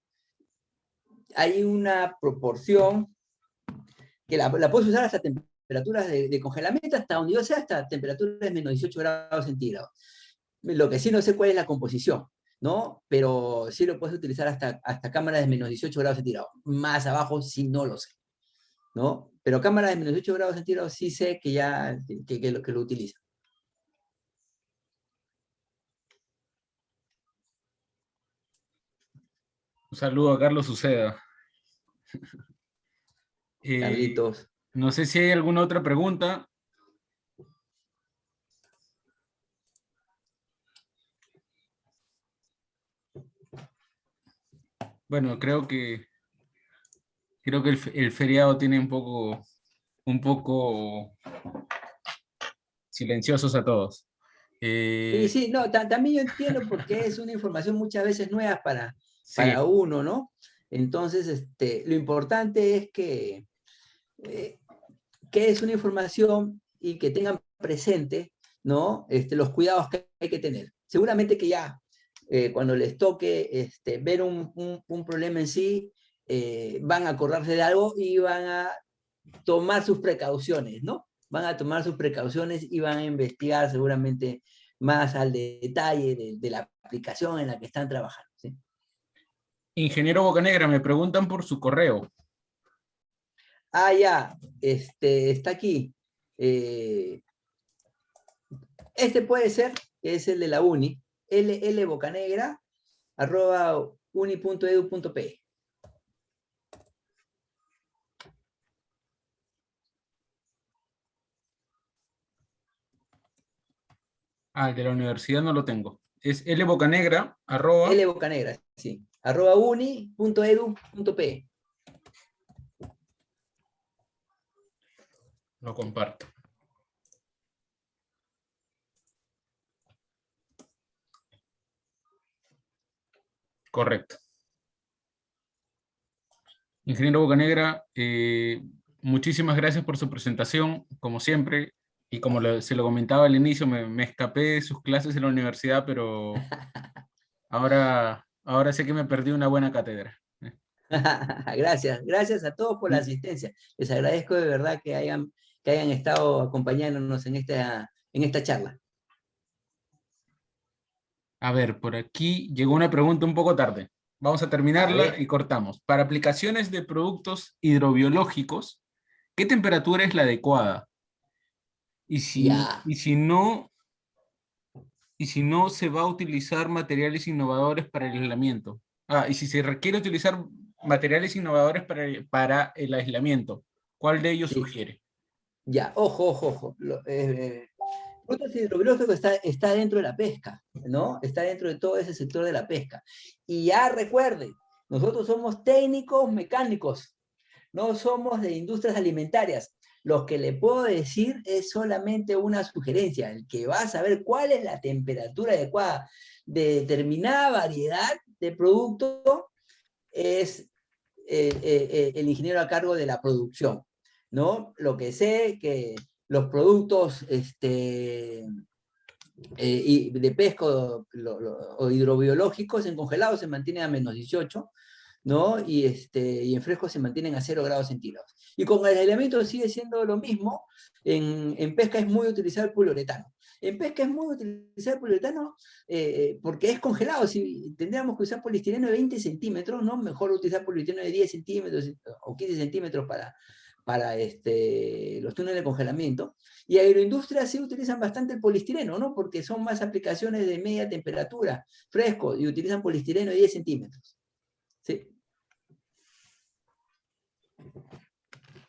hay una proporción que la puedes usar hasta temperaturas de congelamiento, hasta donde yo sé, hasta temperaturas de menos 18 grados centígrados. Lo que sí no sé cuál es la composición, ¿no? Pero sí lo puedes utilizar hasta cámaras de menos 18 grados centígrados. Más abajo sí no lo sé, ¿no? Pero cámaras de menos 18 grados centígrados sí sé que ya, que lo utilizan. Un saludo a Carlos Uceda. Carlitos. No sé si hay alguna otra pregunta. Bueno, creo que el feriado tiene un poco silenciosos a todos. Sí, no, también yo entiendo porque es una información muchas veces nueva para Sí, uno, ¿no? Entonces, lo importante es que es una información y que tengan presente, ¿no? Los cuidados que hay que tener. Seguramente que ya, cuando les toque ver un problema en sí, van a acordarse de algo y van a tomar sus precauciones, ¿no? Van a tomar sus precauciones y van a investigar seguramente más al detalle de la aplicación en la que están trabajando, ¿sí? ingeniero Bocanegra, me preguntan por su correo. Ah, ya, está aquí. Puede ser, que es el de la uni, llbocanegra@uni.edu.pe. Ah, el de la universidad no lo tengo. Es lbocanegra, @ L Bocanegra, sí. @uni.edu.pe. Lo comparto. Correcto. Ingeniero Bocanegra, muchísimas gracias por su presentación, como siempre, y como se lo comentaba al inicio, me escapé de sus clases en la universidad, pero ahora sé que me perdí una buena cátedra. Gracias, gracias a todos por la asistencia. Les agradezco de verdad que hayan estado acompañándonos en esta charla. A ver, por aquí llegó una pregunta un poco tarde. Vamos a A terminarla ver. y cortamos. Para aplicaciones de productos hidrobiológicos, ¿qué temperatura es la adecuada? Ya. Y si no se va a utilizar materiales innovadores para el aislamiento. Ah, y si se requiere utilizar materiales innovadores para el aislamiento, ¿cuál de ellos Sí. sugiere? Ya, ojo, ojo, ojo. Productos hidrobiológicos está dentro de la pesca, ¿no? Está dentro de todo ese sector de la pesca. Y ya recuerden, nosotros somos técnicos mecánicos, no somos de industrias alimentarias. Lo que le puedo decir es solamente una sugerencia. El que va a saber cuál es la temperatura adecuada de determinada variedad de producto es el ingeniero a cargo de la producción, ¿no? Lo que sé que los productos de pesca o hidrobiológicos en congelados se mantienen a -18, ¿no? Y en fresco se mantienen a 0 grados centígrados. Y con el aislamiento sigue siendo lo mismo. En pesca es muy utilizar el poliuretano. En pesca es muy utilizar el poliuretano porque es congelado. Si tendríamos que usar poliestireno de 20 centímetros, ¿no? Mejor utilizar poliuretano de 10 centímetros o 15 centímetros para los túneles de congelamiento. Y agroindustria sí utilizan bastante el poliestireno, ¿no? Porque son más aplicaciones de media temperatura, fresco, y utilizan poliestireno de 10 centímetros. Sí.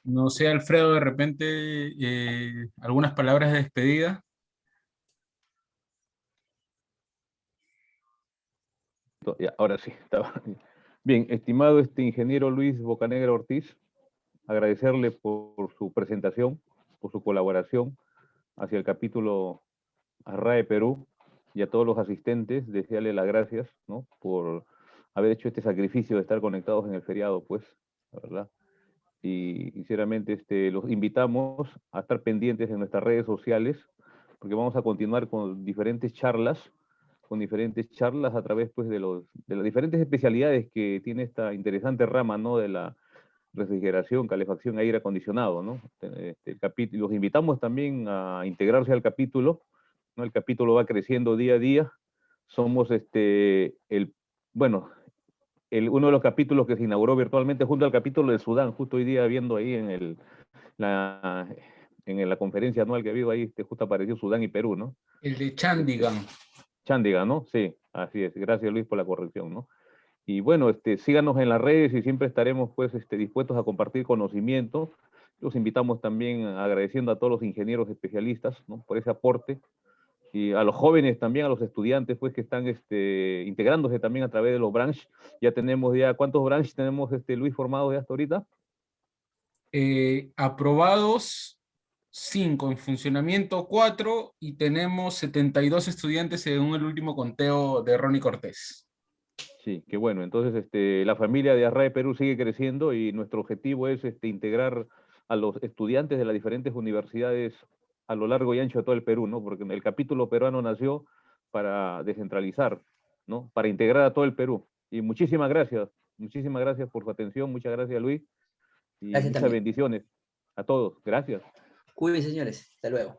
No sé, Alfredo, de repente algunas palabras de despedida. Ya, ahora sí, estaba bien. Estimado ingeniero Luis Bocanegra Ortiz, agradecerle por su presentación, por su colaboración hacia el capítulo ARRAE Perú, y a todos los asistentes, desearle las gracias, ¿no? Por haber hecho este sacrificio de estar conectados en el feriado, pues, la verdad. Y sinceramente los invitamos a estar pendientes en nuestras redes sociales, porque vamos a continuar con diferentes charlas a través, pues, de las diferentes especialidades que tiene esta interesante rama, ¿no? De la refrigeración, calefacción, aire acondicionado, ¿no? Los invitamos también a integrarse al capítulo, ¿no? El capítulo va creciendo día a día. Somos uno de los capítulos que se inauguró virtualmente junto al capítulo de Sudán, justo hoy día viendo ahí en la conferencia anual que ha habido ahí, justo apareció Sudán y Perú, ¿no? El de Chandigarh. Chandigarh, ¿no? Sí, así es. Gracias, Luis, por la corrección, ¿no? Y bueno, síganos en las redes y siempre estaremos, pues, dispuestos a compartir conocimiento. Los invitamos también, agradeciendo a todos los ingenieros especialistas, ¿no? Por ese aporte, y a los jóvenes también, a los estudiantes, pues, que están integrándose también a través de los branches. Ya tenemos ¿cuántos branches tenemos, Luis, formados ya hasta ahorita? Aprobados 5, en funcionamiento 4, y tenemos 72 estudiantes según el último conteo de Ronnie Cortés. Sí, qué bueno. Entonces, la familia de ARRAE Perú sigue creciendo y nuestro objetivo es integrar a los estudiantes de las diferentes universidades a lo largo y ancho de todo el Perú, ¿no? Porque el capítulo peruano nació para descentralizar, ¿no? Para integrar a todo el Perú. Y muchísimas gracias por su atención. Muchas gracias, Luis, y Gracias muchas también. bendiciones a todos. Gracias. Cuídense, señores. Hasta luego.